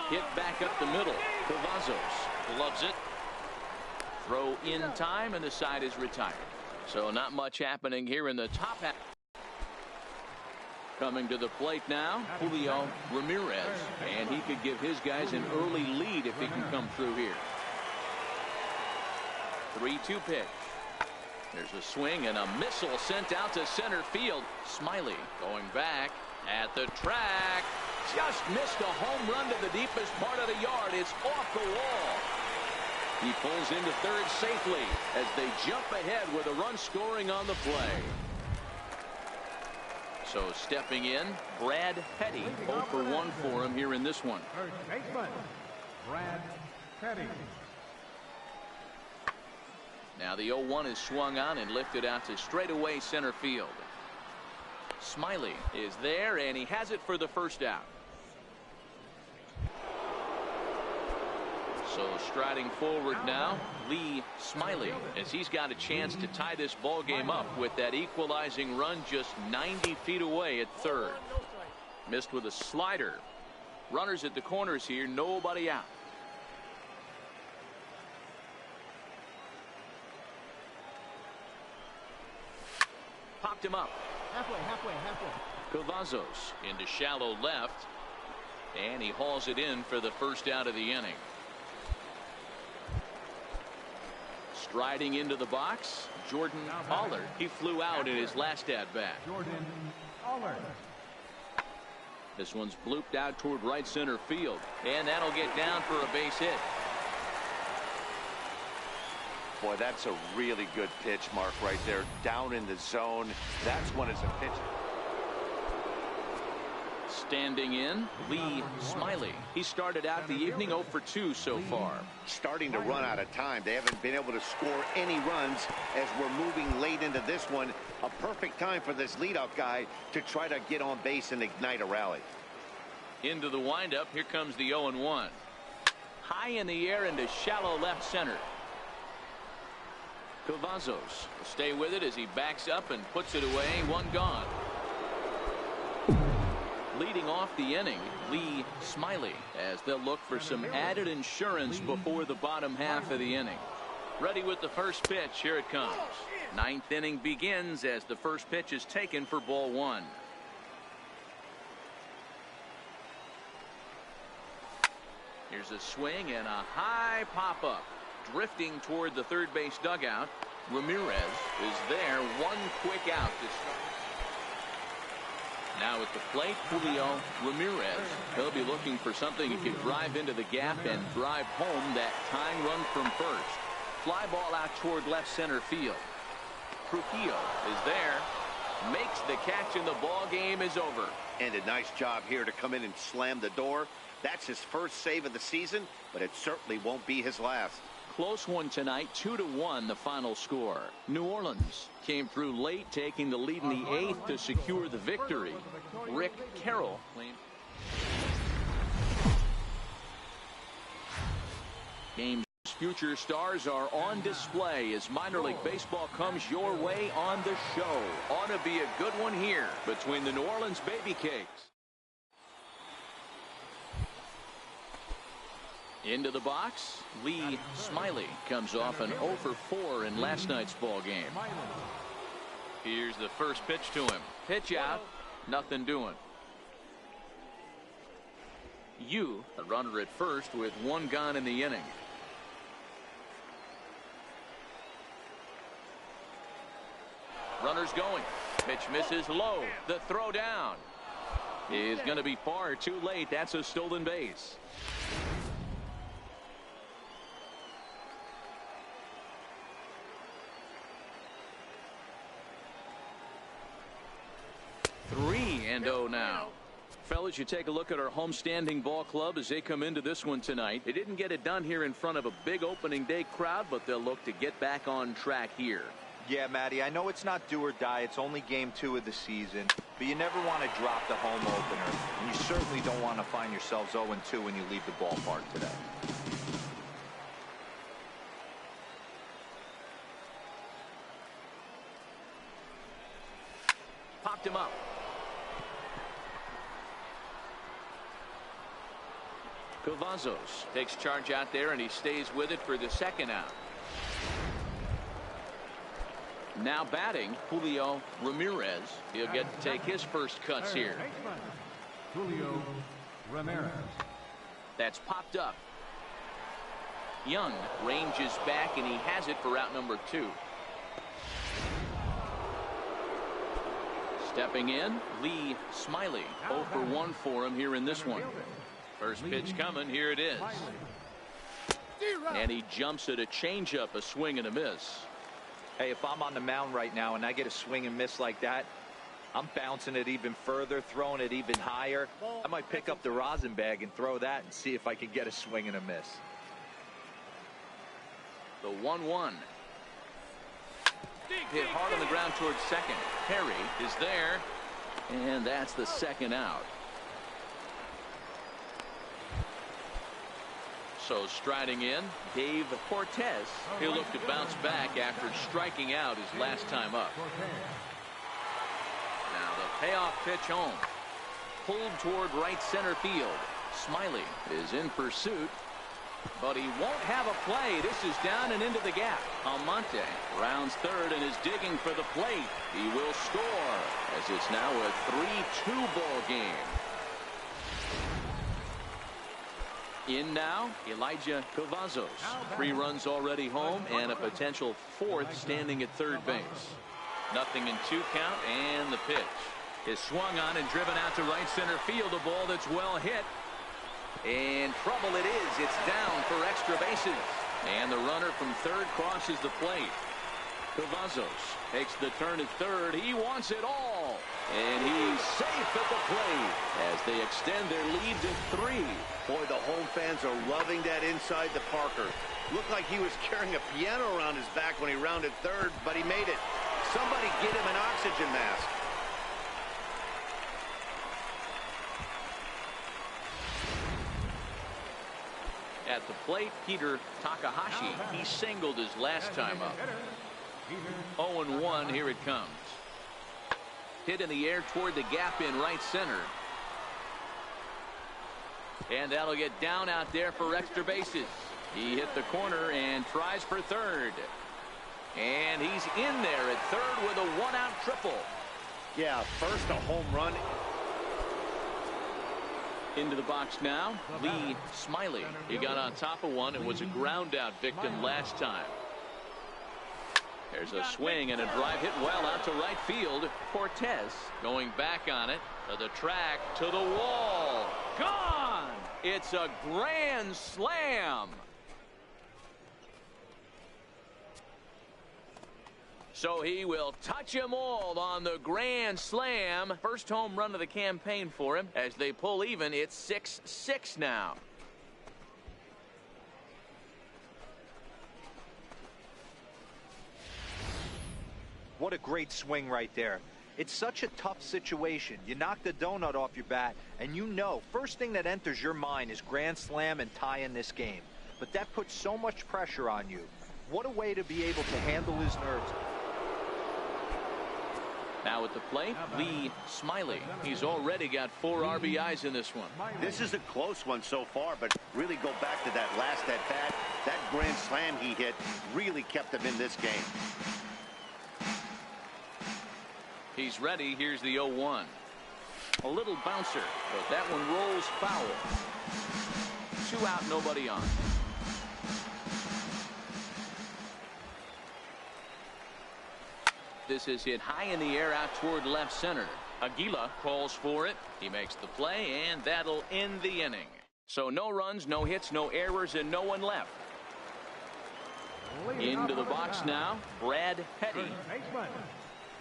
Hit back up the middle. Cavazos gloves it. Throw in time, and the side is retired. So not much happening here in the top half. Coming to the plate now, Julio Ramirez, and he could give his guys an early lead if he can come through here. 3-2 pitch. There's a swing and a missile sent out to center field. Smiley going back at the track. Just missed a home run to the deepest part of the yard. It's off the wall. He pulls into third safely as they jump ahead with a run scoring on the play. So stepping in, Brad Petty. 0 for 1 for him here in this one. Third baseman, Brad Petty. Now the 0-1 is swung on and lifted out to straightaway center field. Smiley is there, and he has it for the first out. So striding forward now, Lee Smiley, as he's got a chance to tie this ball game up with that equalizing run just 90 feet away at third. Missed with a slider. Runners at the corners here, nobody out. Popped him up. Halfway. Cavazos into shallow left, and he hauls it in for the first out of the inning. Striding into the box, Jordan Allard. He flew out in his last at bat. Jordan Allard. This one's blooped out toward right center field, and that'll get down for a base hit. Boy, that's a really good pitch, Mark, right there. Down in the zone. That's when it's a pitch. Standing in, Lee Smiley. He started out the evening 0 for 2 so far. Starting to run out of time. They haven't been able to score any runs as we're moving late into this one. A perfect time for this leadoff guy to try to get on base and ignite a rally. Into the windup. Here comes the 0-1. High in the air into shallow left center. Cavazos will stay with it as he backs up and puts it away. One gone. Leading off the inning, Lee Smiley, as they'll look for some added insurance before the bottom half of the inning. Ready with the first pitch. Here it comes. Ninth inning begins as the first pitch is taken for ball one. Here's a swing and a high pop-up. Drifting toward the third base dugout. Ramirez is there. One quick out to start. Now at the plate, Julio Ramirez. He'll be looking for something he can drive into the gap and drive home that tying run from first. Fly ball out toward left center field. Trujillo is there. Makes the catch, and the ball game is over. And a nice job here to come in and slam the door. That's his first save of the season, but it certainly won't be his last. Close one tonight, 2-1 the final score. New Orleans came through late, taking the lead in the 8th to secure the victory. Rick Carroll claimed. Game's future stars are on display as minor league baseball comes your way on the show. Ought to be a good one here between the New Orleans Baby Cakes. Into the box, Lee Smiley comes off an 0 for 4 in last night's ball game. Here's the first pitch to him. Pitch out, nothing doing. A runner at first with one gone in the inning. Runners going. Pitch misses low. The throw down is going to be far too late. That's a stolen base. Three and 0 now. Fellas, you take a look at our homestanding ball club as they come into this one tonight. They didn't get it done here in front of a big opening day crowd, but they'll look to get back on track here. Yeah, Matty, I know it's not do or die. It's only game 2 of the season, but you never want to drop the home opener, and you certainly don't want to find yourselves 0-2 when you leave the ballpark today. Popped him up. Cavazos takes charge out there, and he stays with it for the second out. Now batting, Julio Ramirez. He'll get to take his first cuts here. Julio Ramirez. That's popped up. Young ranges back, and he has it for out number 2. Stepping in, Lee Smiley. 0 for 1 for him here in this one. First pitch coming. Here it is. And he jumps at a changeup, a swing and a miss. Hey, if I'm on the mound right now and I get a swing and miss like that, I'm bouncing it even further, throwing it even higher. I might pick up the rosin bag and throw that and see if I can get a swing and a miss. The 1-1. Hit hard on the ground towards second. Perry is there, and that's the second out. So striding in, Dave Cortez. He'll look to bounce back after striking out his last time up. Now the payoff pitch home. Pulled toward right center field. Smiley is in pursuit, but he won't have a play. This is down and into the gap. Almonte rounds third and is digging for the plate. He will score, as it's now a 3-2 ball game. In now, Elijah Cavazos. 3 runs already home and a potential 4th standing at third base. Nothing in 2 count, and the pitch is swung on and driven out to right center field. A ball that's well hit. In trouble it is. It's down for extra bases. And the runner from third crosses the plate. Cavazos takes the turn at third. He wants it all. And he's safe at the plate as they extend their lead to 3. Boy, the home fans are loving that inside the Parker. Looked like he was carrying a piano around his back when he rounded third, but he made it. Somebody get him an oxygen mask. At the plate, Peter Takahashi. He singled his last time up. 0-1. Here it comes. Hit in the air toward the gap in right center. And that'll get down out there for extra bases. He hit the corner and tries for third. And he's in there at third with a 1-out triple. Yeah, first a home run. Into the box now, Lee Smiley. He got on top of one and was a ground out victim last time. There's a swing and a drive hit well out to right field. Cortez going back on it to the track, to the wall. Gone! It's a grand slam. So he will touch them all on the grand slam. First home run of the campaign for him. As they pull even, it's 6-6 now. What a great swing right there. It's such a tough situation. You knock the donut off your bat, and you know, first thing that enters your mind is grand slam and tie in this game. But that puts so much pressure on you. What a way to be able to handle his nerves. Now at the plate, Lee Smiley. He's already got 4 RBIs in this one. This is a close one so far, but really go back to that last at bat. That grand slam he hit really kept him in this game. He's ready. Here's the 0-1. A little bouncer, but that one rolls foul. 2 out, nobody on. This is hit high in the air out toward left center. Aguila calls for it. He makes the play, and that'll end the inning. So no runs, no hits, no errors, and no one left. Into the box now, Brad Petty.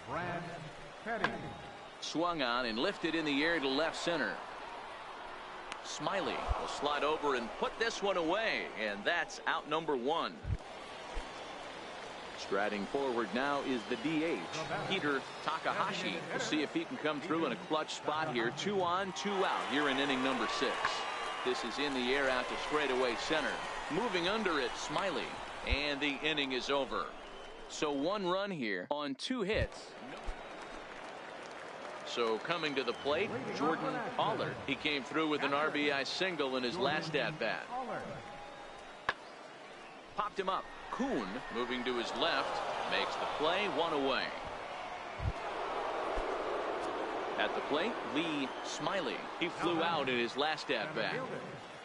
Brad Petty. Swung on and lifted in the air to left center. Smiley will slide over and put this one away, and that's out number 1. Striding forward now is the DH, Peter Takahashi. We'll see if he can come through in a clutch spot here. 2 on, 2 out here in inning number 6. This is in the air out to straightaway center. Moving under it, Smiley, and the inning is over. So 1 run here on 2 hits. So coming to the plate, Jordan Pollard. He came through with an RBI single in his last at-bat. Popped him up. Kuhn moving to his left makes the play, 1 away. At the plate, Lee Smiley. He flew out in his last at-bat.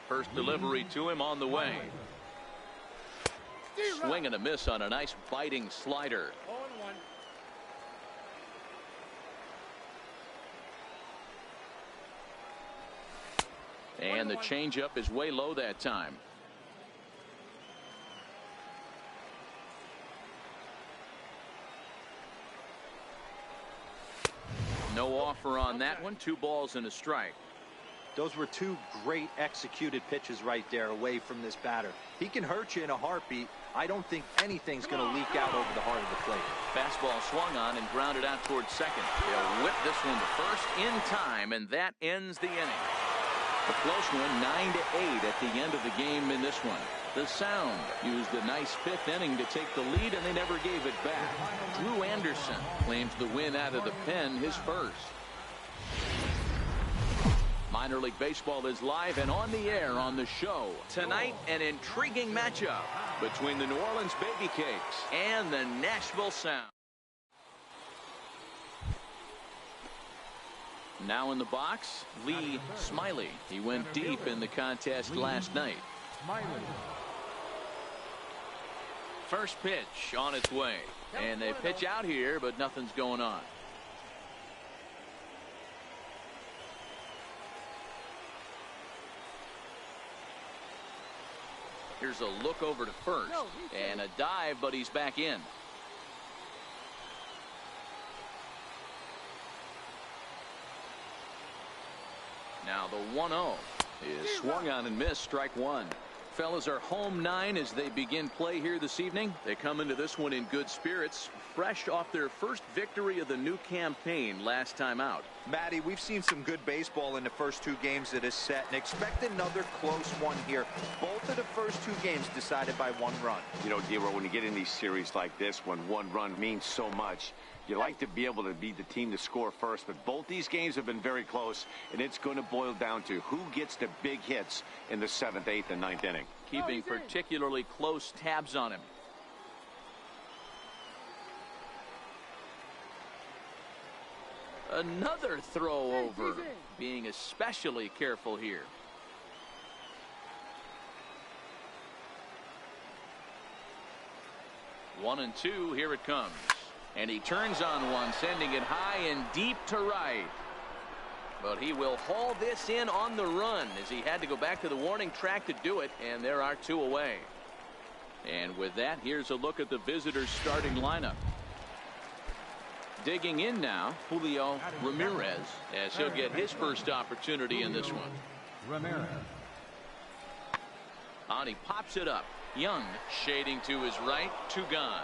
First delivery to him on the way. Swing and a miss on a nice biting slider. And the changeup is way low that time. No offer on that one. 2 balls and a strike. Those were 2 great executed pitches right there away from this batter. He can hurt you in a heartbeat. I don't think anything's going to leak out over the heart of the plate. Fastball swung on and grounded out towards second. They'll whip this one to first in time, and that ends the inning. A close one, 9-8 at the end of the game in this one. The Sound used a nice 5th inning to take the lead, and they never gave it back. Drew Anderson claims the win out of the pen, his first. Minor League Baseball is live and on the air on the show. Tonight, an intriguing matchup between the New Orleans Baby Cakes and the Nashville Sound. Now in the box, Lee Smiley. He went deep in the contest last night. First pitch on its way. And they pitch out here, but nothing's going on. Here's a look over to first. And a dive, but he's back in. Now the 1-0 is swung on and missed, strike 1. Fellas are home 9 as they begin play here this evening. They come into this one in good spirits, fresh off their first victory of the new campaign last time out. Matty, we've seen some good baseball in the first 2 games of this set, and expect another close one here. Both of the first 2 games decided by 1 run. You know, D-Roll, when you get in these series like this, when 1 run means so much, you like to be able to be the team to score first, but both these games have been very close, and it's going to boil down to who gets the big hits in the 7th, 8th, and 9th inning. Keeping particularly close tabs on him. Another throw over, being especially careful here. One and two, here it comes. And he turns on one, sending it high and deep to right. But he will haul this in on the run as he had to go back to the warning track to do it, and there are 2 away. And with that, here's a look at the visitors' starting lineup. Digging in now, Julio Ramirez, as he'll get his first opportunity in this one. Ramirez. On he pops it up. Young shading to his right, 2 gone.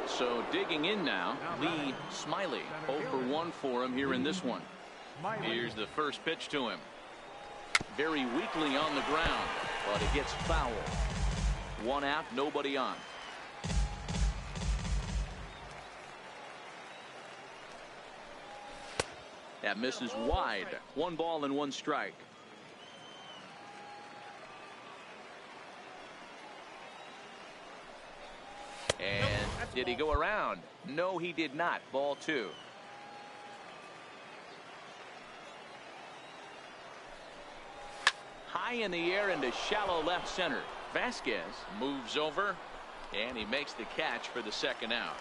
So digging in now, Lee Smiley, 0 for 1 for him here in this one. Here's the first pitch to him. Very weakly on the ground, but it gets foul. 1 out, nobody on. That misses wide. 1 ball and 1 strike. And did he go around? No, he did not. Ball 2. High in the air into shallow left center. Vasquez moves over, and he makes the catch for the 2nd out.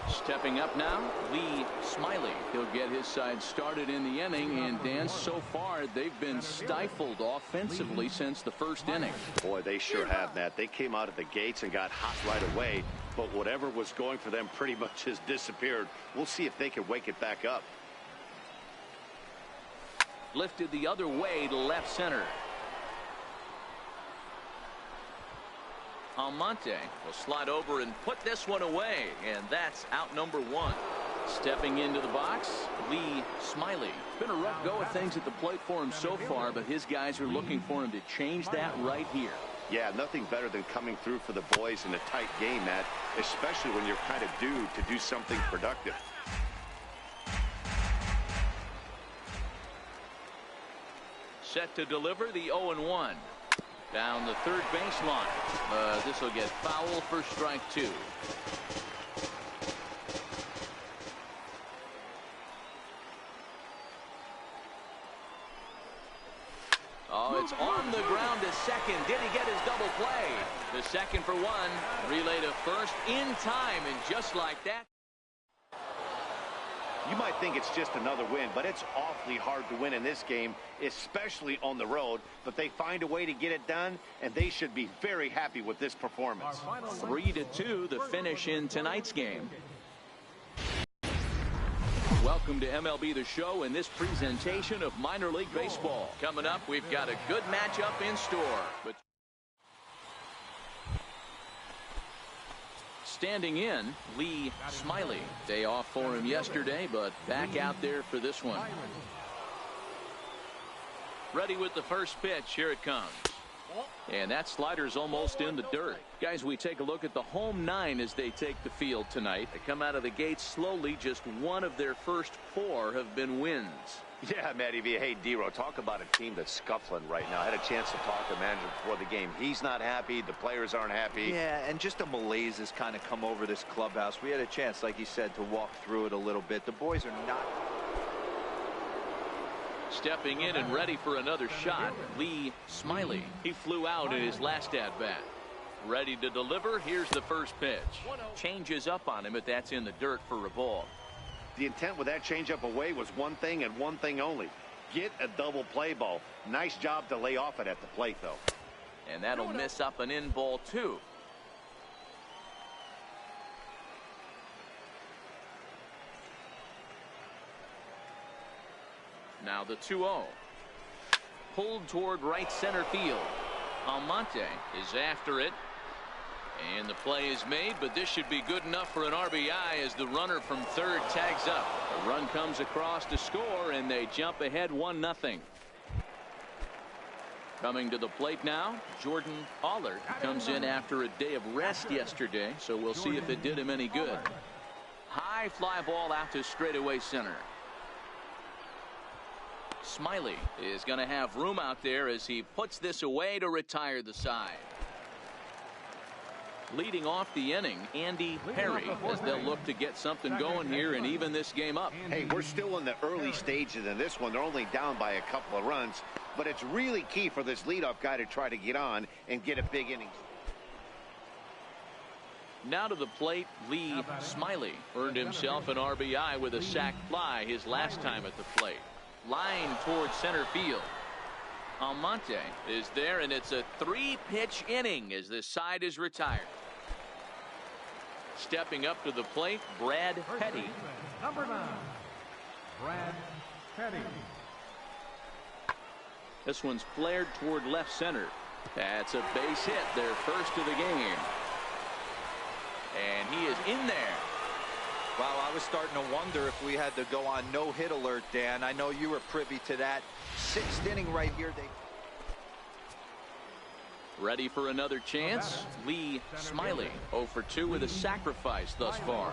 Stepping up now, Lee Smiley. He'll get his side started in the inning, and Dan, so far they've been stifled offensively since the 1st inning. Boy, they sure have, Matt. They came out of the gates and got hot right away, but whatever was going for them pretty much has disappeared. We'll see if they can wake it back up. Lifted the other way to left center. Almonte will slide over and put this one away, and that's out number 1. Stepping into the box, Lee Smiley. It's been a rough go of things at the plate for him so far, but his guys are looking for him to change that right here. Yeah, nothing better than coming through for the boys in a tight game, Matt, especially when you're kind of due to do something productive. Set to deliver the 0-1. Down the third baseline. This will get foul for strike 2. Oh, it's on the ground to second. Did he get his double play? The second for one. Relay to first in time, and just like that. You might think it's just another win, but it's awfully hard to win in this game, especially on the road. But they find a way to get it done, and they should be very happy with this performance. 3-2, the finish in tonight's game. Welcome to MLB The Show and this presentation of minor league baseball. Coming up, we've got a good matchup in store. But standing in, Lee Smiley. Day off for him yesterday, but back out there for this one. Ready with the first pitch. Here it comes. And that slider's almost in the dirt. Guys, we take a look at the home 9 as they take the field tonight. They come out of the gate slowly. Just one of their first 4 have been wins. Yeah, Matty V. Hey, D-Row, talk about a team that's scuffling right now. I had a chance to talk to the manager before the game. He's not happy. The players aren't happy. Yeah, and just a malaise has kind of come over this clubhouse. We had a chance, like you said, to walk through it a little bit. The boys are not. Stepping in and ready for another shot, Lee Smiley. He flew out in his last at-bat. Ready to deliver. Here's the first pitch. Changes up on him, but that's in the dirt for a ball. The intent with that changeup away was one thing and one thing only. Get a double play ball. Nice job to lay off it at the plate, though. And that'll miss up an in ball, too. Now the 2-0. Pulled toward right center field. Almonte is after it. And the play is made, but this should be good enough for an RBI as the runner from third tags up. A run comes across to score, and they jump ahead 1-0. Coming to the plate now, Jordan Aller comes in after a day of rest yesterday, so we'll see if it did him any good. High fly ball out to straightaway center. Smiley is going to have room out there as he puts this away to retire the side. Leading off the inning, Andy Perry, as they'll look to get something going here and even this game up. Hey, we're still in the early stages in this one. They're only down by a couple of runs, but it's really key for this leadoff guy to try to get on and get a big inning. Now to the plate, Lee Smiley earned himself an RBI with a sac fly his last time at the plate. Line towards center field. Almonte is there, and it's a 3-pitch inning as this side is retired. Stepping up to the plate, Brad Petty. Number 9, Brad Petty. This one's flared toward left center. That's a base hit, their first of the game. And he is in there. Wow, I was starting to wonder if we had to go on no-hit alert, Dan. I know you were privy to that. 6th inning right here. Ready for another chance? Lee Smiley, 0 for 2 with a sacrifice thus far.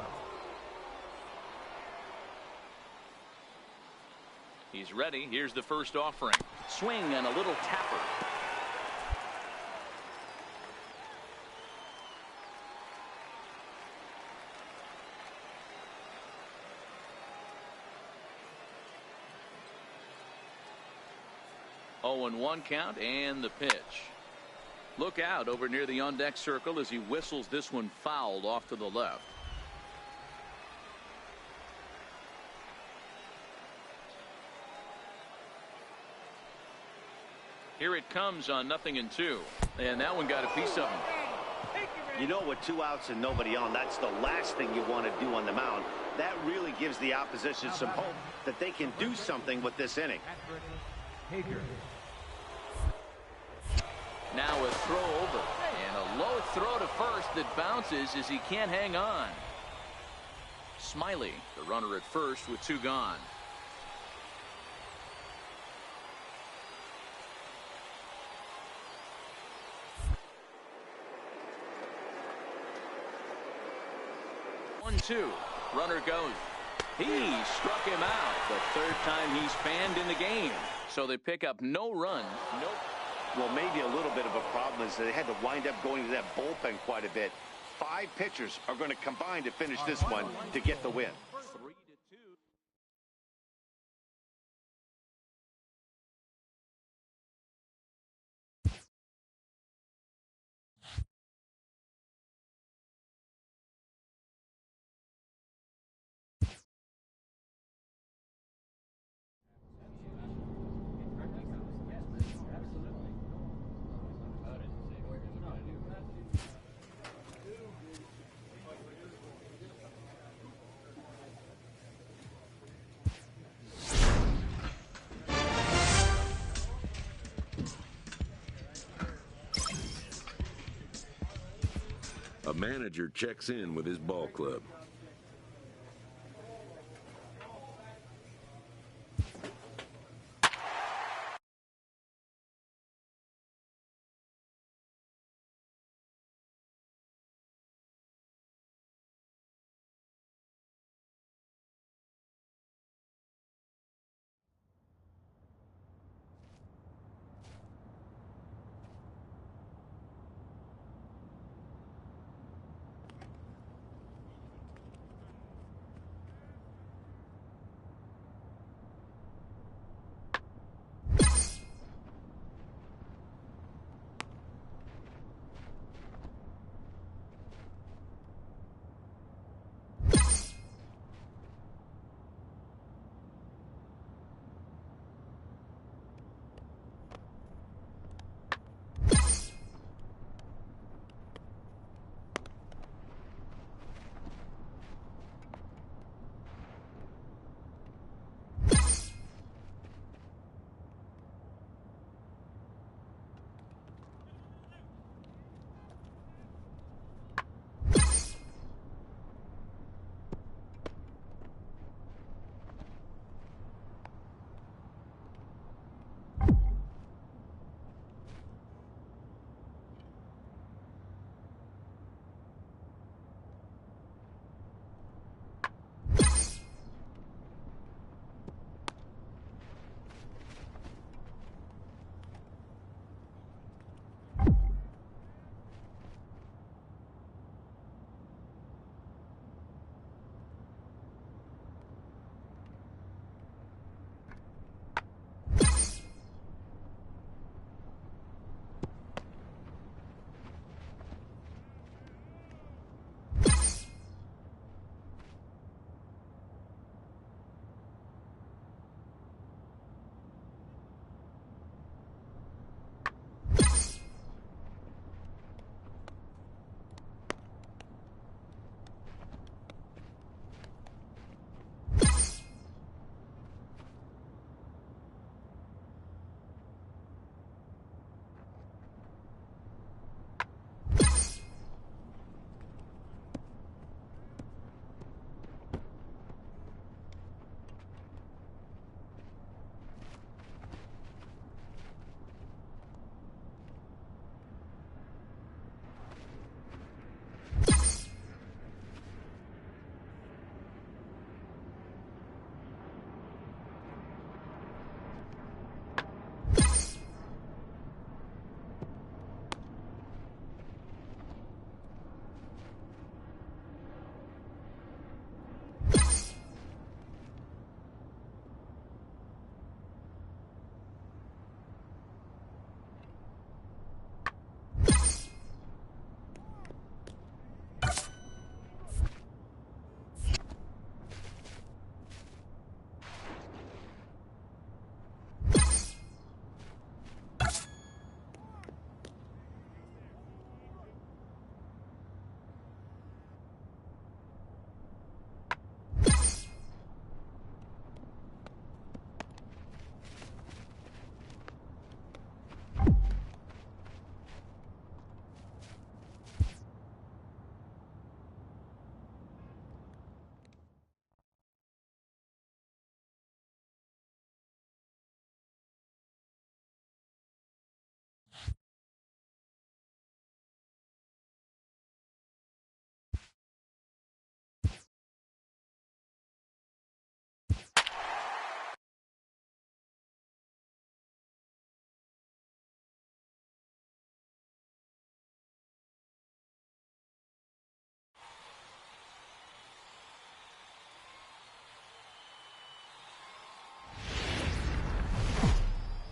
He's ready. Here's the first offering. Swing and a little tapper. Oh, and 1 count, and the pitch. Look out over near the on-deck circle as he whistles this one fouled off to the left. Here it comes on 0-2, and that one got a piece of him. You know, with 2 outs and nobody on, that's the last thing you want to do on the mound. That really gives the opposition some hope that they can do something with this inning. Now a throw over, and a low throw to first that bounces as he can't hang on. Smiley, the runner at first with 2 gone. 2. Runner goes. He struck him out the third time he's fanned in the game. So they pick up no runs. Nope. Well, maybe a little bit of a problem is they had to wind up going to that bullpen quite a bit. 5 pitchers are going to combine to finish this one to get the win. 3-2. A manager checks in with his ball club.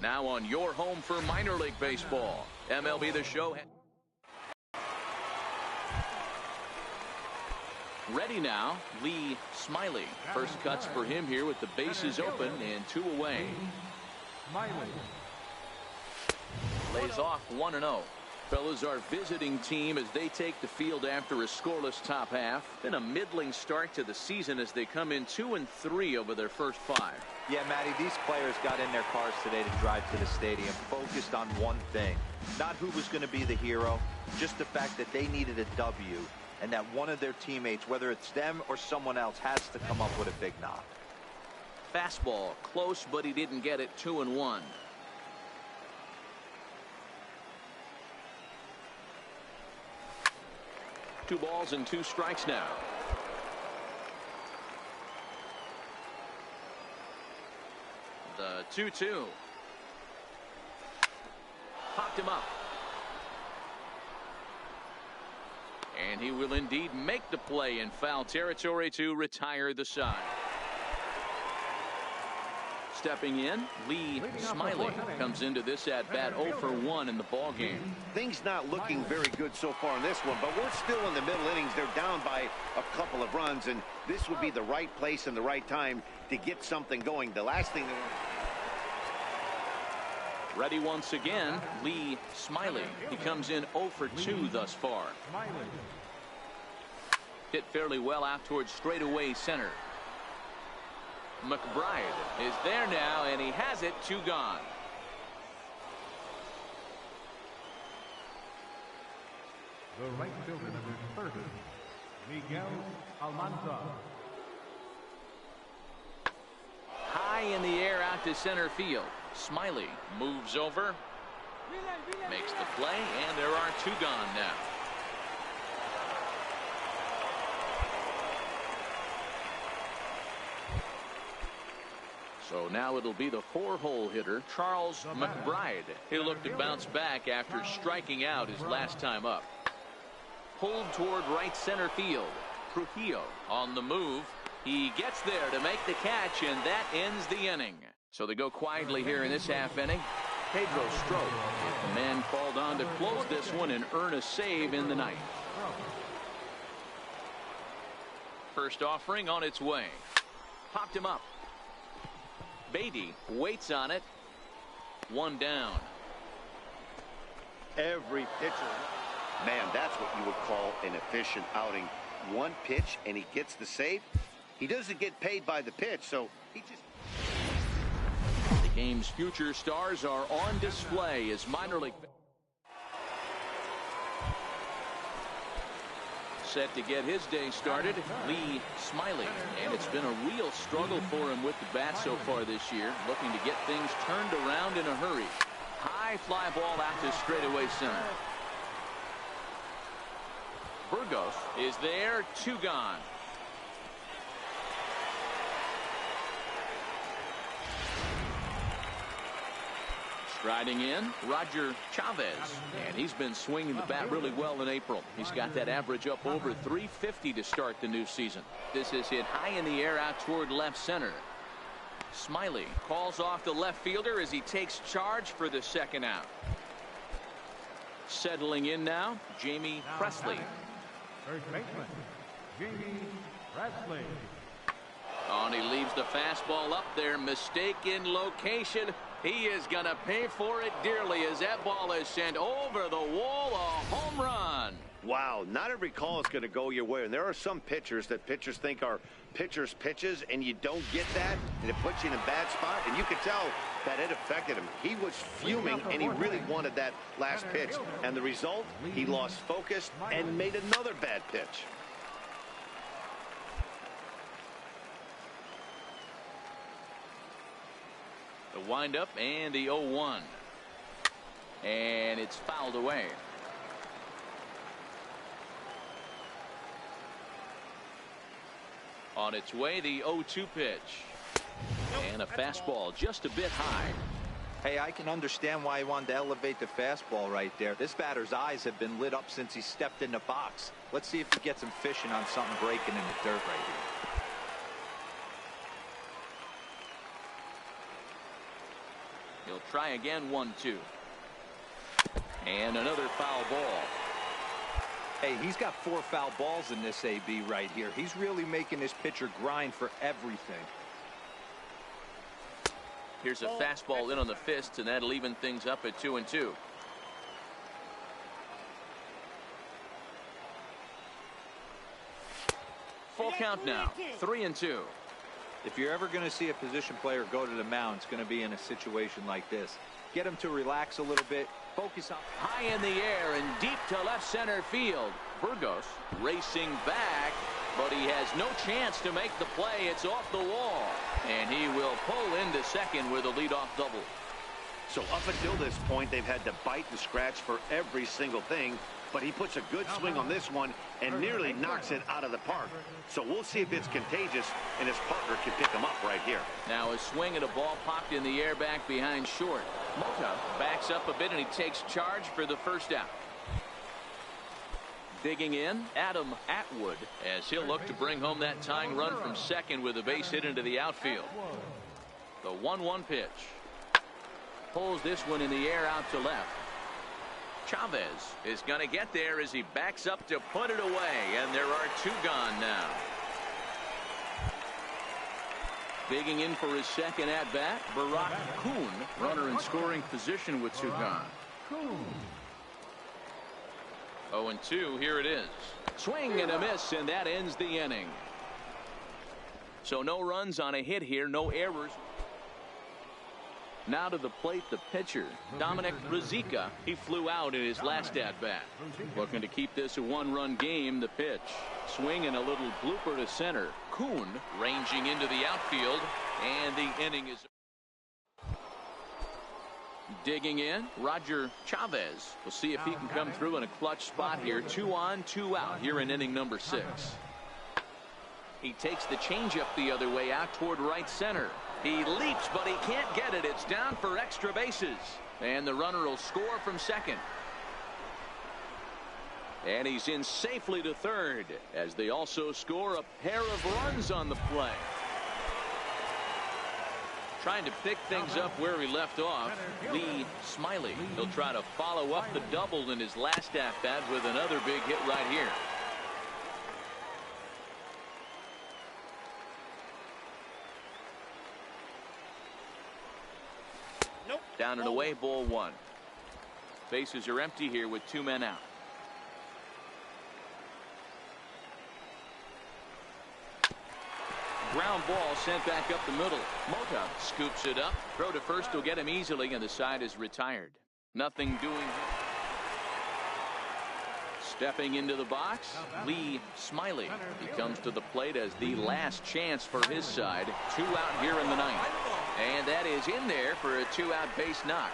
Now on your home for minor league baseball, MLB The Show. Ready now, Lee Smiley. First cuts for him here with the bases open and 2 away. Lays off 1-0. Fellas, our visiting team as they take the field after a scoreless top half. Been a middling start to the season as they come in 2-3 over their first 5. Yeah, Matty, these players got in their cars today to drive to the stadium, focused on one thing. Not who was going to be the hero, just the fact that they needed a W, and that one of their teammates, whether it's them or someone else, has to come up with a big knock. Fastball, close, but he didn't get it. 2-1. Two balls and 2 strikes now. The 2-2. Popped him up. And he will indeed make the play in foul territory to retire the side. Stepping in, Lee Smiley comes into this at-bat 0 for 1 in the ballgame. Things not looking very good so far in this one, but we're still in the middle innings. They're down by a couple of runs, and this would be the right place and the right time to get something going. The last thing... Ready once again, Lee Smiley. He comes in 0 for 2 thus far. Hit fairly well out towards straightaway center. McBride is there now, and he has it. 2 gone. The right fielder, number 30, Miguel Almanza. High in the air out to center field. Smiley moves over, makes the play, and there are 2 gone now. So now it'll be the 4-hole hitter, Charles McBride. He'll look to bounce back after striking out his last time up. Pulled toward right center field. Trujillo on the move. He gets there to make the catch, and that ends the inning. So they go quietly here in this half inning. Pedro Strop is the man called on to close this one and earn a save in the ninth. First offering on its way. Popped him up. Beatty waits on it. 1 down. Every pitcher, man, that's what you would call an efficient outing. 1 pitch and he gets the save. He doesn't get paid by the pitch, so he just... The game's future stars are on display as minor league... Set to get his day started, Lee Smiley. And it's been a real struggle for him with the bat so far this year. Looking to get things turned around in a hurry. High fly ball out to straightaway center. Burgos is there. 2 gone. Striding in, Roger Chavez, and he's been swinging the bat really well in April. He's got that average up over 350 to start the new season. This is hit high in the air out toward left center. Smiley calls off the left fielder as he takes charge for the 2nd out. Settling in now, Jamie Presley. Third baseman, Jamie Presley. Oh, and he leaves the fastball up there. Mistaken location. He is going to pay for it dearly as that ball is sent over the wall. A home run. Wow, not every call is going to go your way. And there are some pitchers that pitchers think are pitchers' pitches, and you don't get that, and it puts you in a bad spot. And you could tell that it affected him. He was fuming, and he really wanted that last pitch. And the result, he lost focus and made another bad pitch. The windup and the 0-1. And it's fouled away. On its way, the 0-2 pitch. And a fastball just a bit high. Hey, I can understand why he wanted to elevate the fastball right there. This batter's eyes have been lit up since he stepped in the box. Let's see if he gets him fishing on something breaking in the dirt right here. He'll try again, 1-2. And another foul ball. Hey, he's got 4 foul balls in this AB right here. He's really making this pitcher grind for everything. Here's a fastball in on the fist, and that'll even things up at 2-2. Full count now, 3-2. If you're ever going to see a position player go to the mound, it's going to be in a situation like this. Get him to relax a little bit. Focus on high in the air and deep to left center field. Burgos racing back, but he has no chance to make the play. It's off the wall, and he will pull into second with a leadoff double. So up until this point, they've had to bite and scratch for every single thing, but he puts a good swing on this one and nearly knocks it out of the park. So we'll see if it's contagious and his partner can pick him up right here. Now a swing at a ball popped in the air back behind short. Mota backs up a bit and he takes charge for the first out. Digging in, Adam Atwood, as he'll look to bring home that tying run from second with a base hit into the outfield. The 1-1 pitch. Pulls this one in the air out to left. Chavez is going to get there as he backs up to put it away, and there are 2 gone now. Digging in for his second at bat, Barack Kuhn, runner in scoring position with 2 gone. 0-2, here it is. Swing and a miss, and that ends the inning. So no runs on a hit here, no errors. Now to the plate, the pitcher, Dominic Rizika. He flew out in his last at-bat. Looking to keep this a 1-run game, the pitch. Swing and a little blooper to center. Kuhn ranging into the outfield, and the inning is... Digging in, Roger Chavez. We'll see if he can come through in a clutch spot here. 2 on, 2 out here in inning number 6. He takes the changeup the other way out toward right center. He leaps, but he can't get it. It's down for extra bases. And the runner will score from second. And he's in safely to third as they also score a pair of runs on the play. Trying to pick things up where he left off, Lee Smiley. He'll try to follow up the double in his last at-bat with another big hit right here. Down and away, ball 1. Bases are empty here with 2 men out. Ground ball sent back up the middle. Mota scoops it up. Throw to first will get him easily, and the side is retired. Nothing doing. Stepping into the box, Lee Smiley. He comes to the plate as the last chance for his side. 2 out here in the 9th. And that is in there for a 2-out base knock.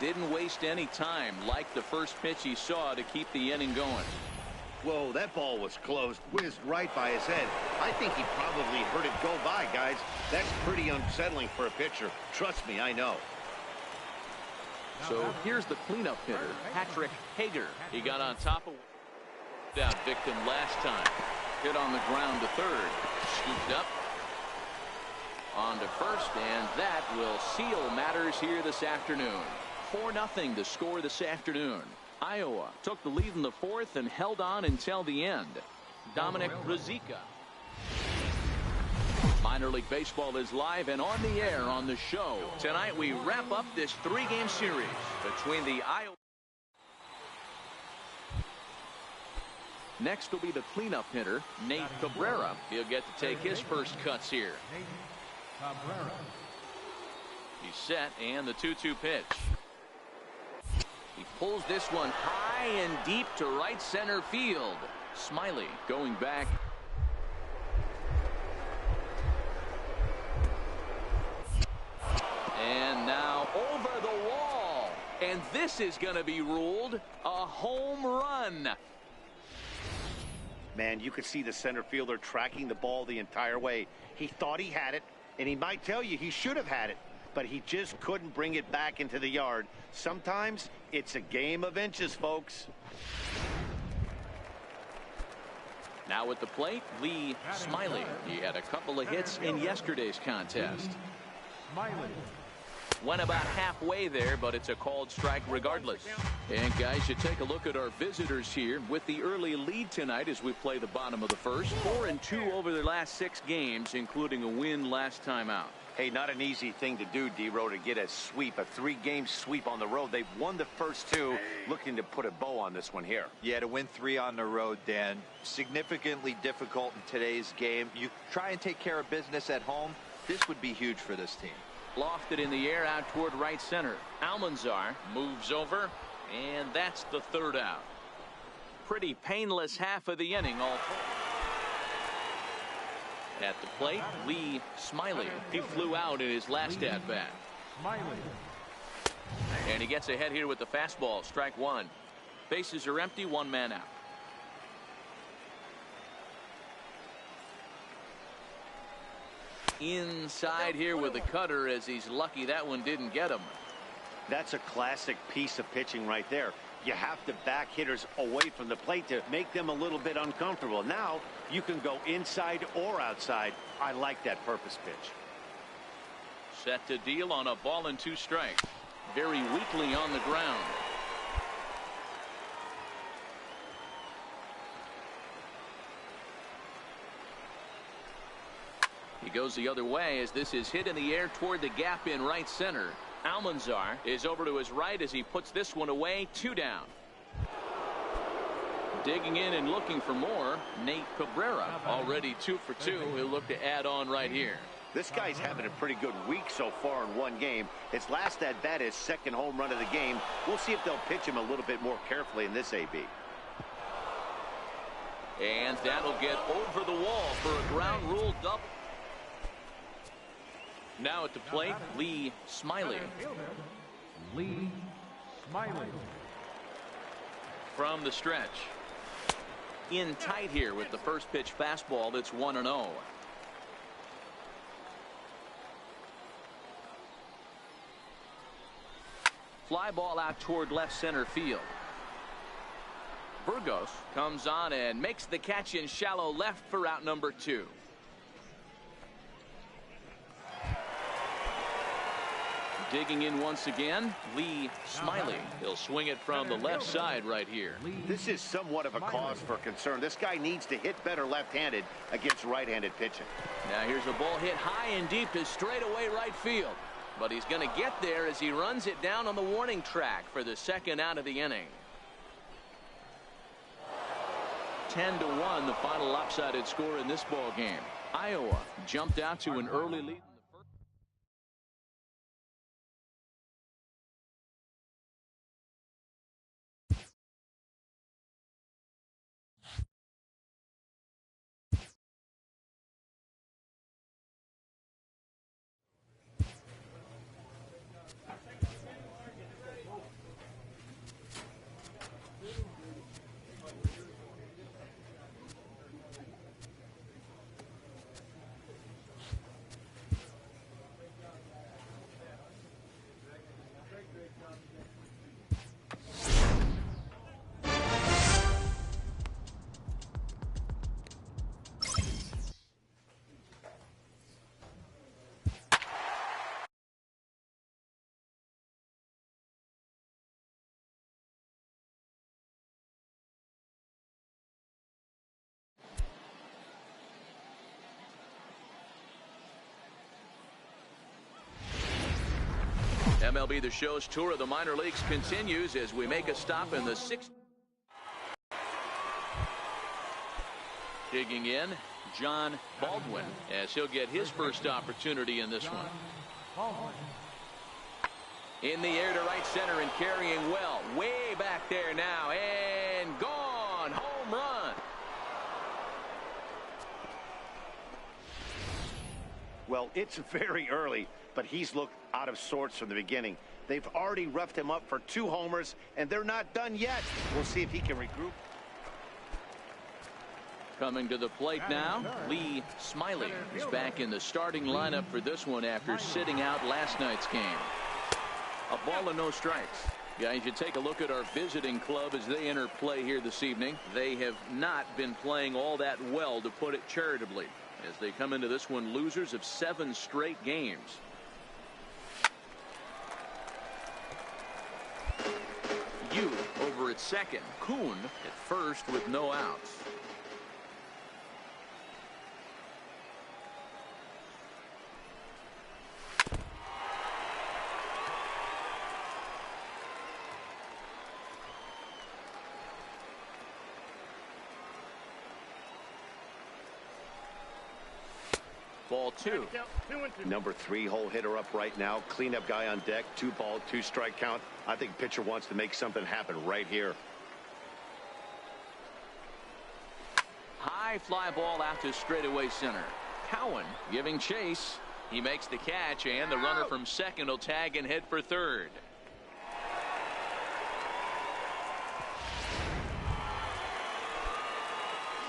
Didn't waste any time like the first pitch he saw to keep the inning going. Whoa, that ball was close. Whizzed right by his head. I think he probably heard it go by, guys. That's pretty unsettling for a pitcher. Trust me, I know. So here's the cleanup hitter, Patrick Hager. He got on top of that victim last time. Hit on the ground to third. Scooped up. On to first, and that will seal matters here this afternoon. 4-0 to score this afternoon. Iowa took the lead in the 4th and held on until the end. Dominic Rizika. Minor League Baseball is live and on the air on the show. Tonight we wrap up this 3-game series between the Iowa. Next will be the cleanup hitter, Nate Cabrera. He'll get to take his first cuts here. He's set, and the 2-2 pitch. He pulls this one high and deep to right center field. Smiley going back. And now over the wall. And this is going to be ruled a home run. Man, you could see the center fielder tracking the ball the entire way. He thought he had it, and he might tell you he should have had it, but he just couldn't bring it back into the yard. Sometimes it's a game of inches, folks. Now at the plate, Lee Smiley. He had a couple of hits in yesterday's contest. Went about halfway there, but it's a called strike regardless. And guys, you take a look at our visitors here with the early lead tonight as we play the bottom of the first. 4-2 over their last 6 games, including a win last time out. Hey, not an easy thing to do, D-Row, to get a sweep, a 3-game sweep on the road. They've won the first 2, looking to put a bow on this one here. Yeah, to win 3 on the road, Dan, significantly difficult in today's game. You try and take care of business at home, this would be huge for this team. Lofted in the air out toward right center. Almanzar moves over, and that's the 3rd out. Pretty painless half of the inning all. At the plate, Lee Smiley. He flew out in his last at-bat. And he gets ahead here with the fastball. Strike 1. Bases are empty, 1 man out. Inside here with the cutter, as he's lucky that one didn't get him. That's a classic piece of pitching right there. You have to back hitters away from the plate to make them a little bit uncomfortable. Now you can go inside or outside. I like that purpose pitch. Set to deal on a ball and 2 strikes. Very weakly on the ground. He goes the other way as this is hit in the air toward the gap in right center. Almanzar is over to his right as he puts this one away. 2 down. Digging in and looking for more, Nate Cabrera, already 2 for 2. He'll look to add on right here. This guy's having a pretty good week so far in 1 game. His last at bat, his 2nd home run of the game. We'll see if they'll pitch him a little bit more carefully in this AB. And that'll get over the wall for a ground rule double. Now at the plate, Lee Smiley. Lee Smiley. From the stretch. In tight here with the first pitch fastball that's 1-0. Fly ball out toward left center field. Burgos comes on and makes the catch in shallow left for out number 2. Digging in once again, Lee Smiley. He'll swing it from the left side right here. This is somewhat of a cause for concern. This guy needs to hit better left-handed against right-handed pitching. Now here's a ball hit high and deep to straightaway right field. But he's going to get there as he runs it down on the warning track for the 2nd out of the inning. 10-1, the final lopsided score in this ball game. Iowa jumped out to an early lead. MLB The Show's tour of the minor leagues continues as we make a stop in the 6th. Digging in, John Baldwin, as he'll get his first opportunity in this one. In the air to right center and carrying well. Way back there now and gone. Home run. Well, it's very early, but he's looked out of sorts from the beginning. They've already roughed him up for 2 homers, and they're not done yet. We'll see if he can regroup. Coming to the plate now, Lee Smiley is back in the starting lineup for this one after sitting out last night's game. A ball and no strikes. Guys, you take a look at our visiting club as they enter play here this evening. They have not been playing all that well, to put it charitably, as they come into this one losers of 7 straight games. at second. Kuhn at first with no outs. Ball 2. Number 3 hole hitter up right now. Cleanup guy on deck. 2 ball, 2 strike count. I think pitcher wants to make something happen right here. High fly ball out to straightaway center. Cowan giving chase. He makes the catch, and the runner from second will tag and head for third.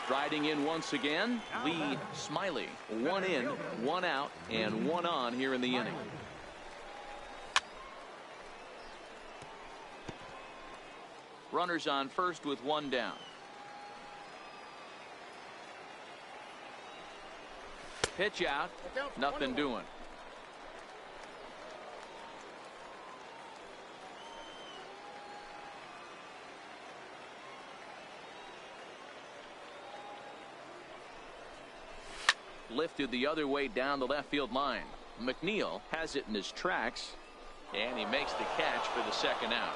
Striding in once again, Lee Smiley. 1 in, 1 out, and 1 on here in the inning. Runners on first with 1 down. Pitch out, nothing doing. Lifted the other way down the left field line. McNeil has it in his tracks, and he makes the catch for the second out.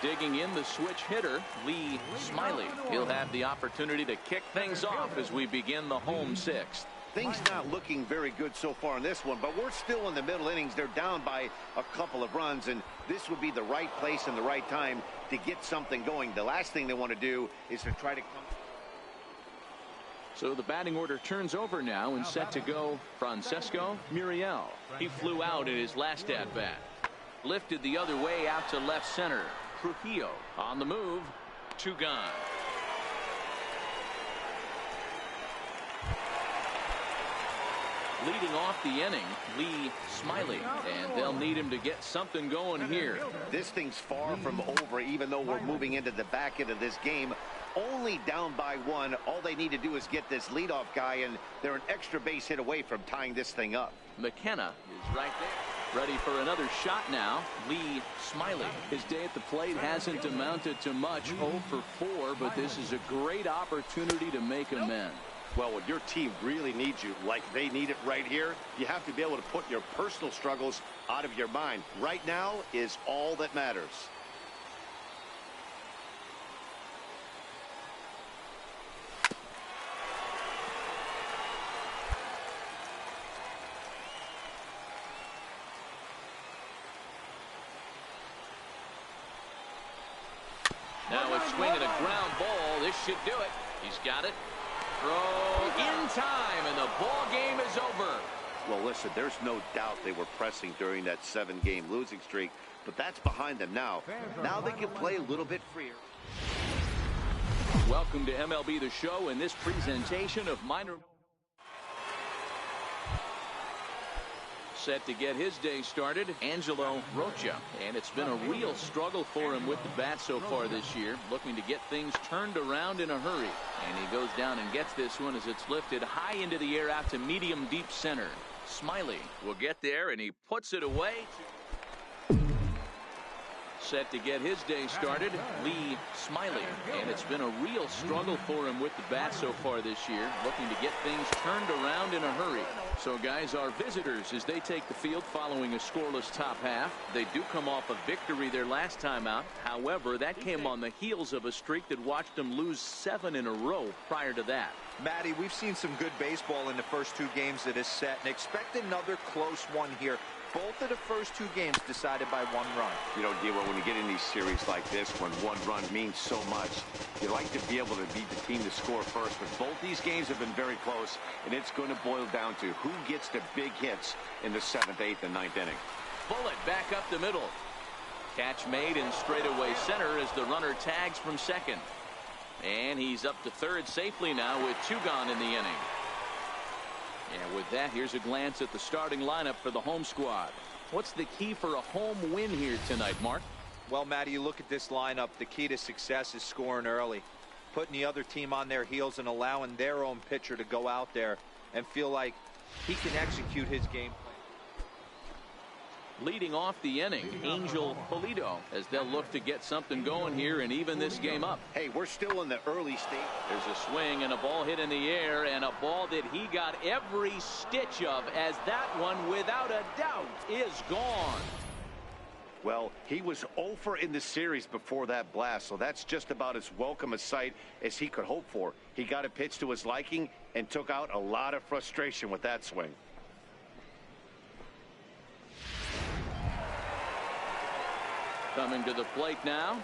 Digging in the switch hitter, Lee Smiley. He'll have the opportunity to kick things off as we begin the home 6th. Things not looking very good so far in this one, but we're still in the middle innings. They're down by a couple of runs, and this would be the right place and the right time to get something going. The last thing they want to do is to try to come. So the batting order turns over now, and set to go Francesco Muriel. He flew out in his last at bat. Lifted the other way out to left center. Trujillo on the move. 2 gone. Leading off the inning, Lee Smiley, and they'll need him to get something going here. This thing's far from over, even though we're moving into the back end of this game. Only down by 1. All they need to do is get this leadoff guy, and they're an extra base hit away from tying this thing up. McKenna is right there. Ready for another shot now. Lee Smiley. His day at the plate hasn't amounted to much. 0 for 4, but this is a great opportunity to make amends. Well, when your team really needs you, like they need it right here, you have to be able to put your personal struggles out of your mind. Right now is all that matters. Now a swing and a ground ball. This should do it. He's got it. Throw in time, and the ball game is over. Well, listen, there's no doubt they were pressing during that 7-game losing streak, but that's behind them now. Now they can play a little bit freer. Welcome to MLB The Show in this presentation of minor. Set to get his day started, Angelo Rocha. And it's been a real struggle for him with the bat so far this year, looking to get things turned around in a hurry. And he goes down and gets this one as it's lifted high into the air out to medium deep center. Smiley will get there, and he puts it away. Set to get his day started, Lee Smiley. And it's been a real struggle for him with the bat so far this year, looking to get things turned around in a hurry. So, guys, our visitors, as they take the field following a scoreless top half, they do come off a victory their last time out. However, that came on the heels of a streak that watched them lose 7 in a row prior to that. Matty, we've seen some good baseball in the first 2 games of this set, and expect another close one here. Both of the first 2 games decided by 1 run. You know, Dero, when you get in these series like this, when 1 run means so much, you like to be able to beat the team to score first. But both these games have been very close, and it's going to boil down to who gets the big hits in the 7th, 8th, and 9th inning. Bullet back up the middle. Catch made in straightaway center as the runner tags from second. And he's up to third safely now with 2 gone in the inning. And with that, here's a glance at the starting lineup for the home squad. What's the key for a home win here tonight, Mark? Well, Matty, you look at this lineup, the key to success is scoring early, putting the other team on their heels and allowing their own pitcher to go out there and feel like he can execute his game plan. Leading off the inning, Angel Polito, as they'll look to get something going here and even this game up. Hey, we're still in the early stage. There's a swing and a ball hit in the air, and a ball that he got every stitch of, as that one, without a doubt, is gone. Well, he was 0 for in the series before that blast, so that's just about as welcome a sight as he could hope for. He got a pitch to his liking and took out a lot of frustration with that swing. Coming to the plate now,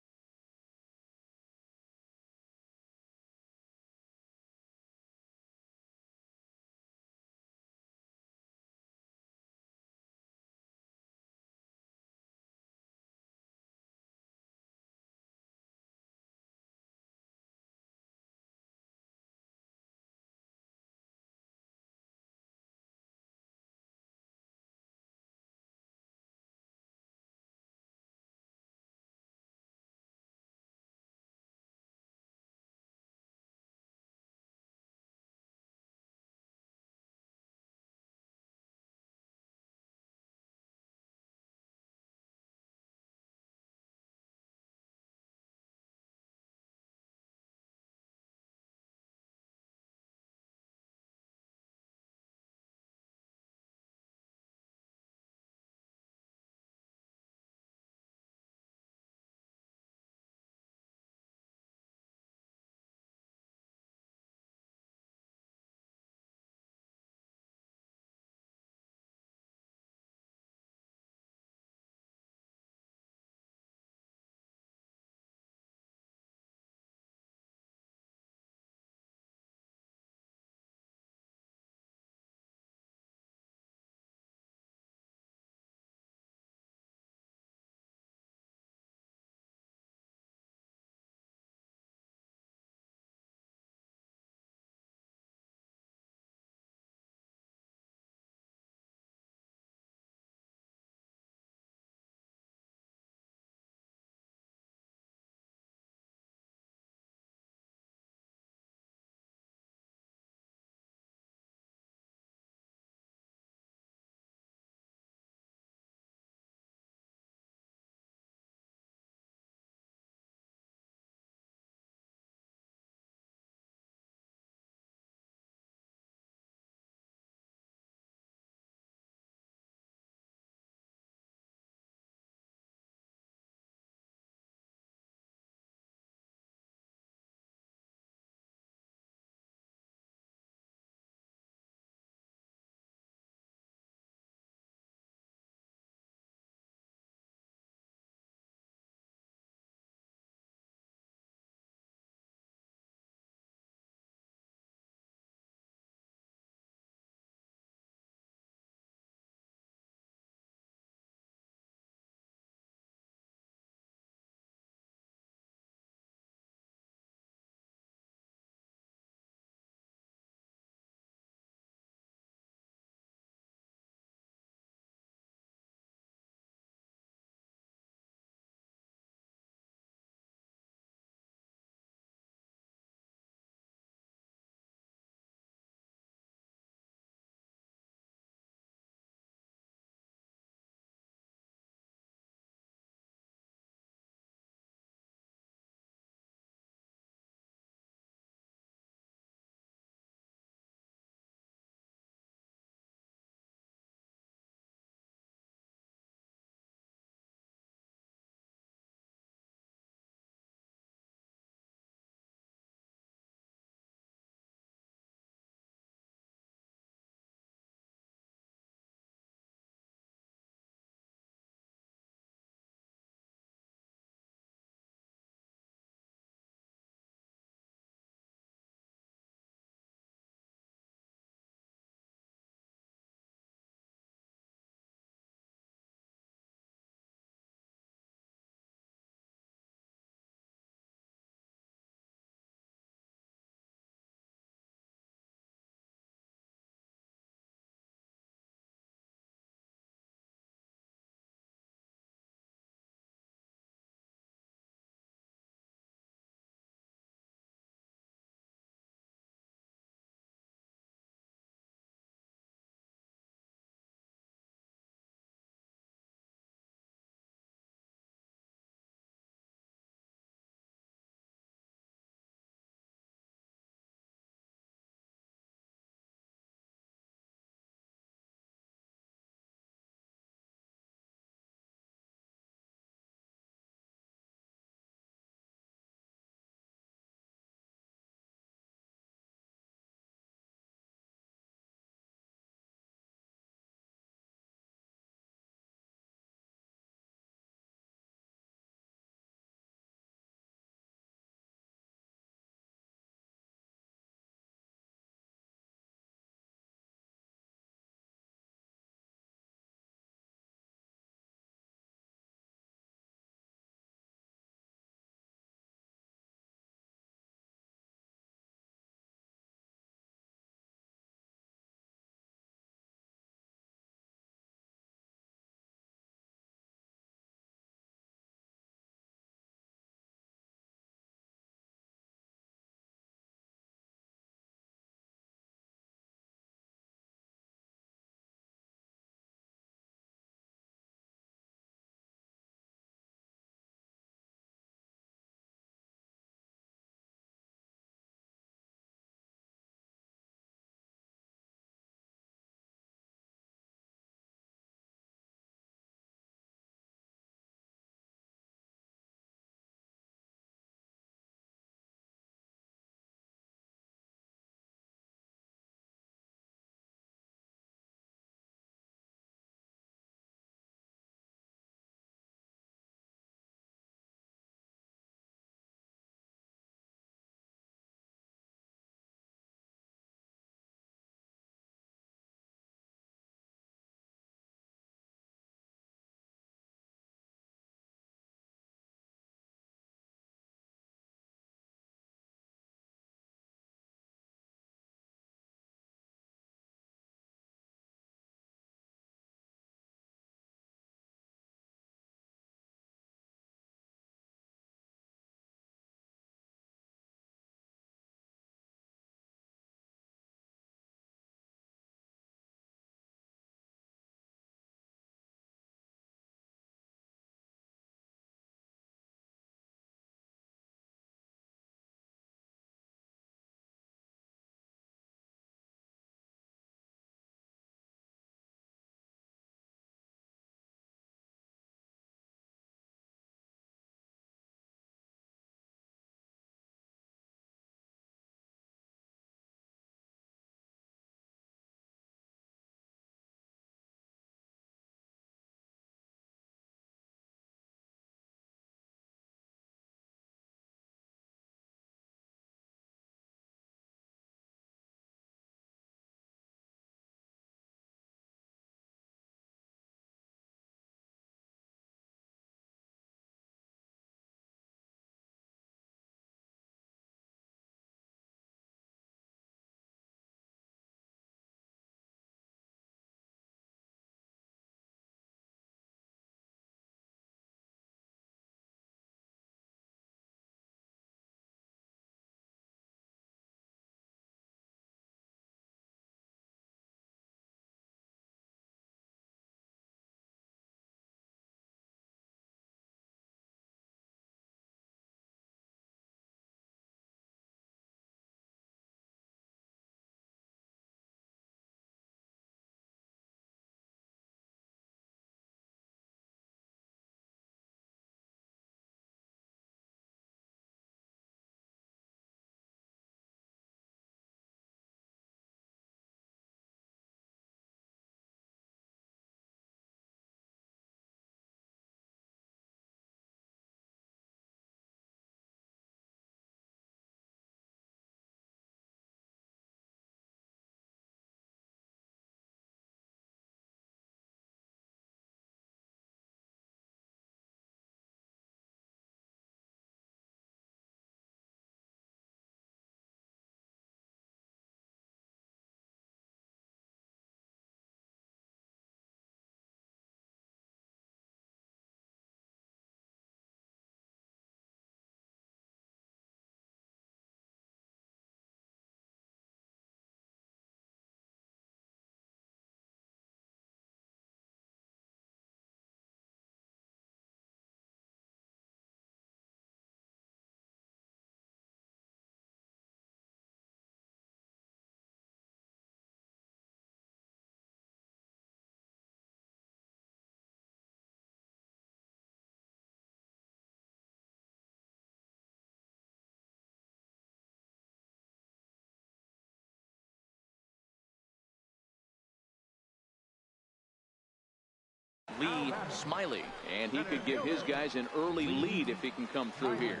Lee Smiley, and he could give his guys an early lead if he can come through here.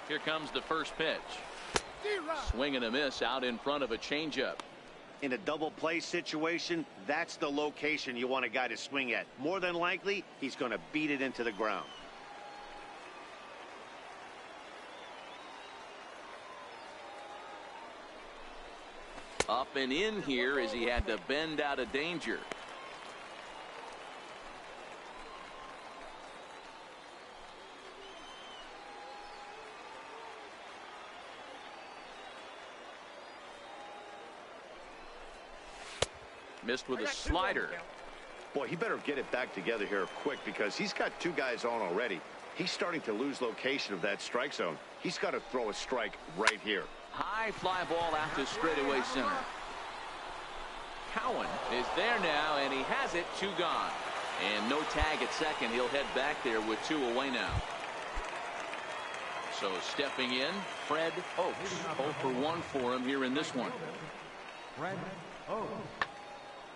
Here comes the first pitch. Swing and a miss out in front of a changeup. In a double play situation, that's the location you want a guy to swing at. More than likely, he's going to beat it into the ground. Up and in here as he had to bend out of danger. Missed with a slider. Boy, he better get it back together here quick because he's got two guys on already. He's starting to lose location of that strike zone. He's got to throw a strike right here. High fly ball out to straightaway center. Cowan is there now, and he has it. 2 gone. And no tag at second. He'll head back there with 2 away now. So stepping in, Fred Oakes. 0 for 1 for him here in this one. Fred Oakes.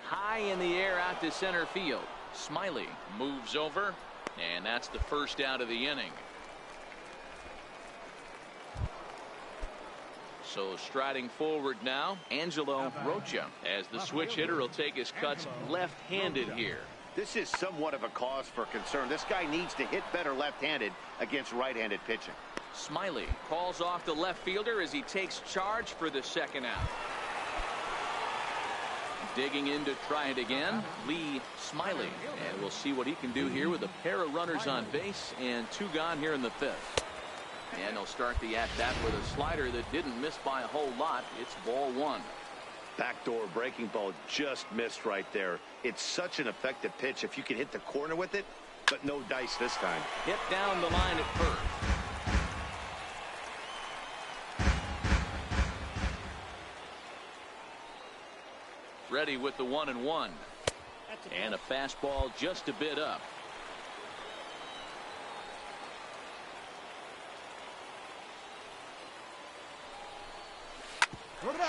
High in the air out to center field. Smiley moves over, and that's the first out of the inning. So striding forward now, Angelo Rocha, as the switch hitter will take his cuts left-handed here. This is somewhat of a cause for concern. This guy needs to hit better left-handed against right-handed pitching. Smiley calls off the left fielder as he takes charge for the second out. Digging in to try it again, Lee Smiley. And we'll see what he can do here with a pair of runners on base and 2 gone here in the 5th. And he'll start the at-bat with a slider that didn't miss by a whole lot. It's ball 1. Backdoor breaking ball just missed right there. It's such an effective pitch if you can hit the corner with it, but no dice this time. Hit down the line at first. Ready with the 1-1. And a fastball just a bit up.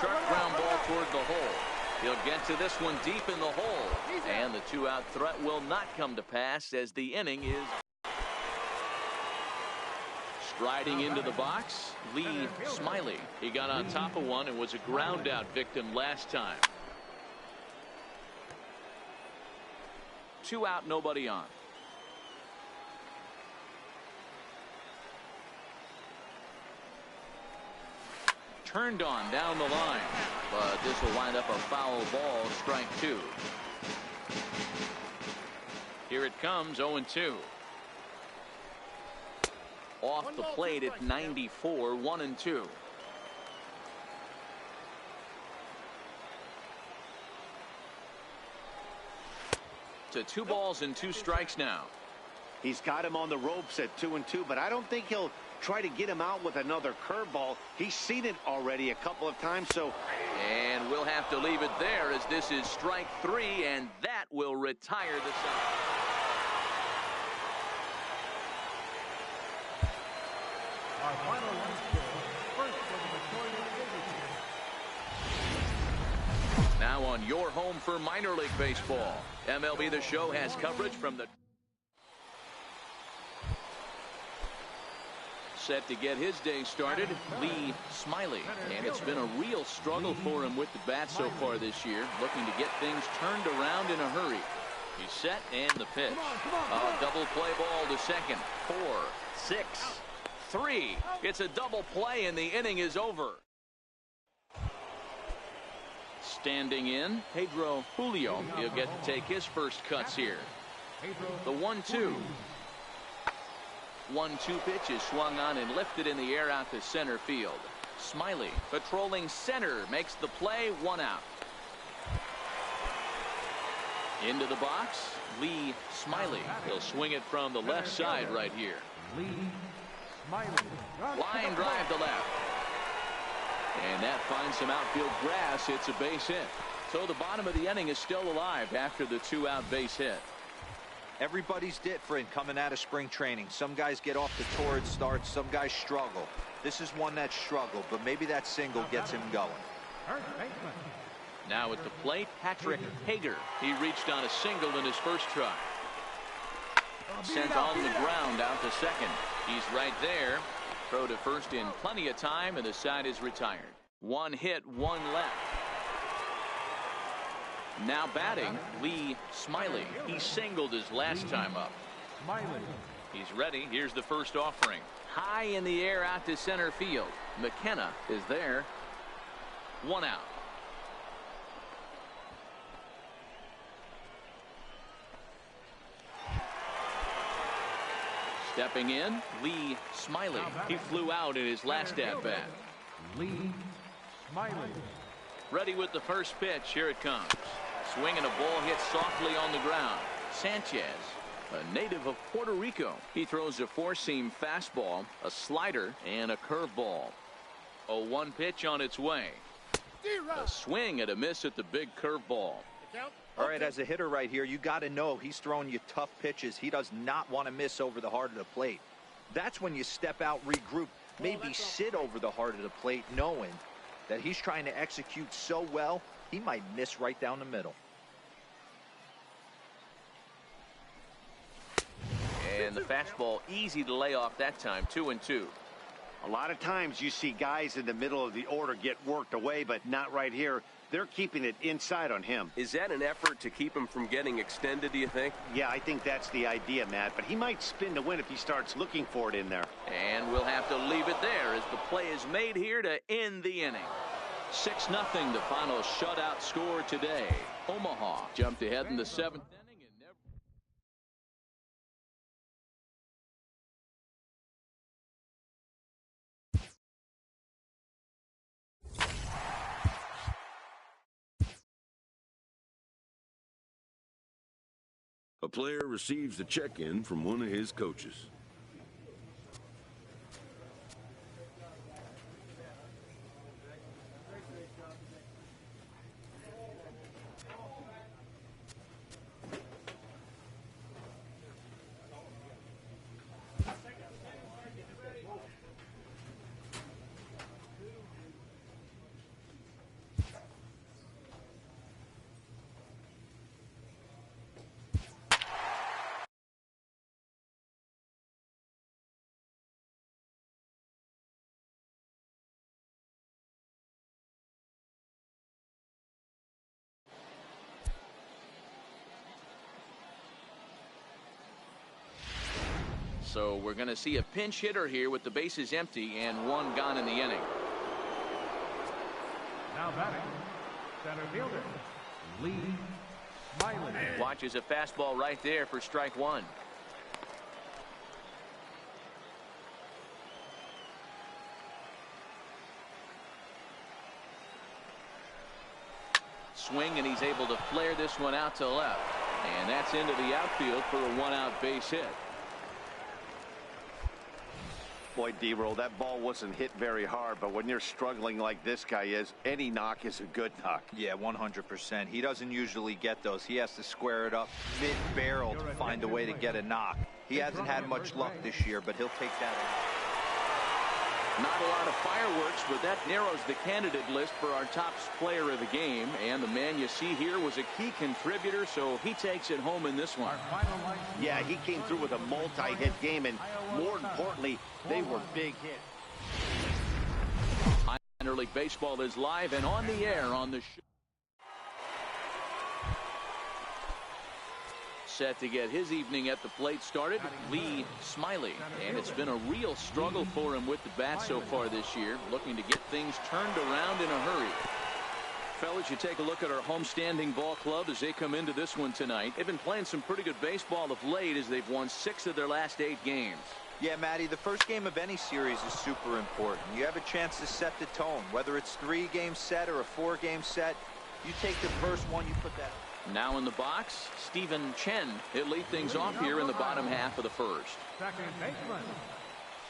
Sharp ground ball toward the hole. He'll get to this one deep in the hole. And the 2-out threat will not come to pass as the inning is. Striding into the box, Lee Smiley. He got on top of one and was a ground out victim last time. 2 out, nobody on. Turned on down the line, but this will wind up a foul ball, strike 2. Here it comes, 0-2. Off the plate at 94, 1-2. To 2 balls and 2 strikes now. He's got him on the ropes at 2-2, but I don't think he'll try to get him out with another curveball. He's seen it already a couple of times, so. And we'll have to leave it there as this is strike 3, and that will retire the side. Our final one score, first for the Victoria Division. Now on your home for minor league baseball, MLB The Show has coverage from the set to get his day started, Lee Smiley. And it's been a real struggle for him with the bat so far this year, looking to get things turned around in a hurry. He's set and the pitch. A double play ball to second. 4, 6, 3. It's a double play and the inning is over. Standing in, Pedro Julio. He'll get to take his first cuts here. The 1-2. 1-2 pitch is swung on and lifted in the air out to center field. Smiley patrolling center makes the play, 1 out. Into the box, Lee Smiley. He'll swing it from the left side right here. Lee Smiley. Line drive to left. And that finds some outfield grass. It's a base hit. So the bottom of the inning is still alive after the 2-out base hit. Everybody's different coming out of spring training. Some guys get off to torrid starts. Some guys struggle. This is one that struggled, but maybe that single gets him going. Now at the plate, Patrick Hager. He reached on a single in his first try. Sent on the ground out to second. He's right there. Throw to first in plenty of time, and the side is retired. One hit, one left. Now batting, Lee Smiley. He singled his last time up. He's ready. Here's the first offering. High in the air out to center field. McKenna is there. One out. Stepping in, Lee Smiley. He flew out in his last at-bat. Lee Smiley. Ready with the first pitch. Here it comes. Swing and a ball hit softly on the ground. Sanchez, a native of Puerto Rico. He throws a four-seam fastball, a slider, and a curveball. A 1 pitch on its way. A swing and a miss at the big curveball. All right, as a hitter right here, you got to know he's throwing you tough pitches. He does not want to miss over the heart of the plate. That's when you step out, regroup, maybe sit over the heart of the plate, knowing that he's trying to execute so well, he might miss right down the middle. And the fastball easy to lay off that time. 2-2. A lot of times you see guys in the middle of the order get worked away, but not right here. They're keeping it inside on him. Is that an effort to keep him from getting extended, do you think? Yeah, I think that's the idea, Matt. But he might spin to win if he starts looking for it in there. And we'll have to leave it there as the play is made here to end the inning. 6-0, the final shutout score today. Omaha jumped ahead in the 7th inning. A player receives a check-in from one of his coaches. So we're going to see a pinch hitter here with the bases empty and one gone in the inning. Now batting, center fielder, Lee Smiley. Watches a fastball right there for strike one. Swing, and he's able to flare this one out to left. And that's into the outfield for a one-out base hit. Boy, D-Roll, that ball wasn't hit very hard, but when you're struggling like this guy is, any knock is a good knock. Yeah, 100%. He doesn't usually get those. He has to square it up mid-barrel to find a way to get a knock. He hasn't had much luck this year, but he'll take that. Not a lot of fireworks, but that narrows the candidate list for our top player of the game. And the man you see here was a key contributor, so he takes it home in this one. Yeah, he came through with a multi-hit game, and more importantly, they were big hits. Minor League Baseball is live and on the air on the show. Set to get his evening at the plate started, Lee Smiley. And it's been a real struggle for him with the bat so far this year, looking to get things turned around in a hurry. Fellas, you take a look at our homestanding ball club as they come into this one tonight. They've been playing some pretty good baseball of late as they've won 6 of their last 8 games. Yeah, Matty, the first game of any series is super important. You have a chance to set the tone. Whether it's 3-game set or a 4-game set, you take the first one, you put that. Now in the box, Stephen Chen. He'll lead things off here in the bottom half of the first. Second baseman,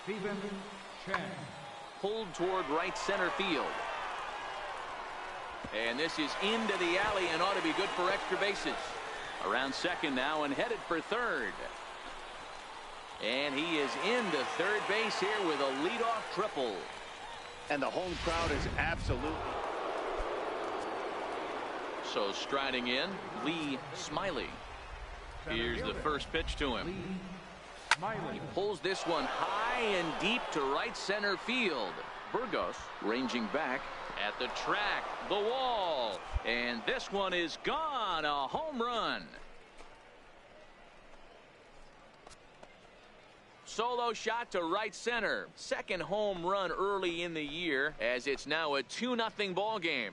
Stephen Chen. Pulled toward right center field. And this is into the alley and ought to be good for extra bases. Around second now and headed for third. And he is into third base here with a leadoff triple. And the home crowd is absolutely... So striding in, Lee Smiley. Here's the first pitch to him. He pulls this one high and deep to right center field. Burgos ranging back at the track, the wall, and this one is gone. A home run. Solo shot to right center. Second home run early in the year, as it's now a 2-0 ball game.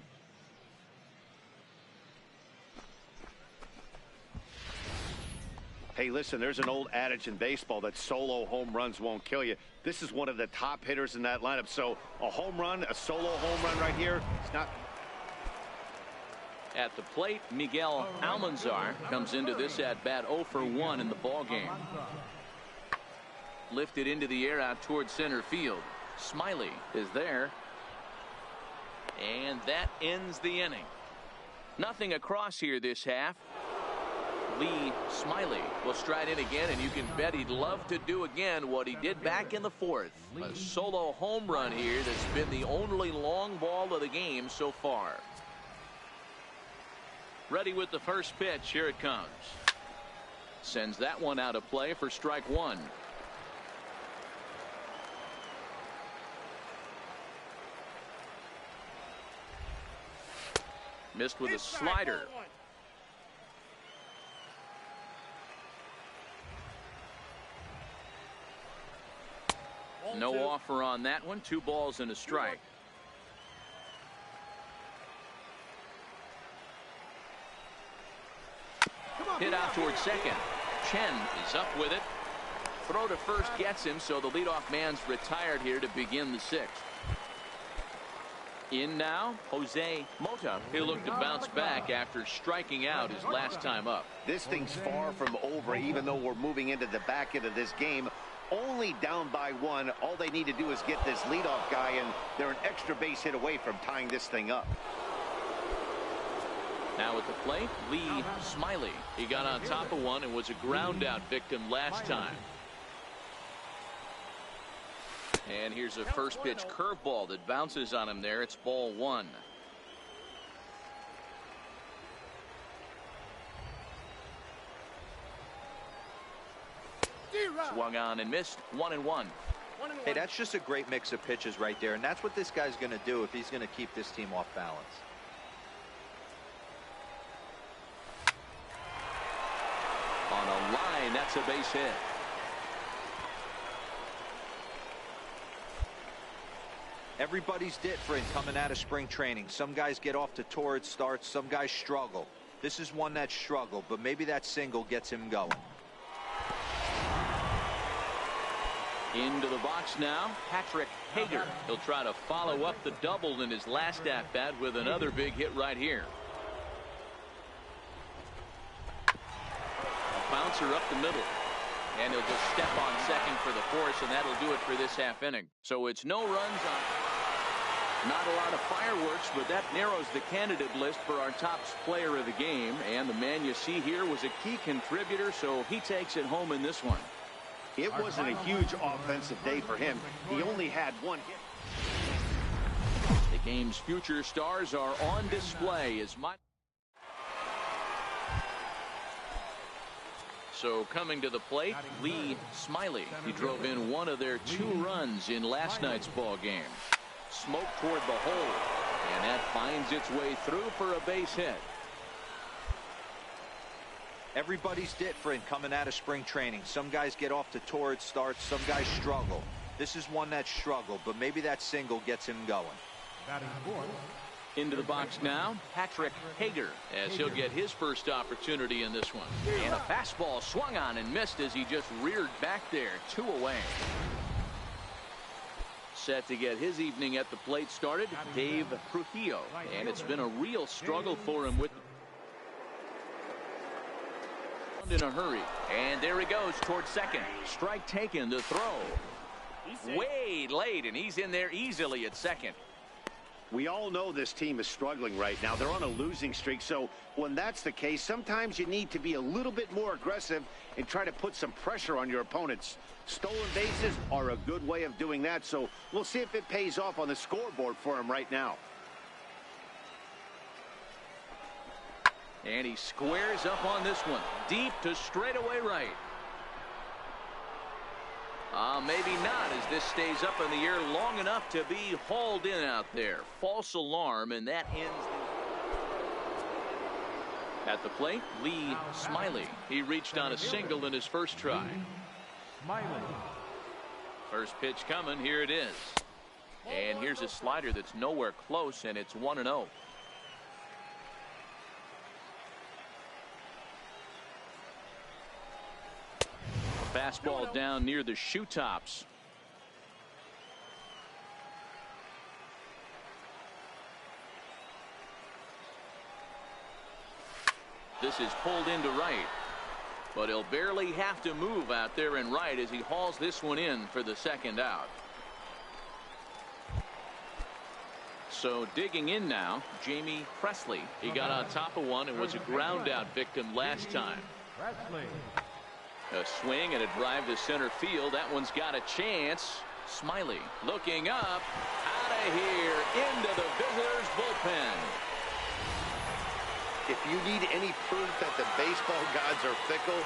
Hey, listen, there's an old adage in baseball that solo home runs won't kill you. This is one of the top hitters in that lineup. So a home run, a solo home run right here, it's not. At the plate, Miguel Almanzar comes into this at bat 0 for 1 in the ball game. Lifted into the air out towards center field. Smiley is there. And that ends the inning. Nothing across here this half. Lee Smiley will stride in again, and you can bet he'd love to do again what he did back in the fourth. A solo home run here that's been the only long ball of the game so far. Ready with the first pitch. Here it comes. Sends that one out of play for strike one. Missed with a slider. No offer on that one. 2 balls and a strike. Hit out towards second. Chen is up with it. Throw to first gets him, so the leadoff man's retired here to begin the 6th. In now, Jose Mota. He'll look to bounce back after striking out his last time up. This thing's far from over, even though we're moving into the back end of this game. Only down by 1. All they need to do is get this leadoff guy, and they're an extra base hit away from tying this thing up. Now at the plate, Lee Smiley. He got on top of one and was a ground out victim last time. And here's a first pitch curveball that bounces on him there. It's ball 1. Swung on and missed. 1-1. Hey, that's just a great mix of pitches right there, and that's what this guy's going to do if he's going to keep this team off balance. On a line, that's a base hit. Everybody's different coming out of spring training. Some guys get off to torrid starts, some guys struggle. This is one that struggled, but maybe that single gets him going. Into the box now, Patrick Hager. He'll try to follow up the double in his last at-bat with another big hit right here. A bouncer up the middle. And he'll just step on second for the force, and that'll do it for this half inning. So it's no runs on. Not a lot of fireworks, but that narrows the candidate list for our top player of the game. And the man you see here was a key contributor, so he takes it home in this one. It wasn't a huge offensive day for him. He only had 1 hit. The game's future stars are on display as my. So coming to the plate, Lee Smiley. He drove in one of their 2 runs in last night's ball game. Smoke toward the hole, and that finds its way through for a base hit. Everybody's different coming out of spring training. Some guys get off to torrid starts, some guys struggle. This is one that struggled, but maybe that single gets him going. Into the box now, Patrick Hager, as he'll get his first opportunity in this one. And a fastball swung on and missed as he just reared back there. 2 away. Set to get his evening at the plate started, Dave Trujillo. And it's been a real struggle for him with in a hurry. And there he goes towards second. Strike taken, the throw. Way late, and he's in there easily at second. We all know this team is struggling right now. They're on a losing streak, so when that's the case, sometimes you need to be a little bit more aggressive and try to put some pressure on your opponents. Stolen bases are a good way of doing that, so we'll see if it pays off on the scoreboard for him right now. And he squares up on this one. Deep to straightaway right. Maybe not, as this stays up in the air long enough to be hauled in out there. False alarm, and that ends the... At the plate, Lee Smiley. He reached on a single in his first try. Smiley. First pitch coming. Here it is. And here's a slider that's nowhere close, and it's 1-0. Fastball down near the shoe tops. This is pulled into right, but he'll barely have to move out there in right as he hauls this one in for the second out. So digging in now, Jamie Presley. He got on top of one and was a ground out victim last time. Presley. A swing and a drive to center field. That one's got a chance. Smiley looking up, out of here, into the visitors' bullpen. If you need any proof that the baseball gods are fickle,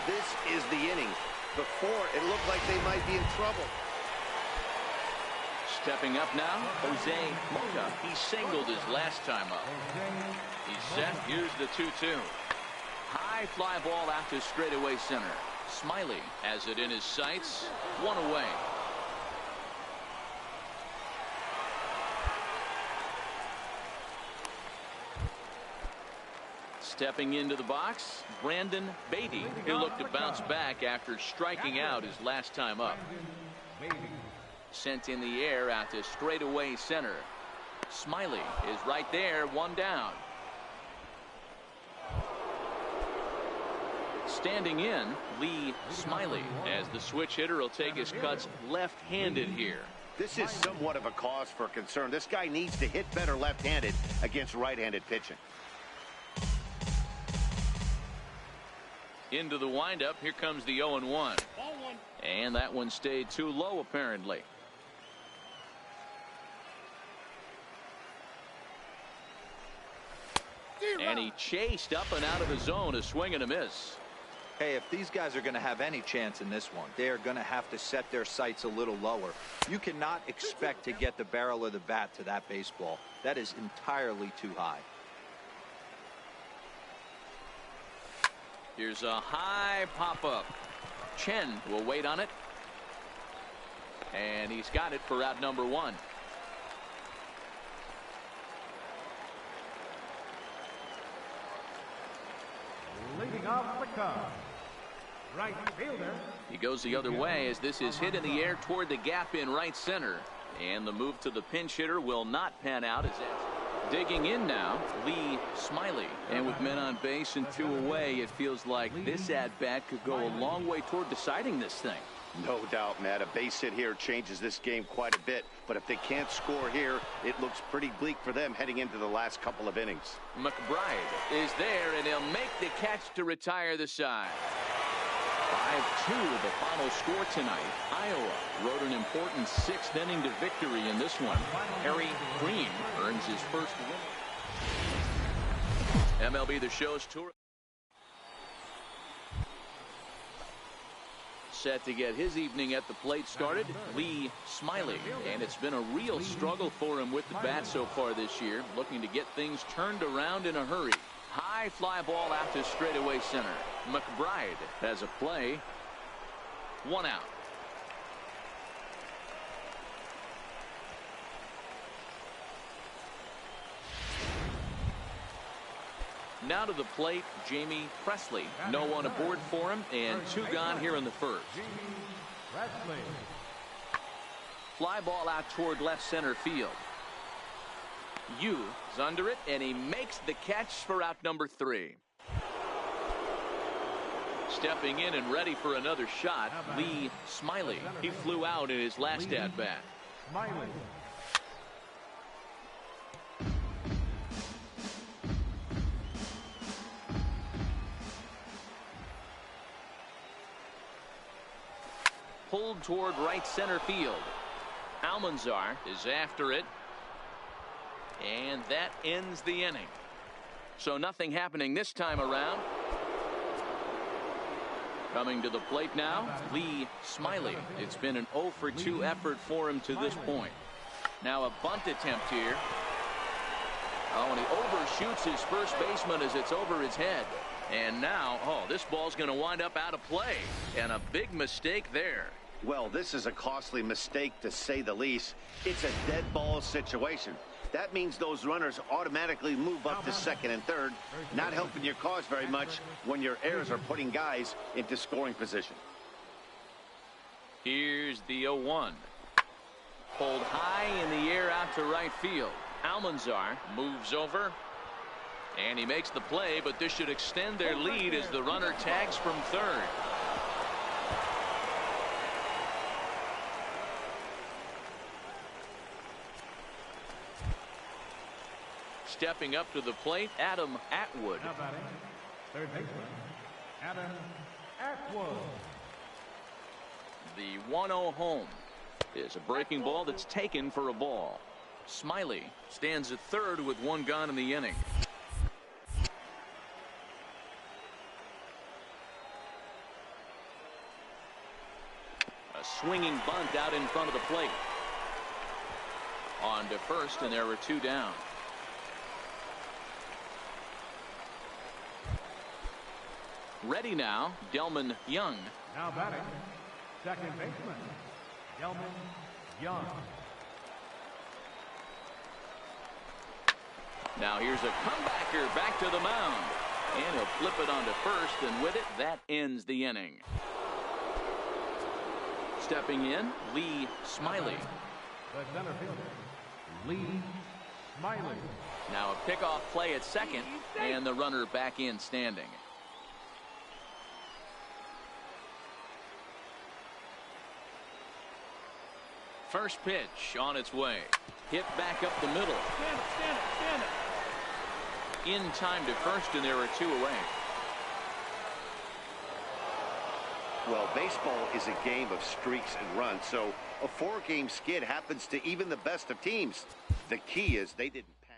this is the inning. Before, it looked like they might be in trouble. Stepping up now, Jose Mota. He singled his last time up. He's set. Here's the 2-2. High fly ball out to straightaway center. Smiley has it in his sights. One away. Stepping into the box, Brandon Beatty, who looked to bounce back after striking out his last time up. Sent in the air out to straightaway center. Smiley is right there, one down. Standing in, Lee Smiley, as the switch hitter will take his cuts left-handed here. This is somewhat of a cause for concern. This guy needs to hit better left-handed against right-handed pitching. Into the windup, here comes the 0-1. And that one stayed too low, apparently. And he chased up and out of the zone, a swing and a miss. Hey, if these guys are going to have any chance in this one, they are going to have to set their sights a little lower. You cannot expect to get the barrel of the bat to that baseball. That is entirely too high. Here's a high pop-up. Chen will wait on it. And he's got it for out number one. Leading off the Cubs, right fielder. He goes the other way as this is hit in the air toward the gap in right center. And the move to the pinch hitter will not pan out as that. Digging in now, Lee Smiley. And with men on base and two away, it feels like this at-bat could go a long way toward deciding this thing. No doubt, Matt. A base hit here changes this game quite a bit. But if they can't score here, it looks pretty bleak for them heading into the last couple of innings. McBride is there, and he'll make the catch to retire the side. 5-2 the final score tonight. Iowa rode an important sixth inning to victory in this one. Harry Green earns his first win. MLB The Show's tour. Set to get his evening at the plate started, Lee Smiley. And it's been a real struggle for him with the bat so far this year, looking to get things turned around in a hurry. High fly ball out to straightaway center. McBride has a play. One out. Now to the plate, Jamie Presley. No one aboard for him, and two gone here in the first. Presley. Fly ball out toward left center field. Yu is under it, and he makes the catch for out number 3. Stepping in and ready for another shot, Lee Smiley. He flew out in his last at-bat. Smiley. Pulled toward right center field. Almanzar is after it. And that ends the inning. So nothing happening this time around. Coming to the plate now, Lee Smiley. It's been an 0 for 2 effort for him to this point. Now a bunt attempt here. Oh, and he overshoots his first baseman as it's over his head. And now, this ball's going to wind up out of play. And a big mistake there. Well, this is a costly mistake, to say the least. It's a dead ball situation. That means those runners automatically move up to second and third, not helping your cause very much when your errors are putting guys into scoring position. Here's the 0-1. Pulled high in the air out to right field. Almanzar moves over. And he makes the play, but this should extend their lead as the runner tags from third. Stepping up to the plate, Adam Atwood. Now batting, third baseman, Adam Atwood. The 1-0 home is a breaking ball that's taken for a ball. Smiley stands at third with 1 gone in the inning. A swinging bunt out in front of the plate. On to first, and there were 2 down. Ready now, Delman Young. Now batting, second baseman, Delman Young. Now here's a comebacker back to the mound. And he'll flip it onto first, and with it, that ends the inning. Stepping in, Lee Smiley. The center fielder, Lee Smiley. Now a pickoff play at second, and the runner back in standing. First pitch on its way. Hit back up the middle. Stand it. In time to first, and there are 2 away. Well, baseball is a game of streaks and runs, so a 4-game skid happens to even the best of teams. The key is they didn't panic.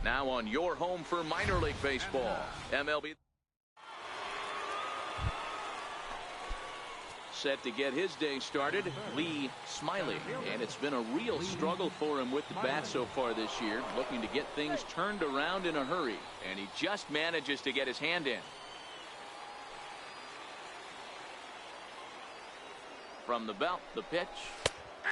Now on your home for minor league baseball, MLB. Set to get his day started, Lee Smiley. And it's been a real struggle for him with the bat so far this year, looking to get things turned around in a hurry. And he just manages to get his hand in. From the belt, the pitch.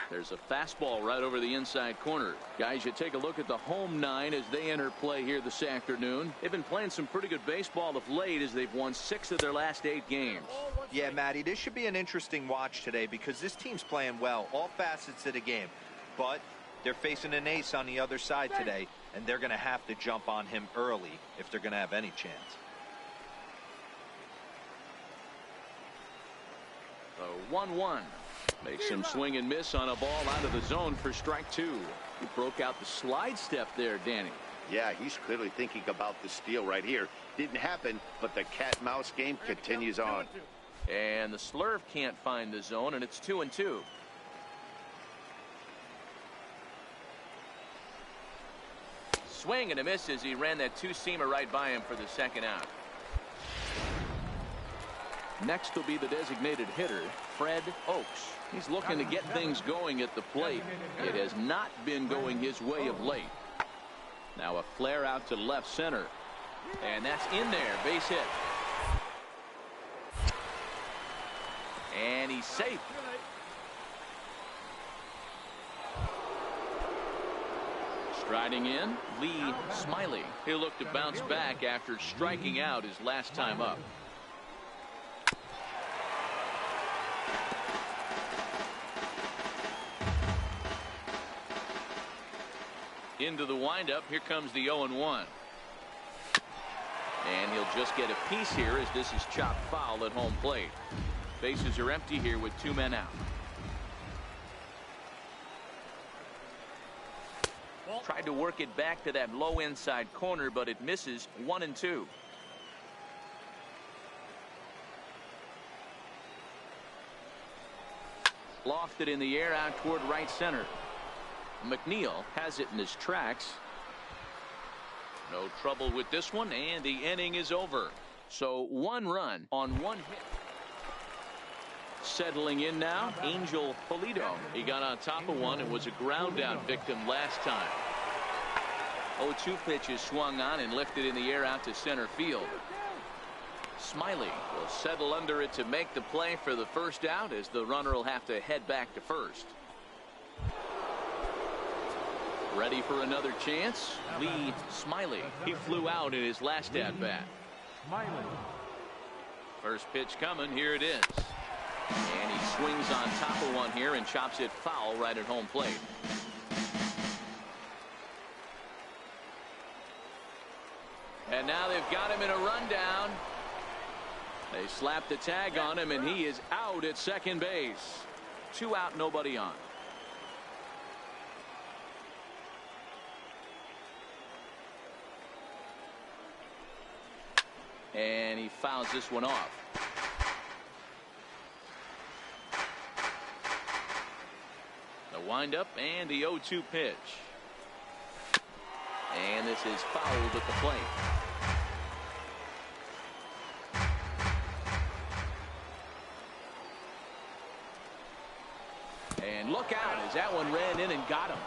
There's a fastball right over the inside corner. Guys, you take a look at the home 9 as they enter play here this afternoon. They've been playing some pretty good baseball of late as they've won 6 of their last 8 games. Yeah, Matty, this should be an interesting watch today because this team's playing well, all facets of the game. But they're facing an ace on the other side today, and they're going to have to jump on him early if they're going to have any chance. The 1-1. Makes him swing and miss on a ball out of the zone for strike 2. He broke out the slide step there, Danny. Yeah, he's clearly thinking about the steal right here. Didn't happen, but the cat-mouse game continues on. And the slurve can't find the zone, and it's 2-2. Swing and a miss as he ran that 2-seamer right by him for the second out. Next will be the designated hitter, Fred Oakes. He's looking to get things going at the plate. It has not been going his way of late. Now a flare out to left center. And that's in there, base hit. And he's safe. Riding in, Lee Smiley. He'll look to bounce back after striking out his last time up. Into the windup. Here comes the 0-1. And he'll just get a piece here as this is chopped foul at home plate. Bases are empty here with 2 men out. Tried to work it back to that low inside corner, but it misses. 1-2. Lofted in the air out toward right center. McNeil has it in his tracks. No trouble with this one, and the inning is over. So 1 run on 1 hit. Settling in now, Angel Polito. He got on top of one and was a ground down victim last time. 0-2 pitch is swung on and lifted in the air out to center field. Smiley will settle under it to make the play for the first out, as the runner will have to head back to first. Ready for another chance. Lee Smiley. He flew out in his last at bat. First pitch coming. Here it is. And he swings on top of one here and chops it foul right at home plate. And now they've got him in a rundown. They slap the tag on him, and he is out at second base. 2 out, nobody on. And he fouls this one off. The windup and the 0-2 pitch. And this is fouled at the plate. And look out as that one ran in and got him.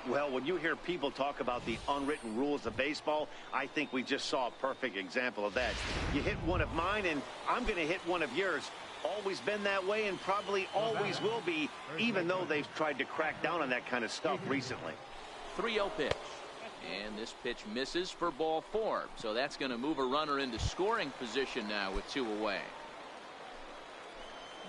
Well, when you hear people talk about the unwritten rules of baseball, I think we just saw a perfect example of that. You hit one of mine, and I'm going to hit one of yours. Always been that way and probably always will be, even though they've tried to crack down on that kind of stuff recently. 3-0 pitch. And this pitch misses for ball 4. So that's going to move a runner into scoring position now with 2 away.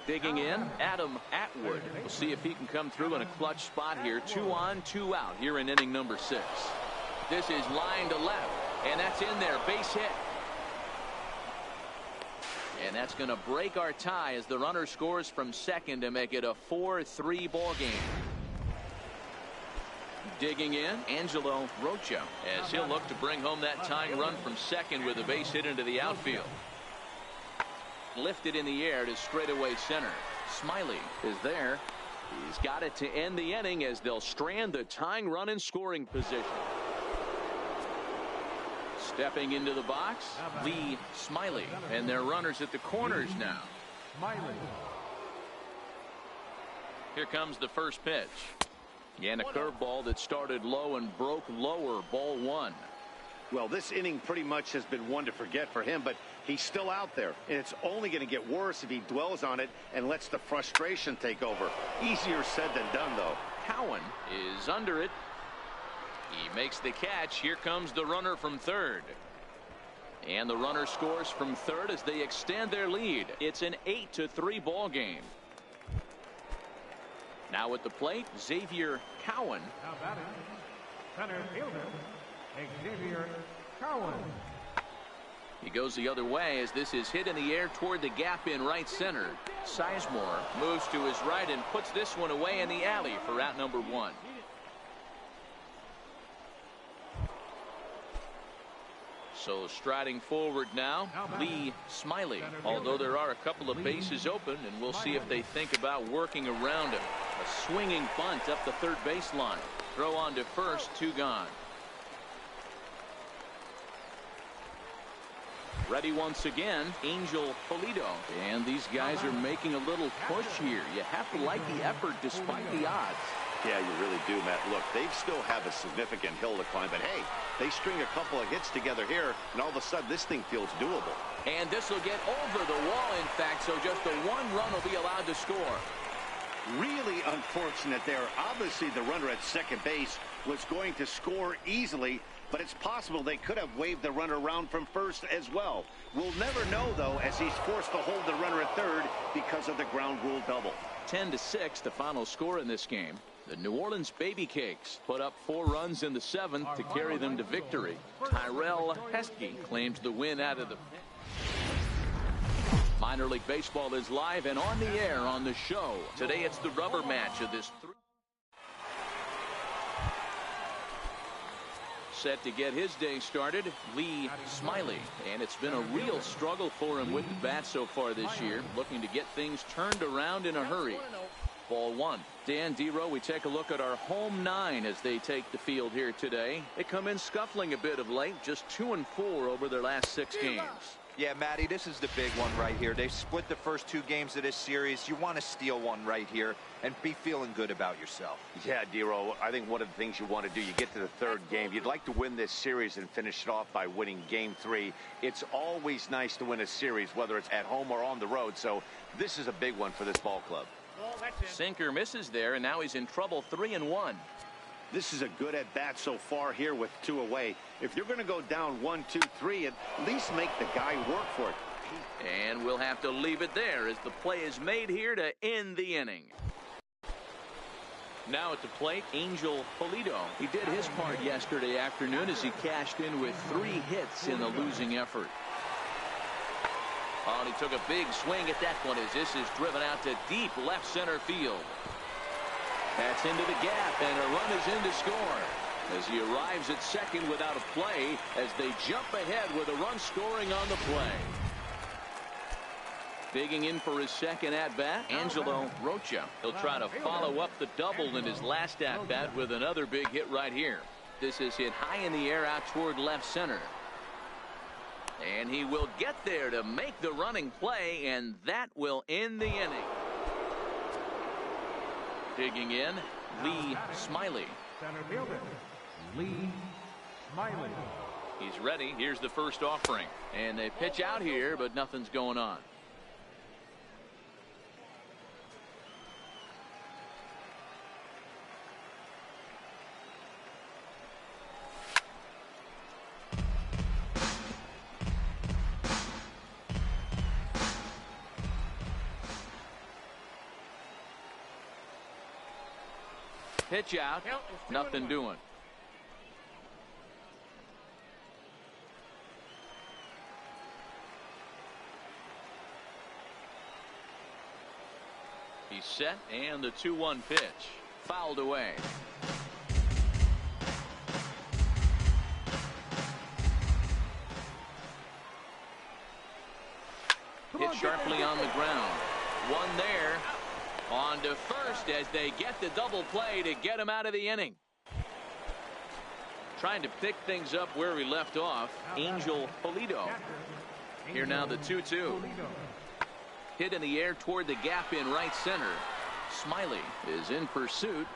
Digging in, Adam Atwood. We'll see if he can come through in a clutch spot here. 2 on, 2 out here in inning number 6. This is line to left, and that's in there. Base hit. And that's going to break our tie as the runner scores from second to make it a 4-3 ball game. Digging in, Angelo Rocha, as he'll look to bring home that tying run from second with a base hit into the outfield. Lifted in the air to straightaway center. Smiley is there. He's got it to end the inning as they'll strand the tying run in scoring position. Stepping into the box, Lee Smiley, and their runners at the corners now. Here comes the first pitch. And a curveball that started low and broke lower. Ball 1. Well, this inning pretty much has been one to forget for him, but he's still out there, and it's only going to get worse if he dwells on it and lets the frustration take over. Easier said than done, though. Cowan is under it. He makes the catch. Here comes the runner from third. And the runner scores from third as they extend their lead. It's an 8-3 ball game. Now at the plate, Xavier Cowan. Now batting, center fielder, Xavier Cowan. He goes the other way as this is hit in the air toward the gap in right center. Sizemore moves to his right and puts this one away in the alley for out number 1. So striding forward now, Lee Smiley. Although there are a couple of bases open, and we'll see if they think about working around him. A swinging bunt up the third baseline. Throw on to first, 2 gone. Ready once again, Angel Polito. And these guys are making a little push here. You have to like the effort despite the odds. Yeah, you really do, Matt. Look, they still have a significant hill to climb, but hey, they string a couple of hits together here, and all of a sudden this thing feels doable. And this will get over the wall, in fact, so just the 1 run will be allowed to score. Really unfortunate there. Obviously, the runner at second base was going to score easily, but it's possible they could have waved the runner around from first as well. We'll never know, though, as he's forced to hold the runner at third because of the ground rule double. 10-6, the final score in this game. The New Orleans Baby Cakes put up 4 runs in the 7th to carry them to victory. Tyrell Heskey claims the win out of the Minor League Baseball is live and on the air on the show. Today it's the rubber match of this set to get his day started, Lee Smiley. And it's been a real struggle for him with the bat so far this year, looking to get things turned around in a hurry. Ball 1. Dan Dero, we take a look at our home 9 as they take the field here today. They come in scuffling a bit of late, just 2-4 over their last 6 games. Yeah, Matty, this is the big one right here. They've split the first 2 games of this series. You want to steal one right here and be feeling good about yourself. Yeah, Dero, I think one of the things you want to do, you get to the 3rd game, you'd like to win this series and finish it off by winning game 3. It's always nice to win a series, whether it's at home or on the road, so this is a big one for this ball club. Sinker misses there, and now he's in trouble. 3-1. This is a good at-bat so far here with 2 away. If you're going to go down 1, 2, 3, at least make the guy work for it. And we'll have to leave it there as the play is made here to end the inning. Now at the plate, Angel Pulido. He did his part yesterday afternoon as he cashed in with 3 hits in the losing effort. Oh, and he took a big swing at that one as this is driven out to deep left center field. That's into the gap, and a run is in to score as he arrives at second without a play as they jump ahead with a run scoring on the play. Digging in for his second at-bat, Angelo Rocha. He'll try to follow up the double in his last at-bat with another big hit right here. This is hit high in the air out toward left center. And he will get there to make the running play, and that will end the inning. Digging in, Lee Smiley. Center fielder, Lee Smiley. He's ready. Here's the first offering. And they pitch out here, but nothing's going on. Pitch out, nothing doing. He's set, and the 2-1 pitch fouled away. Hit sharply on the ground. One there. On to first as they get the double play to get him out of the inning. Trying to pick things up where we left off, Angel Pulido. Here now the 2-2. Hit in the air toward the gap in right center. Smiley is in pursuit.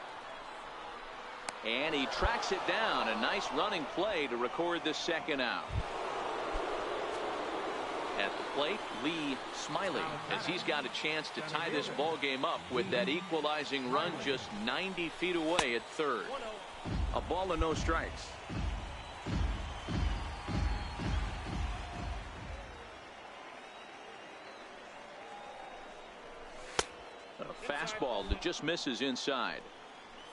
And he tracks it down. A nice running play to record the second out. At the plate, Lee Smiley, as he's got a chance to tie this ball game up with that equalizing run just 90 feet away at third. A ball and no strikes. A fastball that just misses inside.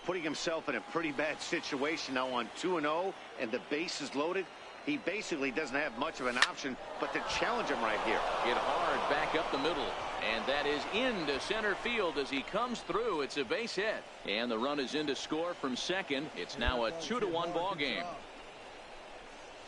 Putting himself in a pretty bad situation now on 2-0, and the base is loaded. He basically doesn't have much of an option but to challenge him right here. Hit hard back up the middle, and that is into center field as he comes through. It's a base hit, and the run is in to score from second. It's now a 2-1 ball game.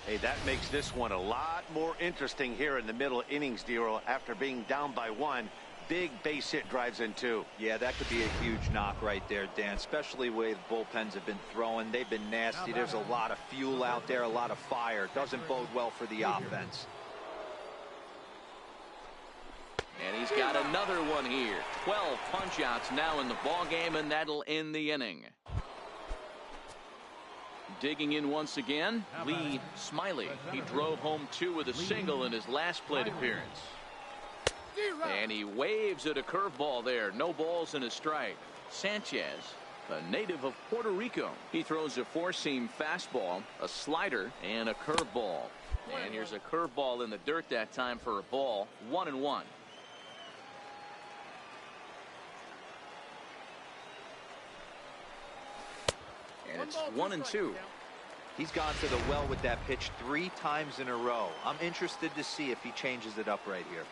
Hey, that makes this one a lot more interesting here in the middle innings, Dero. After being down by 1, big base hit drives in 2. Yeah, that could be a huge knock right there, Dan, especially the way the bullpens have been throwing. They've been nasty. There's a lot of fuel out there, a lot of fire. Doesn't bode well for the offense. And he's got another one here. 12 punch-outs now in the ball game, and that'll end the inning. Digging in once again, Lee Smiley. He drove home 2 with a single in his last plate appearance. And he waves at a curveball there. No balls and a strike. Sanchez, a native of Puerto Rico. He throws a four-seam fastball, a slider, and a curveball. And here's a curveball in the dirt that time for a ball. 1-1. And it's 1-2. He's gone to the well with that pitch 3 times in a row. I'm interested to see if he changes it up right here.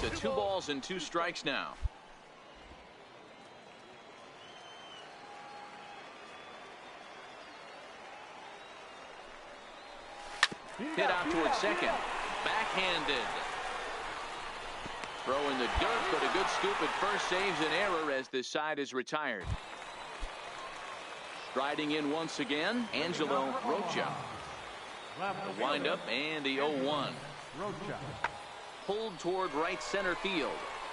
To 2 balls and 2 strikes now. Hit out towards second. Backhanded. Throw in the dirt, but a good scoop at first saves an error as this side is retired. Striding in once again, Angelo Rocha. The windup and the 0-1. Pulled toward right center field.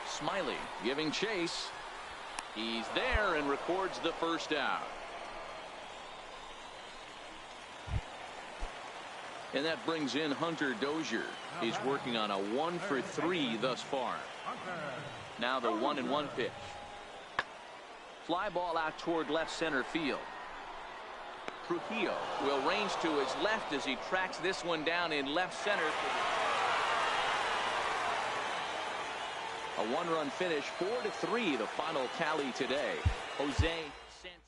Smiley giving chase. He's there and records the first out. And that brings in Hunter Dozier. He's working on a 1 for 3 thus far. Now the 1-1 pitch. Fly ball out toward left center field. Trujillo will range to his left as he tracks this one down in left center. A 1-run finish, 4-3, the final tally today. Jose Santana.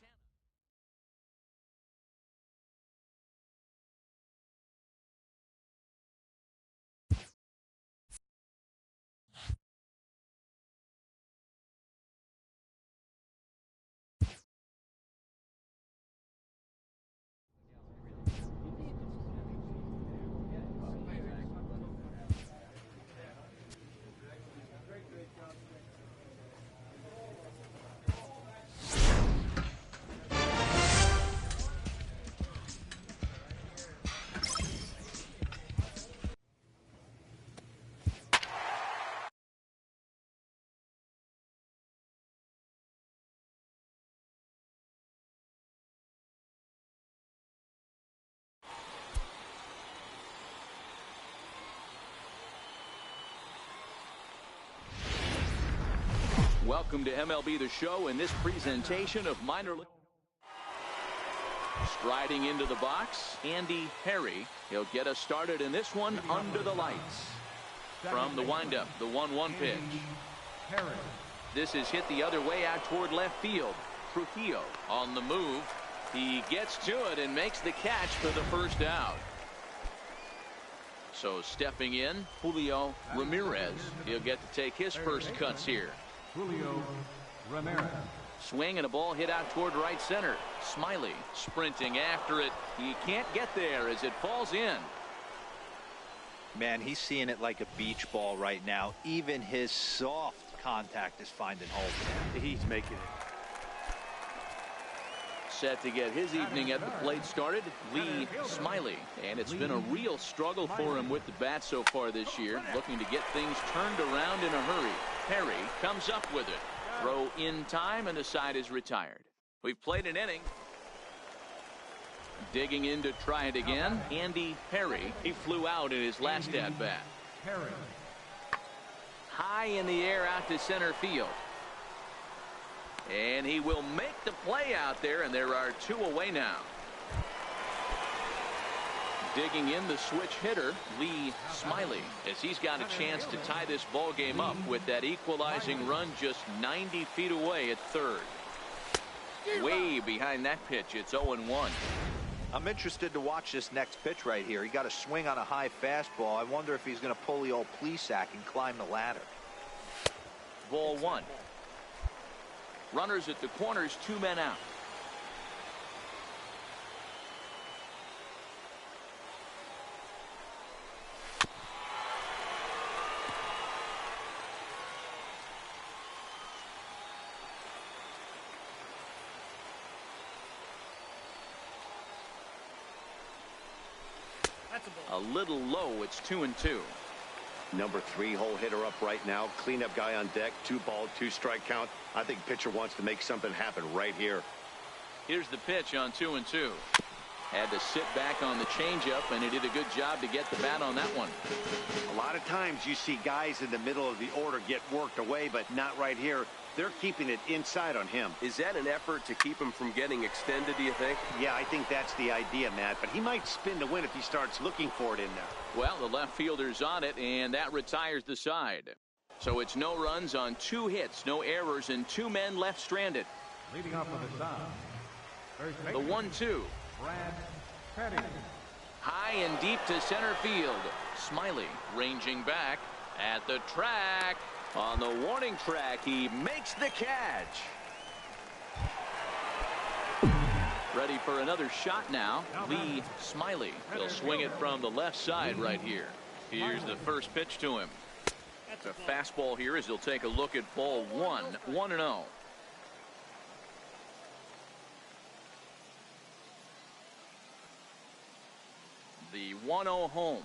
Welcome to MLB The Show in this presentation of minor league. Striding into the box, Andy Perry. He'll get us started in this one under the lights. From the windup, the 1-1 pitch. This is hit the other way out toward left field. Trujillo on the move. He gets to it and makes the catch for the first out. So stepping in, Julio Ramirez. He'll get to take his first cuts here. Julio Ramirez. Swing and a ball hit out toward right center. Smiley sprinting after it. He can't get there as it falls in. Man, he's seeing it like a beach ball right now. Even his soft contact is finding holes. He's making it. Set to get his evening at the plate started, Lee Smiley. And it's been a real struggle for him with the bat so far this year. Looking to get things turned around in a hurry. Perry comes up with it. Throw in time and the side is retired. We've played an inning. Digging in to try it again, Andy Perry. He flew out in his last at bat. High in the air out to center field. And he will make the play out there, and there are 2 away now. Digging in the switch hitter, Lee Smiley, as he's got a chance to tie this ball game up with that equalizing run just 90 feet away at third. Way behind that pitch, it's 0-1. I'm interested to watch this next pitch right here. He got a swing on a high fastball. I wonder if he's going to pull the old Plesac and climb the ladder. Ball 1. Runners at the corners, 2 men out. A little low. It's 2-2. Number 3 hole hitter up right now. Cleanup guy on deck. 2 ball, 2 strike count. I think pitcher wants to make something happen right here. Here's the pitch on 2-2. Had to sit back on the changeup, and he did a good job to get the bat on that one. A lot of times you see guys in the middle of the order get worked away, but not right here. They're keeping it inside on him. Is that an effort to keep him from getting extended, do you think? Yeah, I think that's the idea, Matt. But he might spin to win if he starts looking for it in there. Well, the left fielder's on it, and that retires the side. So it's no runs on 2 hits, no errors, and 2 men left stranded. Leading off with the sign. The 1-2. Brad Petty. High and deep to center field. Smiley ranging back at the track. On the warning track, he makes the catch. Ready for another shot now. Lee Smiley. He'll swing it from the left side right here. Here's the first pitch to him. The fastball here as he'll take a look at ball 1. 1-0. The 1-0 home.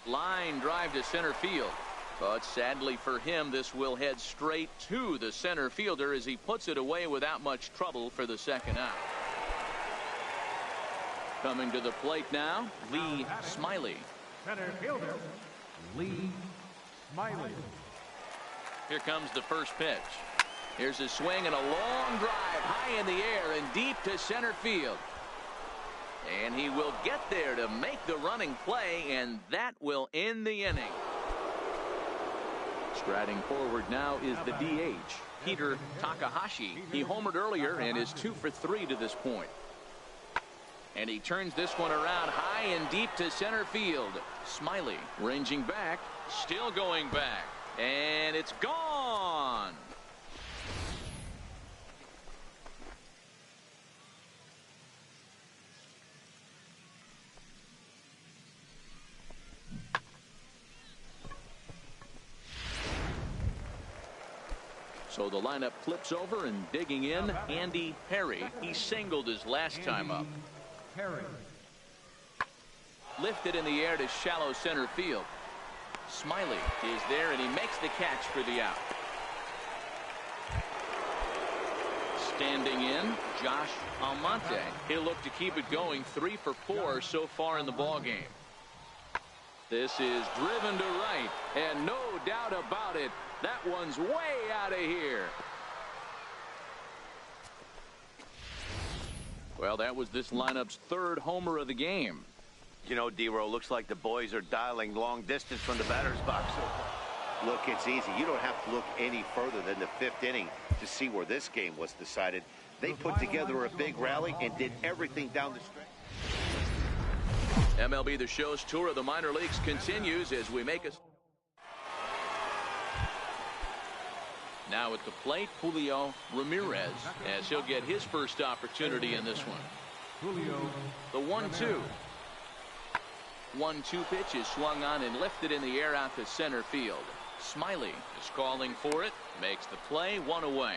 Line drive to center field. But sadly for him, this will head straight to the center fielder as he puts it away without much trouble for the second out. Coming to the plate now, Lee Smiley. Center fielder, Lee Smiley. Here comes the first pitch. Here's a swing and a long drive high in the air and deep to center field. And he will get there to make the running play, and that will end the inning. Striding forward now is the DH, Peter Takahashi. He homered earlier and is 2 for 3 to this point. And he turns this one around high and deep to center field. Smiley ranging back, still going back, and it's gone. So the lineup flips over, and digging in, Andy Perry. He singled his last time up. Perry. Lifted in the air to shallow center field. Smiley is there, and he makes the catch for the out. Standing in, Josh Almonte. He'll look to keep it going. 3 for 4 so far in the ballgame. This is driven to right, and no doubt about it, that one's way out of here. Well, that was this lineup's 3rd homer of the game. You know, D-Row, looks like the boys are dialing long distance from the batter's box. Look, it's easy. You don't have to look any further than the 5th inning to see where this game was decided. They put together a big rally and did everything down the stretch. MLB The Show's tour of the minor leagues continues as we make a... Now at the plate, Julio Ramirez, as he'll get his first opportunity in this one. Julio. The 1-2. 1-2 pitch is swung on and lifted in the air out to center field. Smiley is calling for it, makes the play, 1 away.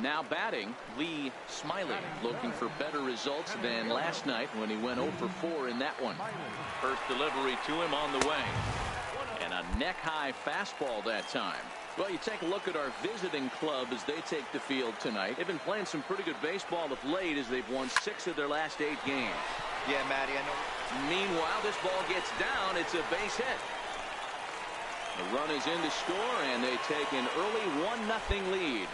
Now batting, Lee Smiley, looking for better results than last night when he went 0 for 4 in that one. First delivery to him on the way. And a neck-high fastball that time. Well, you take a look at our visiting club as they take the field tonight. They've been playing some pretty good baseball of late as they've won 6 of their last 8 games. Yeah, Matty, I know. Meanwhile, this ball gets down. It's a base hit. The run is in to score, and they take an early 1-0 lead.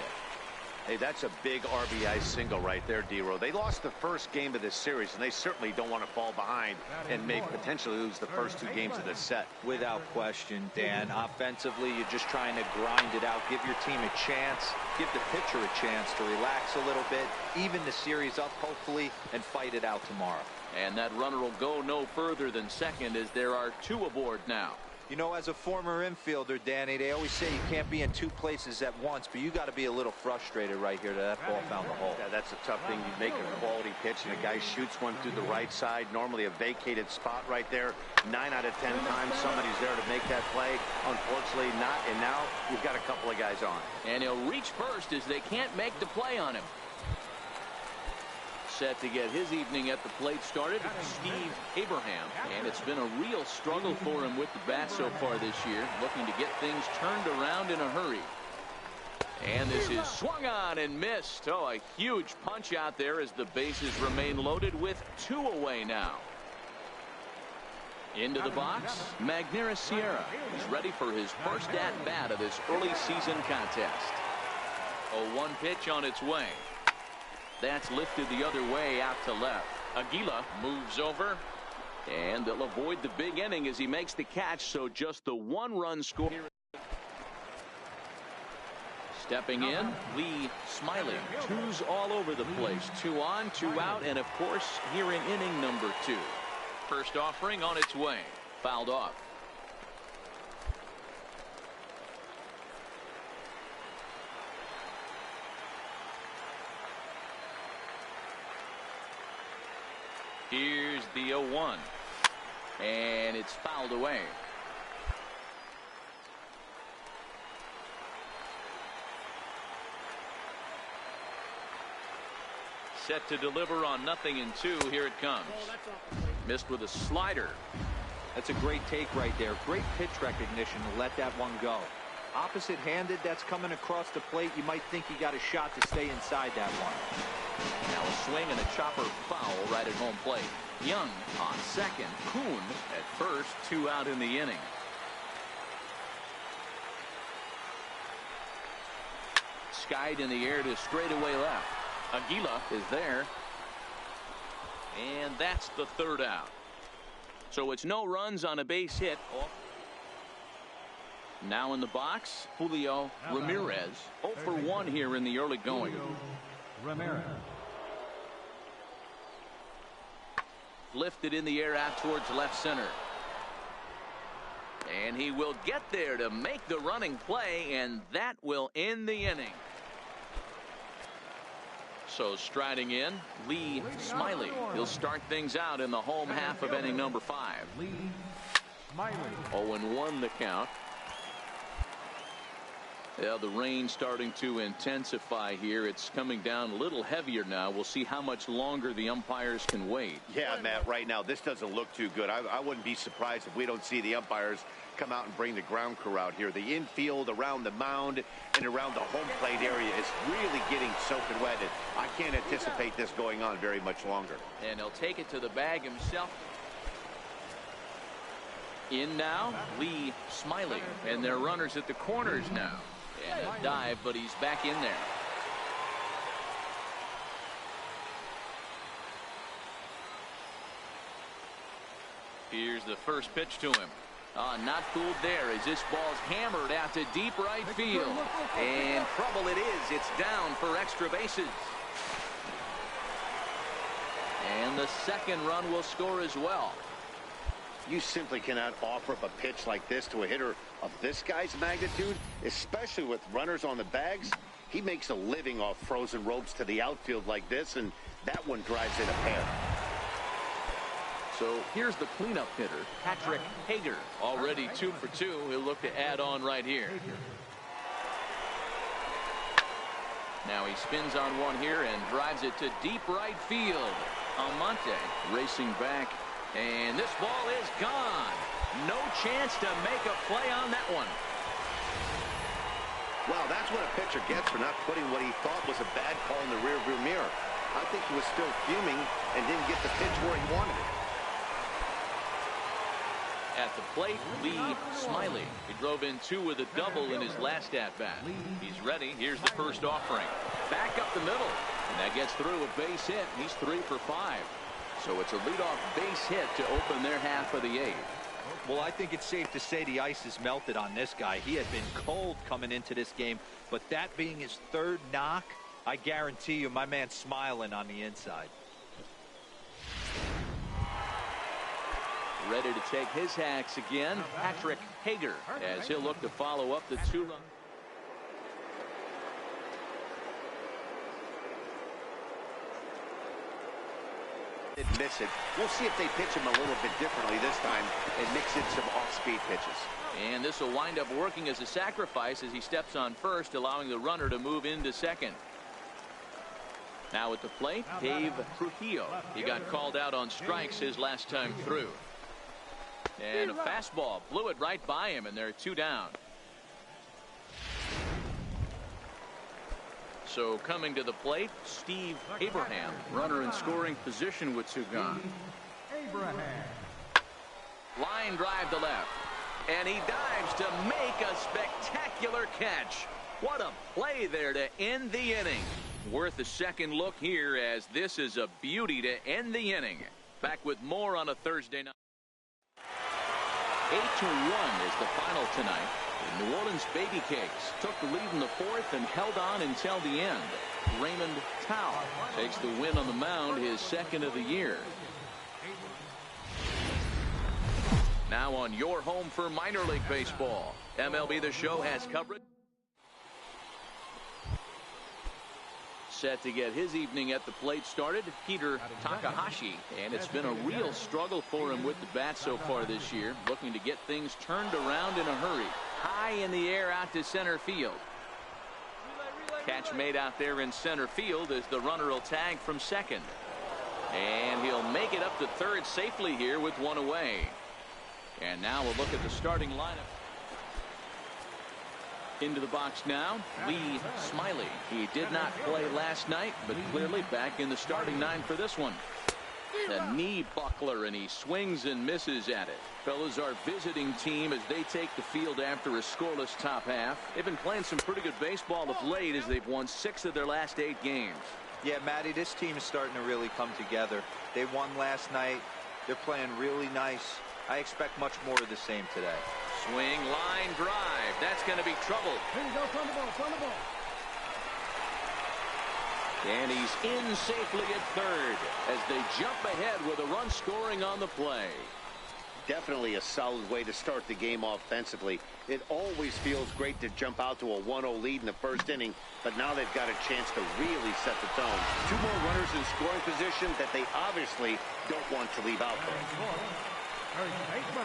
Hey, that's a big RBI single right there, D-Row. They lost the first game of this series, and they certainly don't want to fall behind and may potentially lose the first 2 games of this set. Without question, Dan. Offensively, you're just trying to grind it out, give your team a chance, give the pitcher a chance to relax a little bit, even the series up, hopefully, and fight it out tomorrow. And that runner will go no further than second as there are 2 aboard now. You know, as a former infielder, Danny, they always say you can't be in 2 places at once, but you got to be a little frustrated right here that ball found the hole. Yeah, that's a tough thing. You make a quality pitch, and a guy shoots one through the right side, normally a vacated spot right there. 9 out of 10 times somebody's there to make that play. Unfortunately, not, and now you've got a couple of guys on. And he'll reach first as they can't make the play on him. set to get his evening at the plate started, Steve Abraham. And it's been a real struggle for him with the bat so far this year, looking to get things turned around in a hurry. And this is swung on and missed. Oh, a huge punch out there as the bases remain loaded with 2 away now. Into the box, Magneuris Sierra. He's ready for his first at-bat of this early season contest. A 1 pitch on its way. That's lifted the other way out to left. Aguila moves over, and they'll avoid the big inning as he makes the catch, so just the 1-run score. Stepping in, Lee Smiley. 2's all over the place. 2 on, 2 out, and of course here in inning number 2. First offering on its way. Fouled off. Here's the 0-1. And it's fouled away. Set to deliver on 0-2. Here it comes. Missed with a slider. That's a great take right there. Great pitch recognition to let that one go. Opposite handed, that's coming across the plate. You might think he got a shot to stay inside that one. Now a swing and a chopper foul right at home plate. Young on second. Kuhn at first. 2 out in the inning. Skied in the air to straightaway left. Aguila is there. And that's the 3rd out. So it's no runs on a base hit. Now in the box, Julio Ramirez. 0 for 1 here in the early going. Ramirez. Lifted in the air out towards left center. And he will get there to make the running play, and that will end the inning. So striding in, Lee Smiley. He'll start things out in the home half of inning number 5. Lee Smiley. 0-1 the count. Yeah, the rain starting to intensify here. It's coming down a little heavier now. We'll see how much longer the umpires can wait. Yeah, Matt, right now this doesn't look too good. I wouldn't be surprised if we don't see the umpires come out and bring the ground crew out here. The infield around the mound and around the home plate area is really getting soaking wet. And I can't anticipate this going on very much longer. And he'll take it to the bag himself. In now, Lee Smiley. And their runners at the corners now. And a dive, but he's back in there. Here's the first pitch to him. Not fooled there as this ball's hammered out to deep right field. And trouble it is. It's down for extra bases. And the 2nd run will score as well. You simply cannot offer up a pitch like this to a hitter of this guy's magnitude, especially with runners on the bags. He makes a living off frozen ropes to the outfield like this, and that one drives in a pair. So here's the cleanup hitter, Patrick Hager. Already 2 for 2. He'll look to add on right here. Now he spins on one here and drives it to deep right field. Almonte racing back. And this ball is gone. No chance to make a play on that one. Well, that's what a pitcher gets for not putting what he thought was a bad call in the rearview mirror. I think he was still fuming and didn't get the pitch where he wanted it. At the plate, Lee Smiley. He drove in 2 with a double in his last at-bat. He's ready. Here's the first offering. Back up the middle. And that gets through a base hit. He's 3 for 5. So it's a leadoff base hit to open their half of the 8th. Well, I think it's safe to say the ice is melted on this guy. He had been cold coming into this game, but that being his 3rd knock, I guarantee you my man's smiling on the inside. Ready to take his hacks again, Patrick Hager, as he'll look to follow up the 2-run. Miss it. We'll see if they pitch him a little bit differently this time and mix in some off-speed pitches. And this will wind up working as a sacrifice as he steps on first, allowing the runner to move into second. Now at the plate, Dave Trujillo. He got called out on strikes his last time through. And a fastball blew it right by him, and they're 2 down. So coming to the plate, Steve Abraham, runner in scoring position with 2 gone. Abraham. Line drive to left, and he dives to make a spectacular catch. What a play there to end the inning. Worth a second look here, as this is a beauty to end the inning. Back with more on a Thursday night. 8-1 is the final tonight. The New Orleans Baby Cakes took the lead in the 4th and held on until the end. Raymond Tao takes the win on the mound, his 2nd of the year. Now on your home for minor league baseball, MLB The Show has coverage. Set to get his evening at the plate started, Peter Takahashi, and it's been a real struggle for him with the bat so far this year, looking to get things turned around in a hurry. High in the air out to center field. Catch made out there in center field as the runner will tag from second, and he'll make it up to third safely here with 1 away. And now we'll look at the starting lineup. Into the box now, Lee Smiley. He did not play last night, but clearly back in the starting 9 for this one. The knee buckler, and he swings and misses at it. Fellas, our visiting team, as they take the field after a scoreless top half. They've been playing some pretty good baseball of late, as they've won 6 of their last 8 games. Yeah, Matty, this team is starting to really come together. They won last night. They're playing really nice. I expect much more of the same today. Swing, line drive. That's going to be trouble. Here you go, front of ball. And he's in safely at third as they jump ahead with a run scoring on the play. Definitely a solid way to start the game offensively. It always feels great to jump out to a 1-0 lead in the first inning, but now they've got a chance to really set the tone. 2 more runners in scoring position that they obviously don't want to leave out there.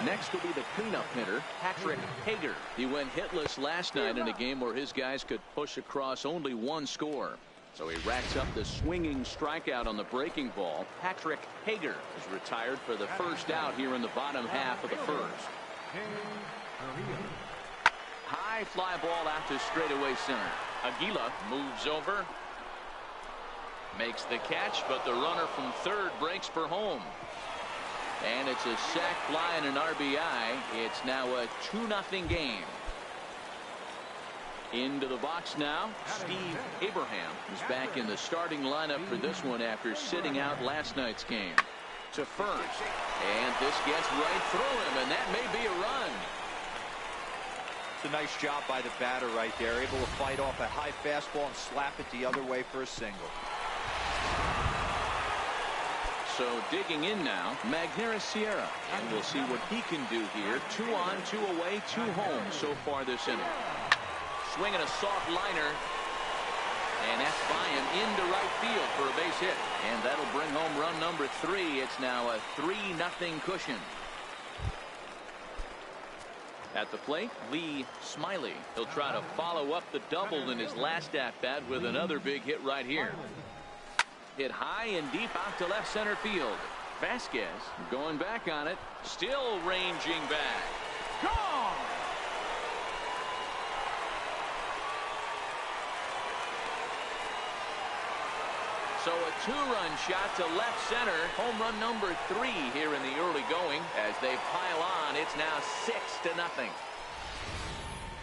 Next will be the cleanup hitter, Patrick Hager. He went hitless last night in a game where his guys could push across only 1 score. So he racks up the swinging strikeout on the breaking ball. Patrick Hager is retired for the first out here in the bottom half of the first. High fly ball out to straightaway center. Aguila moves over, makes the catch, but the runner from third breaks for home. And it's a sac fly and an RBI. It's now a 2-0 game. Into the box now, Steve Abraham is back in the starting lineup for this one after sitting out last night's game. To first, and this gets right through him, and that may be a run. It's a nice job by the batter right there, able to fight off a high fastball and slap it the other way for a single. So digging in now, Magneuris Sierra, and we'll see what he can do here. 2 on, 2 away, 2 home so far this inning. Swinging a soft liner, and that's by him into right field for a base hit, and that'll bring home run number 3. It's now a 3-0 cushion. At the plate, Lee Smiley. He'll try to follow up the double in his last at-bat with another big hit right here. Hit high and deep out to left center field. Vasquez going back on it, still ranging back. Gone! So a 2-run shot to left center. Home run number 3 here in the early going. As they pile on, it's now 6-0.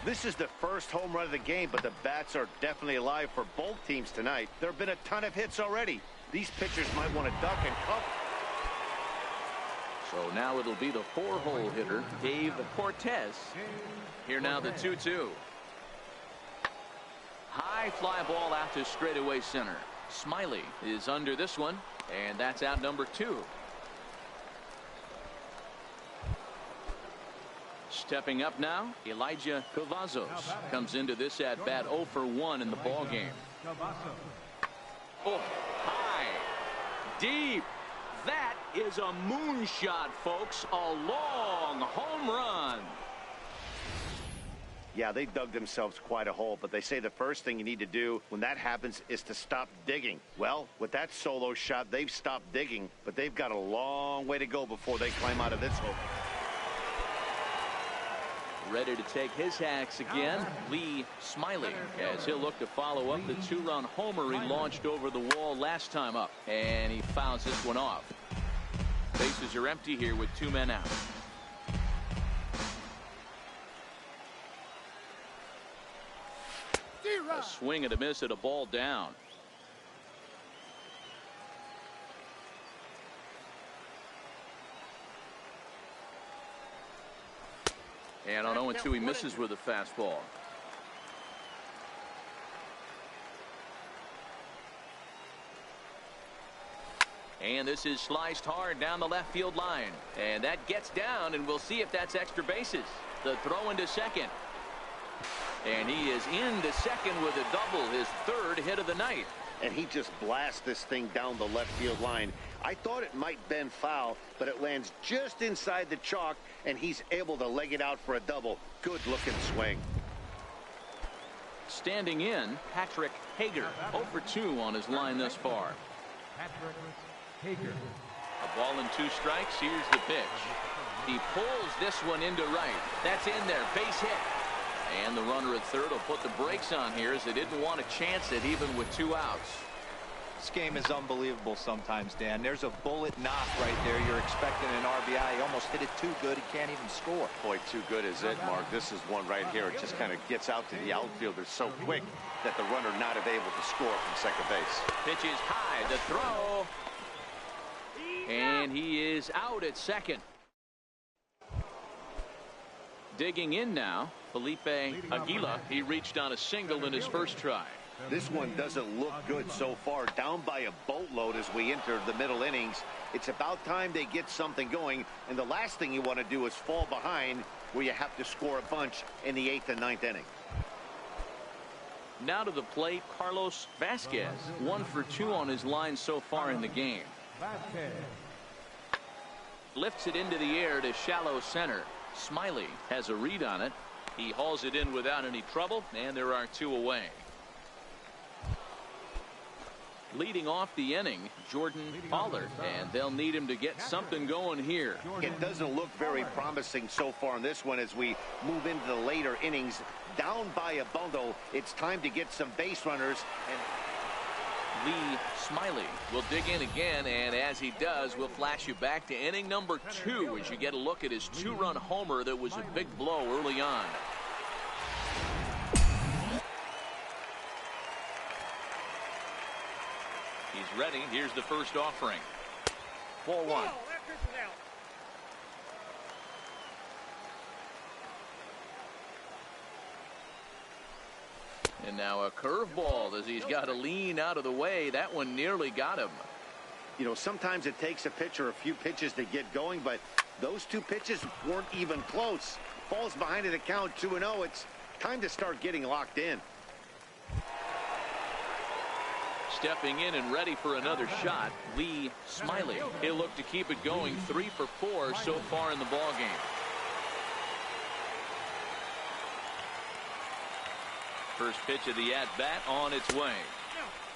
This is the first home run of the game, but the bats are definitely alive for both teams tonight. There have been a ton of hits already. These pitchers might want to duck and cover. So now it'll be the 4-hole hitter, Dave Cortez. Here now the 2-2. High fly ball out to straightaway center. Smiley is under this one, and that's out number 2. Stepping up now, Elijah Cavazos comes into this at bat 0 for 1 in the ball game. Oh, high, deep. That is a moonshot, folks. A long home run. Yeah, they dug themselves quite a hole, but they say the first thing you need to do when that happens is to stop digging. Well, with that solo shot, they've stopped digging, but they've got a long way to go before they climb out of this hole. Ready to take his hacks again, Lee Smiley, as he'll look to follow up the two-run homer he launched over the wall last time up, and he fouls this one off. Bases are empty here with 2 men out. A swing and a miss at a ball down. And on 0-2 he misses with a fastball. And this is sliced hard down the left field line. And that gets down, and we'll see if that's extra bases. The throw into second. And he is into second with a double, his 3rd hit of the night. And he just blasts this thing down the left field line. I thought it might bend foul, but it lands just inside the chalk, and he's able to leg it out for a double. Good looking swing. Standing in, Patrick Hager, 0 for 2 on his line thus far. Patrick Hager. A ball and 2 strikes. Here's the pitch. He pulls this one into right. That's in there. Base hit. And the runner at third will put the brakes on here as they didn't want to chance it even with 2 outs. This game is unbelievable sometimes, Dan. There's a bullet knock right there. You're expecting an RBI. He almost hit it too good. He can't even score. Boy, too good is it, Mark. This is one right here. It just kind of gets out to the outfielder so quick that the runner not able to score from second base. Pitch is high. The throw. And he is out at second. Digging in now, Felipe Aguila. He reached on a single in his first try. This one doesn't look good so far. Down by a boatload as we enter the middle innings. It's about time they get something going, and the last thing you want to do is fall behind where you have to score a bunch in the 8th and 9th inning. Now to the plate, Carlos Vasquez, 1 for 2 on his line so far in the game. Lifts it into the air to shallow center. Smiley has a read on it. He hauls it in without any trouble, and there are 2 away. Leading off the inning, Jordan Pollard, and they'll need him to get something going here. It doesn't look very promising so far in this one as we move into the later innings. Down by a bundle, it's time to get some base runners. And Lee Smiley will dig in again, and as he does, we'll flash you back to inning number 2 as you get a look at his 2-run homer that was a big blow early on. He's ready. Here's the first offering. Ball 1. And now a curveball as he's got to lean out of the way. That one nearly got him. You know, sometimes it takes a pitcher a few pitches to get going, but those 2 pitches weren't even close. Falls behind at the count 2-0. It's time to start getting locked in. Stepping in and ready for another shot, Lee Smiley. He'll look to keep it going. 3 for 4 so far in the ball game. First pitch of the at-bat on its way.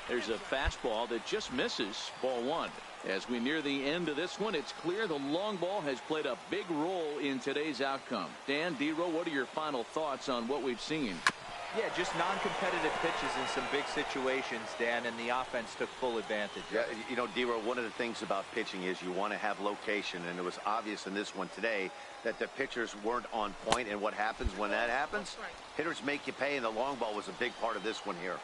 There's a fastball that just misses. Ball 1. As we near the end of this one, it's clear the long ball has played a big role in today's outcome. Dan, D-Row, what are your final thoughts on what we've seen? Yeah, just non-competitive pitches in some big situations, Dan, and the offense took full advantage. Yeah, you know, D-Row, one of the things about pitching is you want to have location, and it was obvious in this one today that the pitchers weren't on point, and what happens when that happens? Hitters make you pay, and the long ball was a big part of this one here.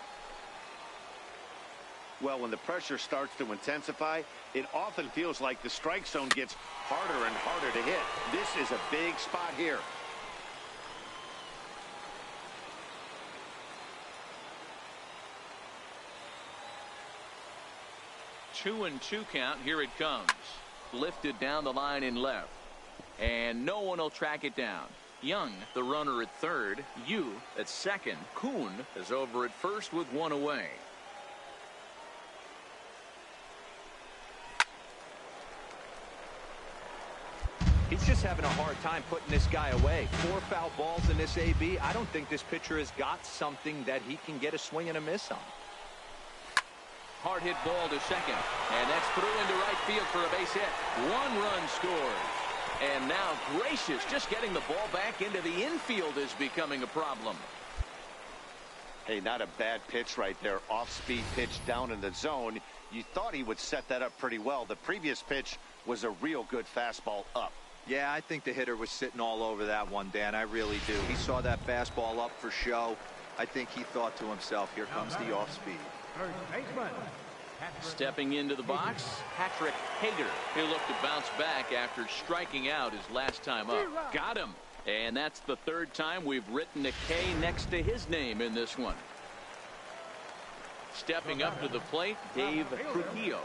Well, when the pressure starts to intensify, it often feels like the strike zone gets harder and harder to hit. This is a big spot here. Two and 2 count. Here it comes. Lifted down the line in left. And no one will track it down. Young, the runner at third. Yu at second. Kuhn is over at first with 1 away. He He's just having a hard time putting this guy away. 4 foul balls in this AB. I don't think this pitcher has got something that he can get a swing and a miss on. Hard hit ball to second. And that's through into right field for a base hit. 1 run scores. And now Gracious, just getting the ball back into the infield is becoming a problem. Hey, not a bad pitch right there. Off-speed pitch down in the zone. You thought he would set that up pretty well. The previous pitch was a real good fastball up. Yeah, I think the hitter was sitting all over that one, Dan. I really do. He saw that fastball up for show. I think he thought to himself, here comes the off-speed. Stepping into the box, Patrick Hager. He'll look to bounce back after striking out his last time up. Got him. And that's the 3rd time we've written a K next to his name in this one. Stepping up to the plate, Dave Trujillo.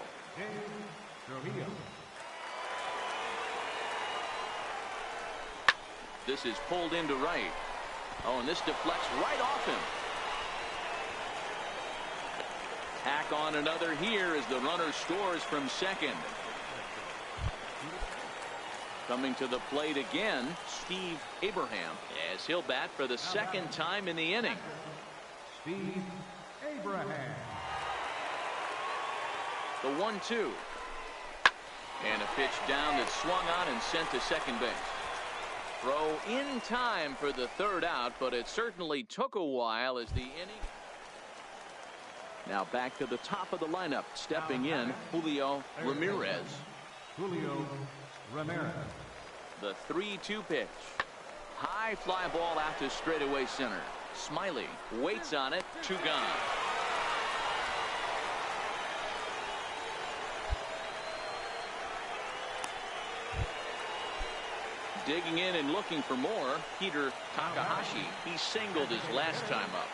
This is pulled into right. Oh, and this deflects right off him. Tack on another here as the runner scores from second. Coming to the plate again, Steve Abraham, as he'll bat for the 2nd time in the inning. Steve Abraham. The 1-2. And a pitch down that swung on and sent to second base. Throw in time for the 3rd out, but it certainly took a while as the inning. Now back to the top of the lineup, stepping in, Julio Ramirez. Julio Ramirez. The 3-2 pitch. High fly ball out to straightaway center. Smiley waits on it, 2 gone. Digging in and looking for more, Peter Takahashi. He singled his last time up.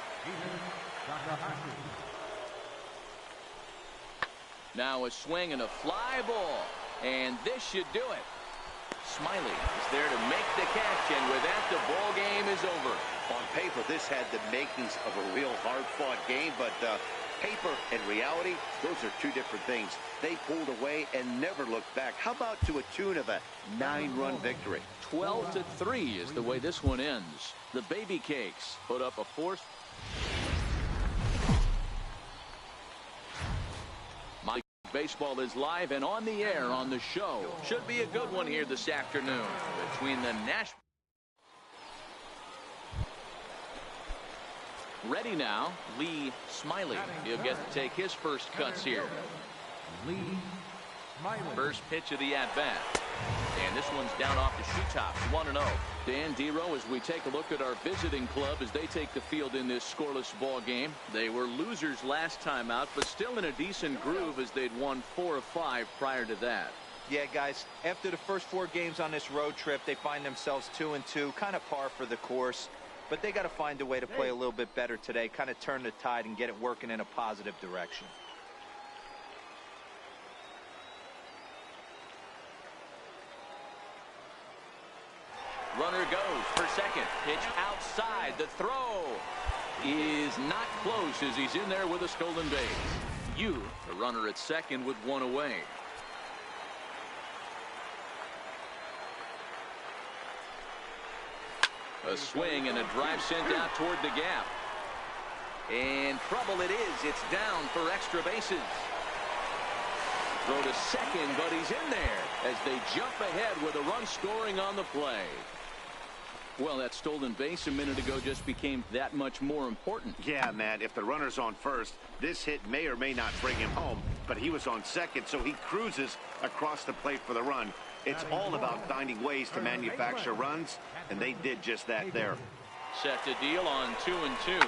Now a swing and a fly ball. And this should do it. Smiley is there to make the catch, and with that, the ball game is over. On paper, this had the makings of a real hard-fought game, but paper and reality, those are 2 different things. They pulled away and never looked back. How about to a tune of a 9-run victory? 12-3 is the way this one ends. The Baby Cakes put up a force. My baseball is live and on the air on the show. Should be a good one here this afternoon between the National. Ready now, Lee Smiley. He'll get to take his first cuts here. Lee Smiley. First pitch of the at-bat. And this one's down off the shoe top, 1-0. Dan Dero, as we take a look at our visiting club as they take the field in this scoreless ball game. They were losers last time out, but still in a decent groove as they'd won 4 of 5 prior to that. Yeah, guys, after the first 4 games on this road trip, they find themselves 2-2, kind of par for the course. But they got to find a way to play a little bit better today, kind of turn the tide and get it working in a positive direction. Runner goes for second. Pitch outside. The throw is not close as he's in there with a stolen base. You, the runner at second with 1 away. A swing and a drive sent out toward the gap. And trouble it is. It's down for extra bases. Throw to second, but he's in there as they jump ahead with a run scoring on the play. Well, that stolen base a minute ago just became that much more important. Yeah, Matt, if the runner's on first, this hit may or may not bring him home, but he was on second, so he cruises across the plate for the run. It's all about finding ways to manufacture runs, and they did just that there. Set to deal on 2-2.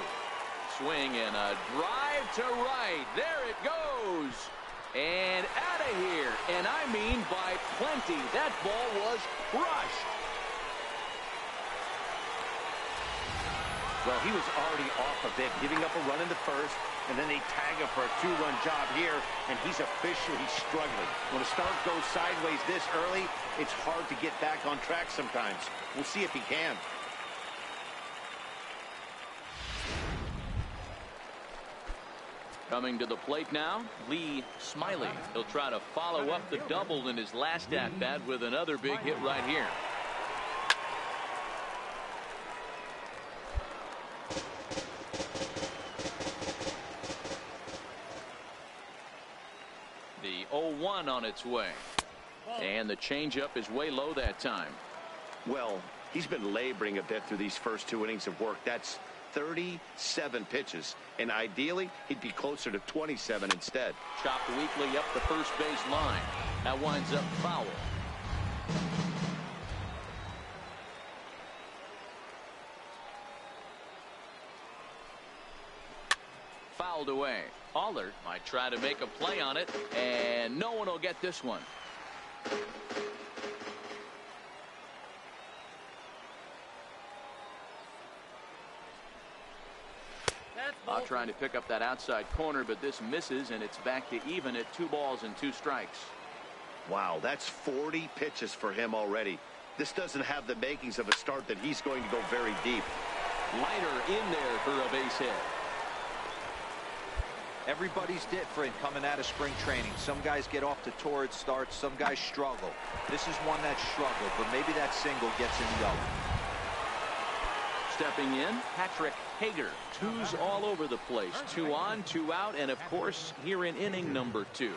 Swing and a drive to right. There it goes. And out of here. And I mean by plenty. That ball was crushed. Well, he was already off a bit, giving up a run in the first, and then they tag him for a 2-run job here, and he's officially struggling. When a start goes sideways this early, it's hard to get back on track sometimes. We'll see if he can. Coming to the plate now, Lee Smiley. He'll try to follow up the double in his last at-bat with another big hit right here. The 0-1 on its way. And the changeup is way low that time. Well, he's been laboring a bit through these first 2 innings of work. That's 37 pitches, and ideally he'd be closer to 27 instead. Chopped weakly up the first base line. That winds up foul. Fouled away. Allard might try to make a play on it, and no one will get this one. Trying to pick up that outside corner, but this misses, and it's back to even at 2 balls and 2 strikes. Wow, that's 40 pitches for him already. This doesn't have the makings of a start that he's going to go very deep. Liner in there for a base hit. Everybody's different coming out of spring training. Some guys get off to torrid starts. Some guys struggle. This is one that struggled, but maybe that single gets him going. Stepping in, Patrick Hager. 2s all over the place. 2 on, 2 out, and of course here in inning number 2.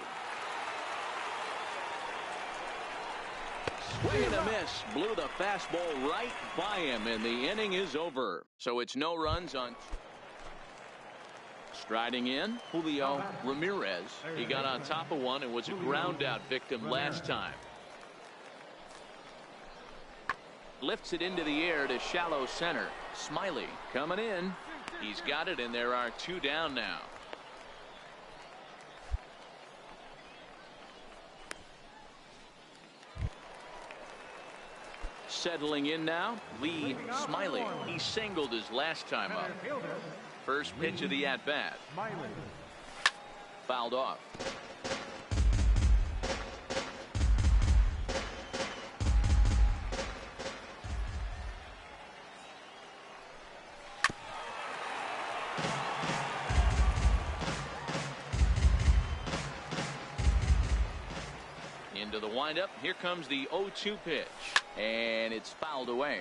Swing and a miss. Blew the fastball right by him, and the inning is over. So it's no runs on. Striding in, Julio Ramirez. He got on top of one and was a ground out victim last time. Lifts it into the air to shallow center. Smiley coming in. He's got it, and there are 2 down now. Settling in now, Lee Smiley. He singled his last time up. First pitch of the at-bat. Fouled off. Into the windup. Here comes the 0-2 pitch, and it's fouled away.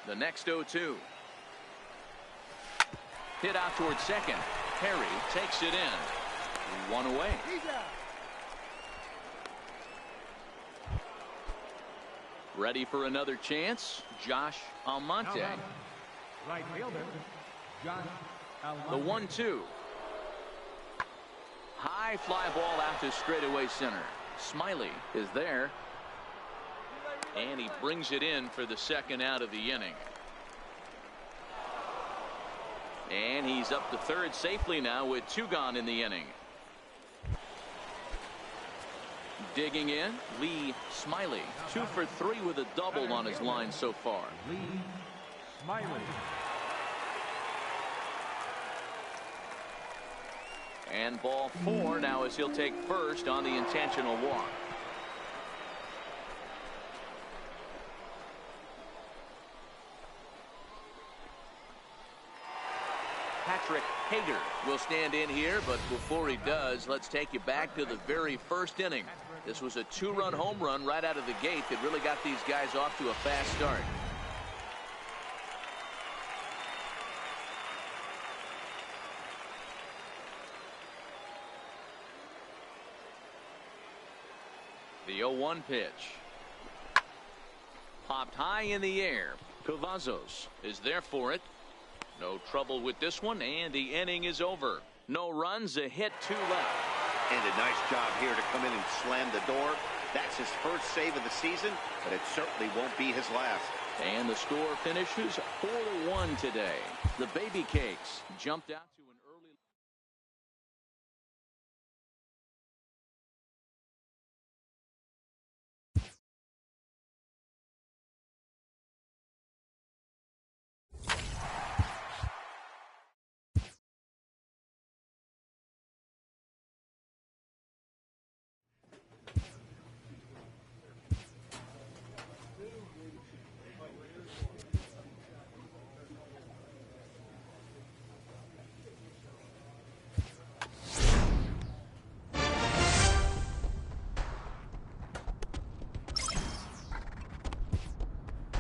The next 0-2. Hit out towards second. Perry takes it in. 1 away. Ready for another chance. Josh Almonte. Right fielder, Josh The Almonte. 1-2. High fly ball out to straightaway center. Smiley is there. And he brings it in for the second out of the inning. And he's up to third safely now with 2 gone in the inning. Digging in, Lee Smiley. 2 for 3 with a double on his line so far. Lee Smiley. And ball 4 now as he'll take first on the intentional walk. Patrick Hager will stand in here, but before he does, let's take you back to the very first inning. This was a 2-run home run right out of the gate that really got these guys off to a fast start. The 0-1 pitch. Popped high in the air. Cavazos is there for it. No trouble with this one, and the inning is over. No runs, a hit, 2 left. And a nice job here to come in and slam the door. That's his first save of the season, but it certainly won't be his last. And the score finishes 4-1 today. The Baby Cakes jumped out to an early.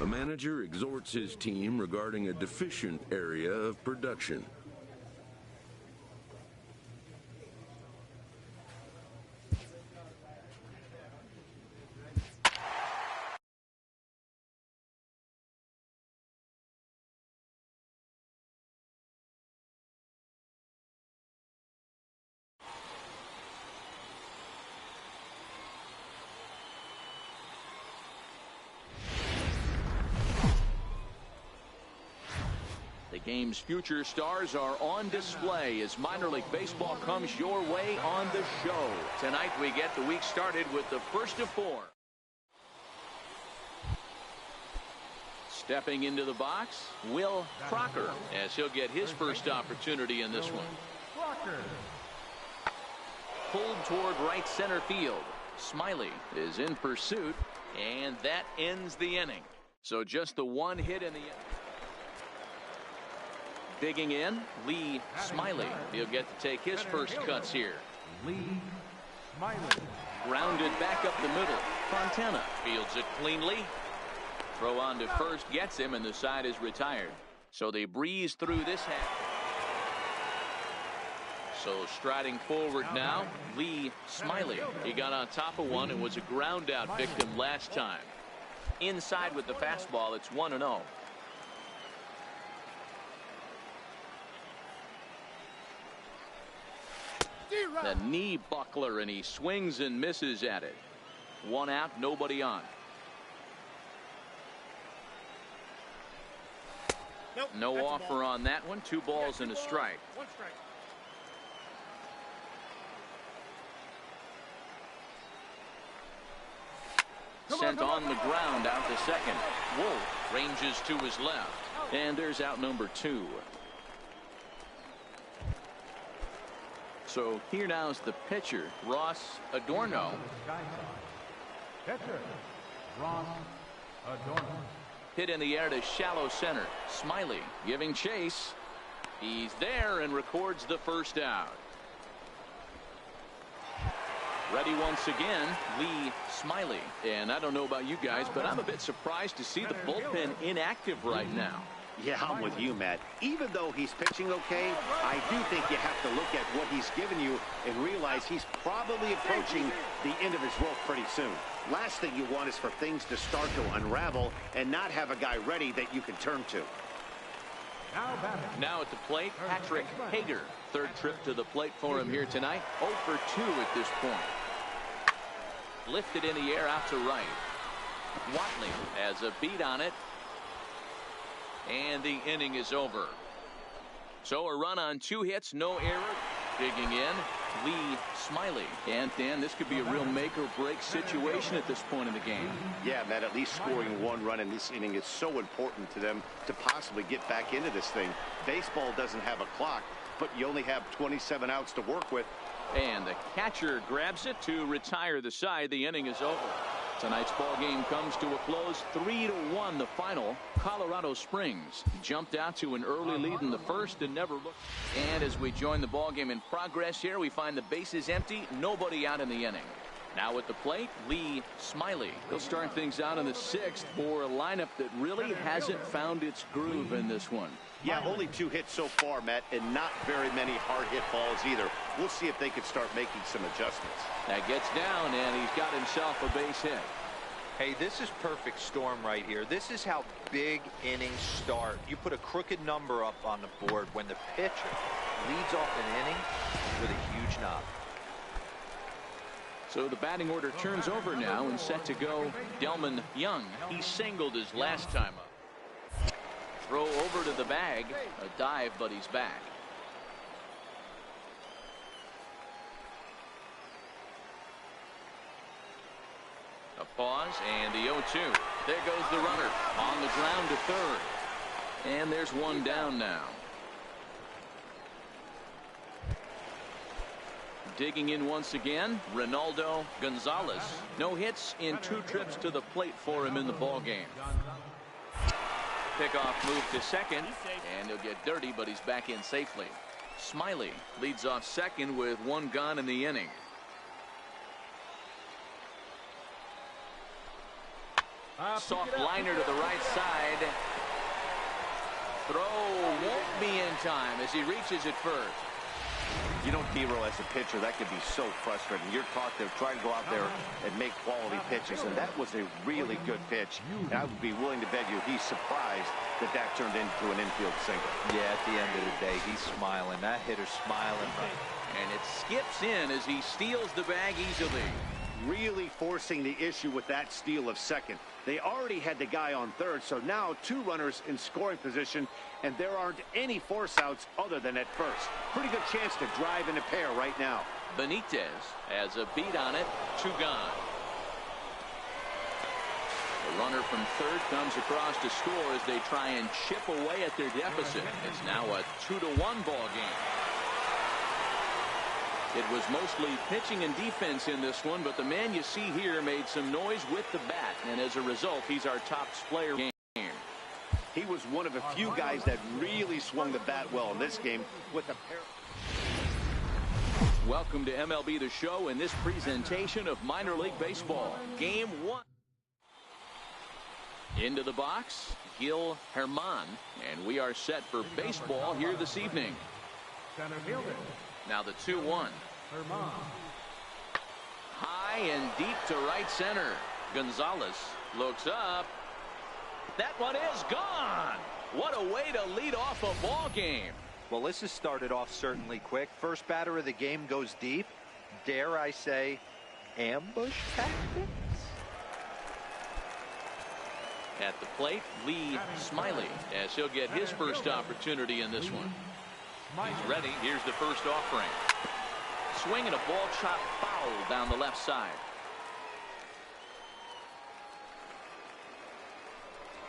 A manager exhorts his team regarding a deficient area of production. The game's future stars are on display as minor league baseball comes your way on the show. Tonight we get the week started with the first of four. Stepping into the box, Will Crocker, as he'll get his first opportunity in this one. Pulled toward right center field. Smiley is in pursuit, and that ends the inning. So just the one hit in the inning. Digging in, Lee Smiley. He'll get to take his first cuts here. Lee Smiley. Grounded back up the middle. Fontana fields it cleanly. Throw on to first gets him, and the side is retired. So they breeze through this half. So striding forward now, Lee Smiley. He got on top of one and was a ground out victim last time. Inside with the fastball, it's 1-0. The knee buckler, and he swings and misses at it. One out, nobody on. No offer on that one. 2 balls and a strike. Sent on the ground out to second. Wolf ranges to his left. And there's out number 2. So here now is the pitcher, Ross Adorno. Pitcher, Ross Adorno. Hit in the air to shallow center. Smiley giving chase. He's there and records the first out. Ready once again, Lee Smiley. And I don't know about you guys, but I'm a bit surprised to see the bullpen inactive right now. Yeah, I'm with you, Matt. Even though he's pitching okay, I do think you have to look at what he's given you and realize he's probably approaching the end of his rope pretty soon. Last thing you want is for things to start to unravel and not have a guy ready that you can turn to. Now at the plate, Patrick Hager. Third trip to the plate for him here tonight. 0 for 2 at this point. Lifted in the air out to right. Watley has a beat on it. And the inning is over. So a run on 2 hits, no error. Digging in, Lee Smiley. And Dan, this could be a real make or break situation at this point in the game. Yeah, Matt, at least scoring 1 run in this inning is so important to them to possibly get back into this thing. Baseball doesn't have a clock, but you only have 27 outs to work with. And the catcher grabs it to retire the side. The inning is over. Tonight's ball game comes to a close. 3-1 the final. Colorado Springs jumped out to an early lead in the first and never looked. And as we join the ball game in progress here, we find the bases empty, nobody out in the inning. Now at the plate, Lee Smiley. He'll start things out in the 6th for a lineup that really hasn't found its groove in this one. Yeah, only 2 hits so far, Matt, and not very many hard hit balls either. We'll see if they can start making some adjustments. That gets down, and he's got himself a base hit. Hey, this is perfect storm right here. This is how big innings start. You put a crooked number up on the board when the pitcher leads off an inning with a huge knob. So the batting order turns over now and set to go Delman Young. He singled his last time up. Throw over to the bag. A dive, but he's back. A pause and the 0-2. There goes the runner on the ground to third. And there's one down now. Digging in once again, Ronaldo Gonzalez. No hits in 2 trips to the plate for him in the ball game. Pickoff move to second, and he'll get dirty, but he's back in safely. Smiley leads off second with 1 gone in the inning. Soft liner to the right side. Throw won't be in time as he reaches it first. You know, D-Row, as a pitcher, that could be so frustrating. You're taught to try to go out there and make quality pitches, and that was a really good pitch. And I would be willing to bet you he's surprised that that turned into an infield single. Yeah, at the end of the day, he's smiling. That hitter's smiling. And it skips in as he steals the bag easily. Really forcing the issue with that steal of second. They already had the guy on third, so now 2 runners in scoring position, and there aren't any force outs other than at first. Pretty good chance to drive in a pair right now. Benitez has a beat on it. 2 gone. The runner from third comes across to score as they try and chip away at their deficit. It's now a 2-1 ball game. It was mostly pitching and defense in this one, but the man you see here made some noise with the bat, and as a result, he's our top player game. He was one of a few guys that really swung the bat well in this game with a pair. Welcome to MLB The Show in this presentation of minor league baseball. Game 1. Into the box, Gil Herman, and we are set for baseball here this evening. Center fielder. Now the 2-1. High and deep to right center. Gonzalez looks up. That one is gone. What a way to lead off a ball game. Well, this has started off certainly quick. First batter of the game goes deep. Dare I say, ambush tactics? At the plate, Lee Smiley, as he'll get his first opportunity in this one. He's ready. Here's the first offering. Swing and a ball chopped foul down the left side.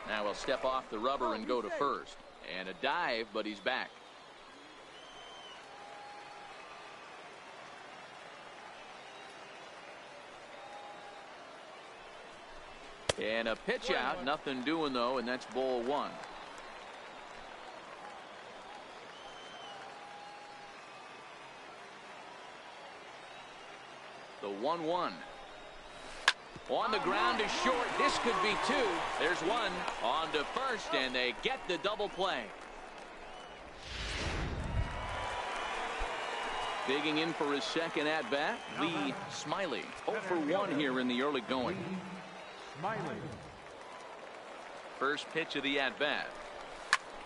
Now he'll step off the rubber and go to first. And a dive, but he's back. And a pitch out. Nothing doing, though, and that's ball 1. The 1-1. On the ground is short. This could be 2. There's 1 on to first, and they get the double play. Digging in for his second at bat, Lee Smiley. 0 for 1 here in the early going. Smiley. First pitch of the at bat.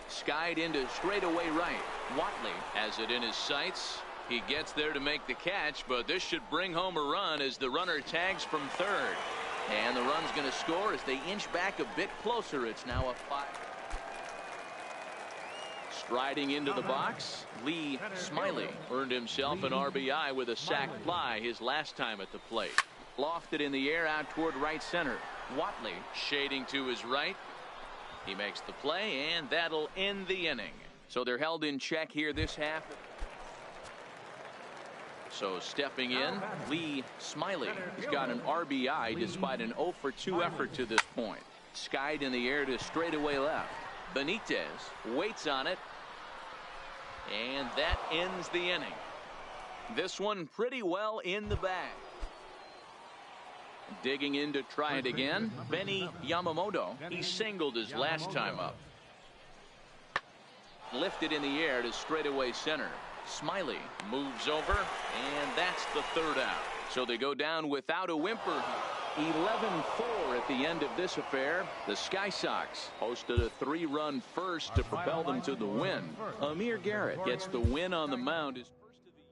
Skied into straightaway right. Watley has it in his sights. He gets there to make the catch, but this should bring home a run as the runner tags from third. And the run's going to score as they inch back a bit closer. It's now a 5. Striding into the box, Lee Smiley earned himself an RBI with a sac fly his last time at the plate. Lofted in the air out toward right center. Watley shading to his right. He makes the play, and that'll end the inning. So they're held in check here this half. So stepping in, Lee Smiley. He's got an RBI despite an 0 for 2 effort to this point. Skied in the air to straightaway left. Benitez waits on it. And that ends the inning. This one pretty well in the bag. Digging in to try it again, Benny Yamamoto. He singled his last time up. Lifted in the air to straightaway center. Smiley moves over, and that's the third out. So they go down without a whimper. 11-4 at the end of this affair. The Sky Sox posted a 3-run first to propel them to the win. Amir Garrett gets the win on the mound. His first of the year.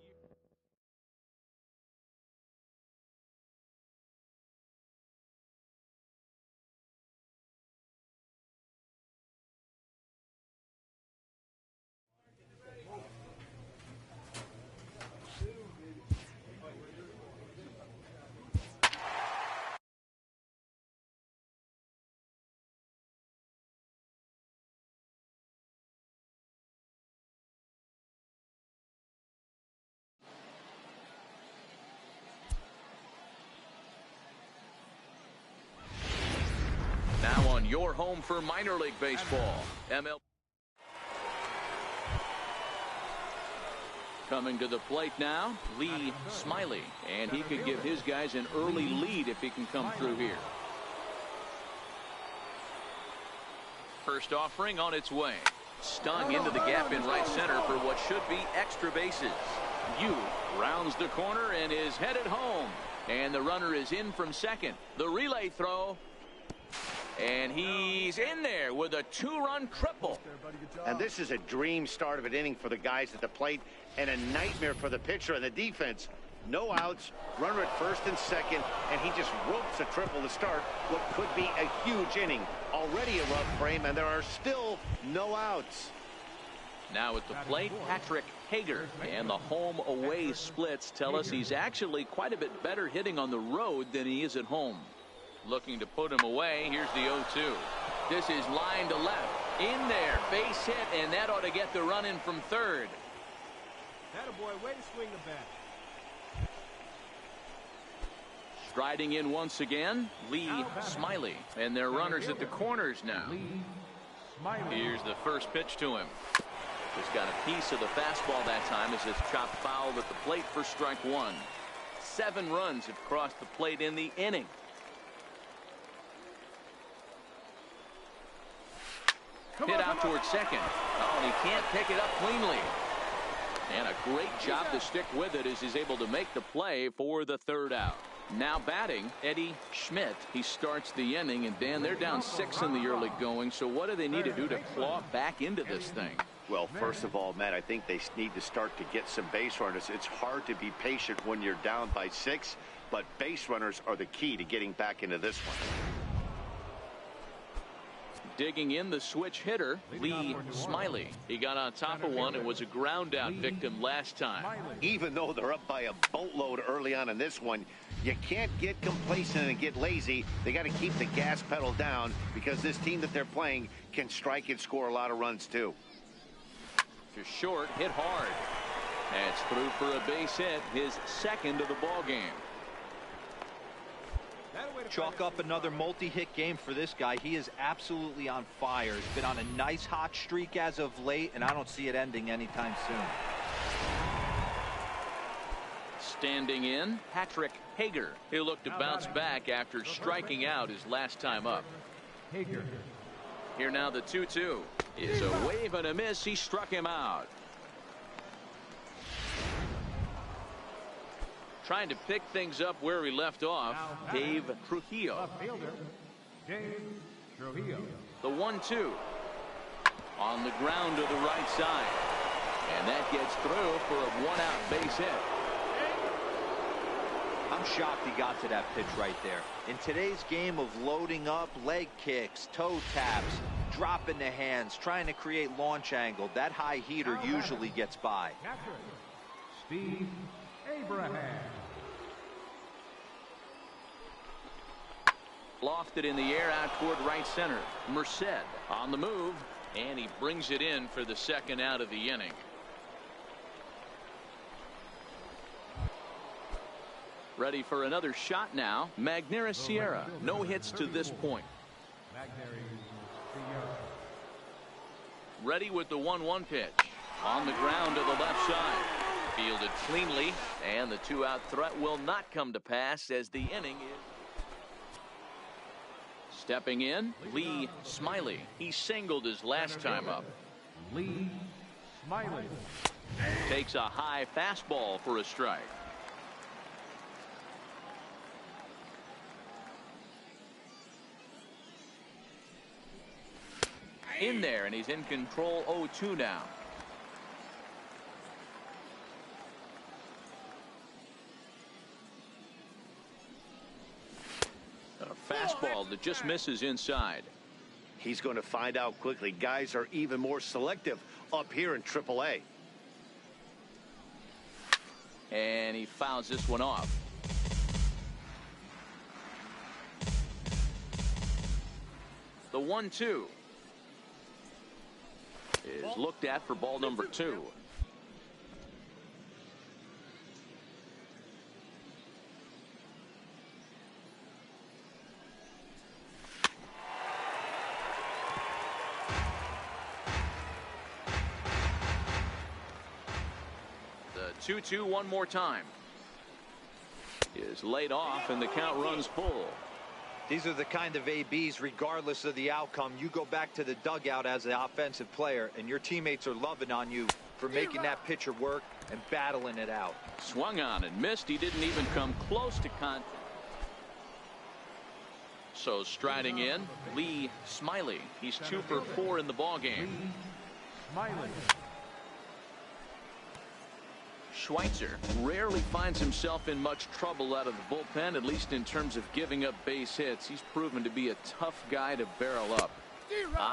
Now on your home for minor league baseball, MLB. Coming to the plate now, Lee Smiley, and he could give his guys an early lead if he can come through here. First offering on its way. Stung into the gap in right center for what should be extra bases. Yu rounds the corner and is headed home. And the runner is in from second. The relay throw. And he's in there with a two-run triple. And this is a dream start of an inning for the guys at the plate and a nightmare for the pitcher and the defense. No outs, runner at first and second, and he just ropes a triple to start what could be a huge inning. Already a rough frame, and there are still no outs. Now at the plate, Patrick Hager. And the home-away splits tell us he's actually quite a bit better hitting on the road than he is at home. Looking to put him away. Here's the 0-2. This is line to left. In there. Base hit, and that ought to get the run in from third. Attaboy, way to swing the bat. Striding in once again, Lee Smiley. And they're runners at the corners now. Here's the first pitch to him. Just got a piece of the fastball that time as it's chopped foul at the plate for strike one. 7 runs have crossed the plate in the inning. Hit out towards second. Oh, and he can't pick it up cleanly. And a great job to stick with it as he's able to make the play for the third out. Now batting, Eddie Schmidt. He starts the inning, and Dan, they're down 6 in the early going, so what do they need to do to claw back into this thing? Well, first of all, Matt, I think they need to start to get some base runners. It's hard to be patient when you're down by 6, but base runners are the key to getting back into this one. Digging in the switch hitter, Lee Smiley. He got on top of one and was a ground out victim last time. Even though they're up by a boatload early on in this one, you can't get complacent and get lazy. They got to keep the gas pedal down because this team that they're playing can strike and score a lot of runs too. To short, hit hard. That's through for a base hit, his second of the ball game. Chalk up another multi-hit game for this guy. He is absolutely on fire. He's been on a nice hot streak as of late, and I don't see it ending anytime soon. Standing in, Patrick Hager. He looked to bounce back after striking out his last time up. Here now the 2-2 is a wave and a miss. He struck him out. Trying to pick things up where we left off, Dave Trujillo. The 1-2 on the ground to the right side. And that gets through for a one-out base hit. I'm shocked he got to that pitch right there. In today's game of loading up, leg kicks, toe taps, dropping the hands, trying to create launch angle, that high heater usually gets by. Steve Abraham. Lofted in the air out toward right center. Merced on the move, and he brings it in for the second out of the inning. Ready for another shot now. Magneuris Sierra. No hits to this point. Ready with the 1-1 pitch. On the ground to the left side. Fielded cleanly, and the 2-out threat will not come to pass as the inning is. Stepping in, Lee Smiley. He singled his last time up. Lee Smiley takes a high fastball for a strike. In there, and he's in control. 0-2 now. A fastball that just misses inside. He's going to find out quickly. Guys are even more selective up here in AAA. And he fouls this one off. The 1-2 is looked at for ball number 2. The 2-2 one more time is laid off, and the count runs full. These are the kind of ABs, regardless of the outcome, you go back to the dugout as an offensive player, and your teammates are loving on you for making that pitcher work and battling it out. Swung on and missed. He didn't even come close to contact. So striding in, Lee Smiley. He's 2 for 4 in the ballgame. Smiley. Schweitzer rarely finds himself in much trouble out of the bullpen, at least in terms of giving up base hits. He's proven to be a tough guy to barrel up.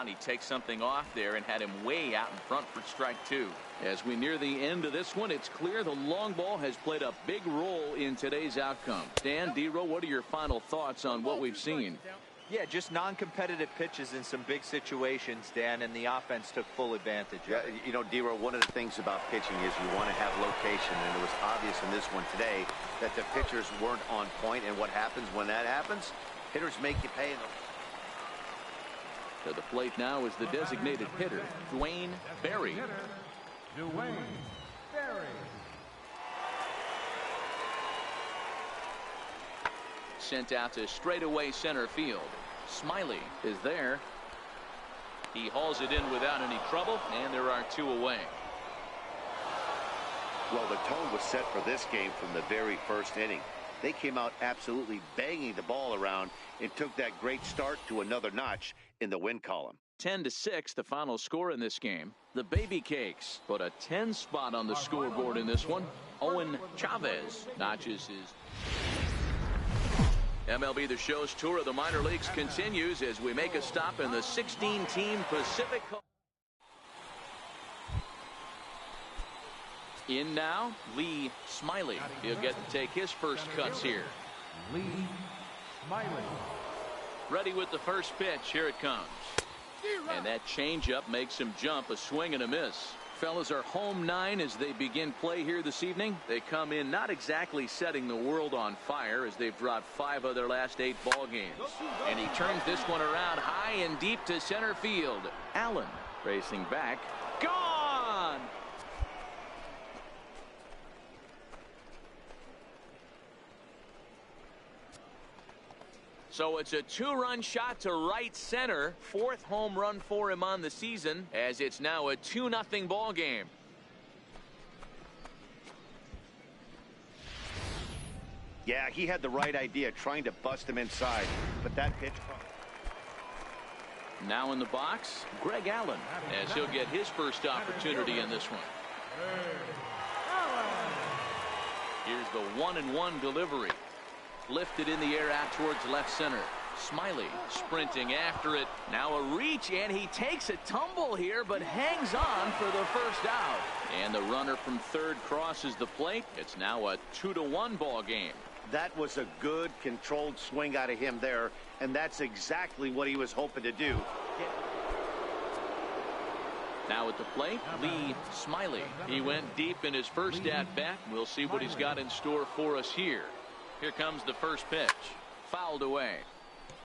He takes something off there and had him way out in front for strike 2. As we near the end of this one, it's clear the long ball has played a big role in today's outcome. Dan, D-Row, what are your final thoughts on what we've seen? Yeah, just non-competitive pitches in some big situations, Dan, and the offense took full advantage of it. You know, D-Row, one of the things about pitching is you want to have location, and it was obvious in this one today that the pitchers weren't on point, and what happens when that happens? Hitters make you pay. To the plate now is the designated hitter, Dwayne Berry. Dwayne Berry. Sent out to straightaway center field. Smiley is there. He hauls it in without any trouble, and there are 2 away. Well, the tone was set for this game from the very first inning. They came out absolutely banging the ball around and took that great start to another notch in the win column. 10-6, the final score in this game. The Baby Cakes put a 10 spot on the scoreboard in this one. Owen Chavez notches his. MLB The Show's tour of the minor leagues continues as we make a stop in the 16-team Pacific. In now, Lee Smiley. He'll get to take his first cuts here. Lee Smiley. Ready with the first pitch. Here it comes. And that changeup makes him jump. A swing and a miss. Fellas, are home 9 as they begin play here this evening. They come in not exactly setting the world on fire as they've dropped 5 of their last 8 ball games. And he turns this one around high and deep to center field. Allen racing back. Gone! So it's a 2-run shot to right center. 4th home run for him on the season, as it's now a 2-0 ball game. Yeah, he had the right idea, trying to bust him inside, but that pitch. Now in the box, Greg Allen, as he'll get his first opportunity in this one. Here's the 1-1 delivery. Lifted in the air out towards left center. Smiley sprinting after it. Now a reach, and he takes a tumble here, but hangs on for the first out. And the runner from third crosses the plate. It's now a 2-1 ball game. That was a good, controlled swing out of him there, and that's exactly what he was hoping to do. Now at the plate, Lee Smiley. He went deep in his first at-bat. We'll see what he's got in store for us here. Here comes the first pitch. Fouled away.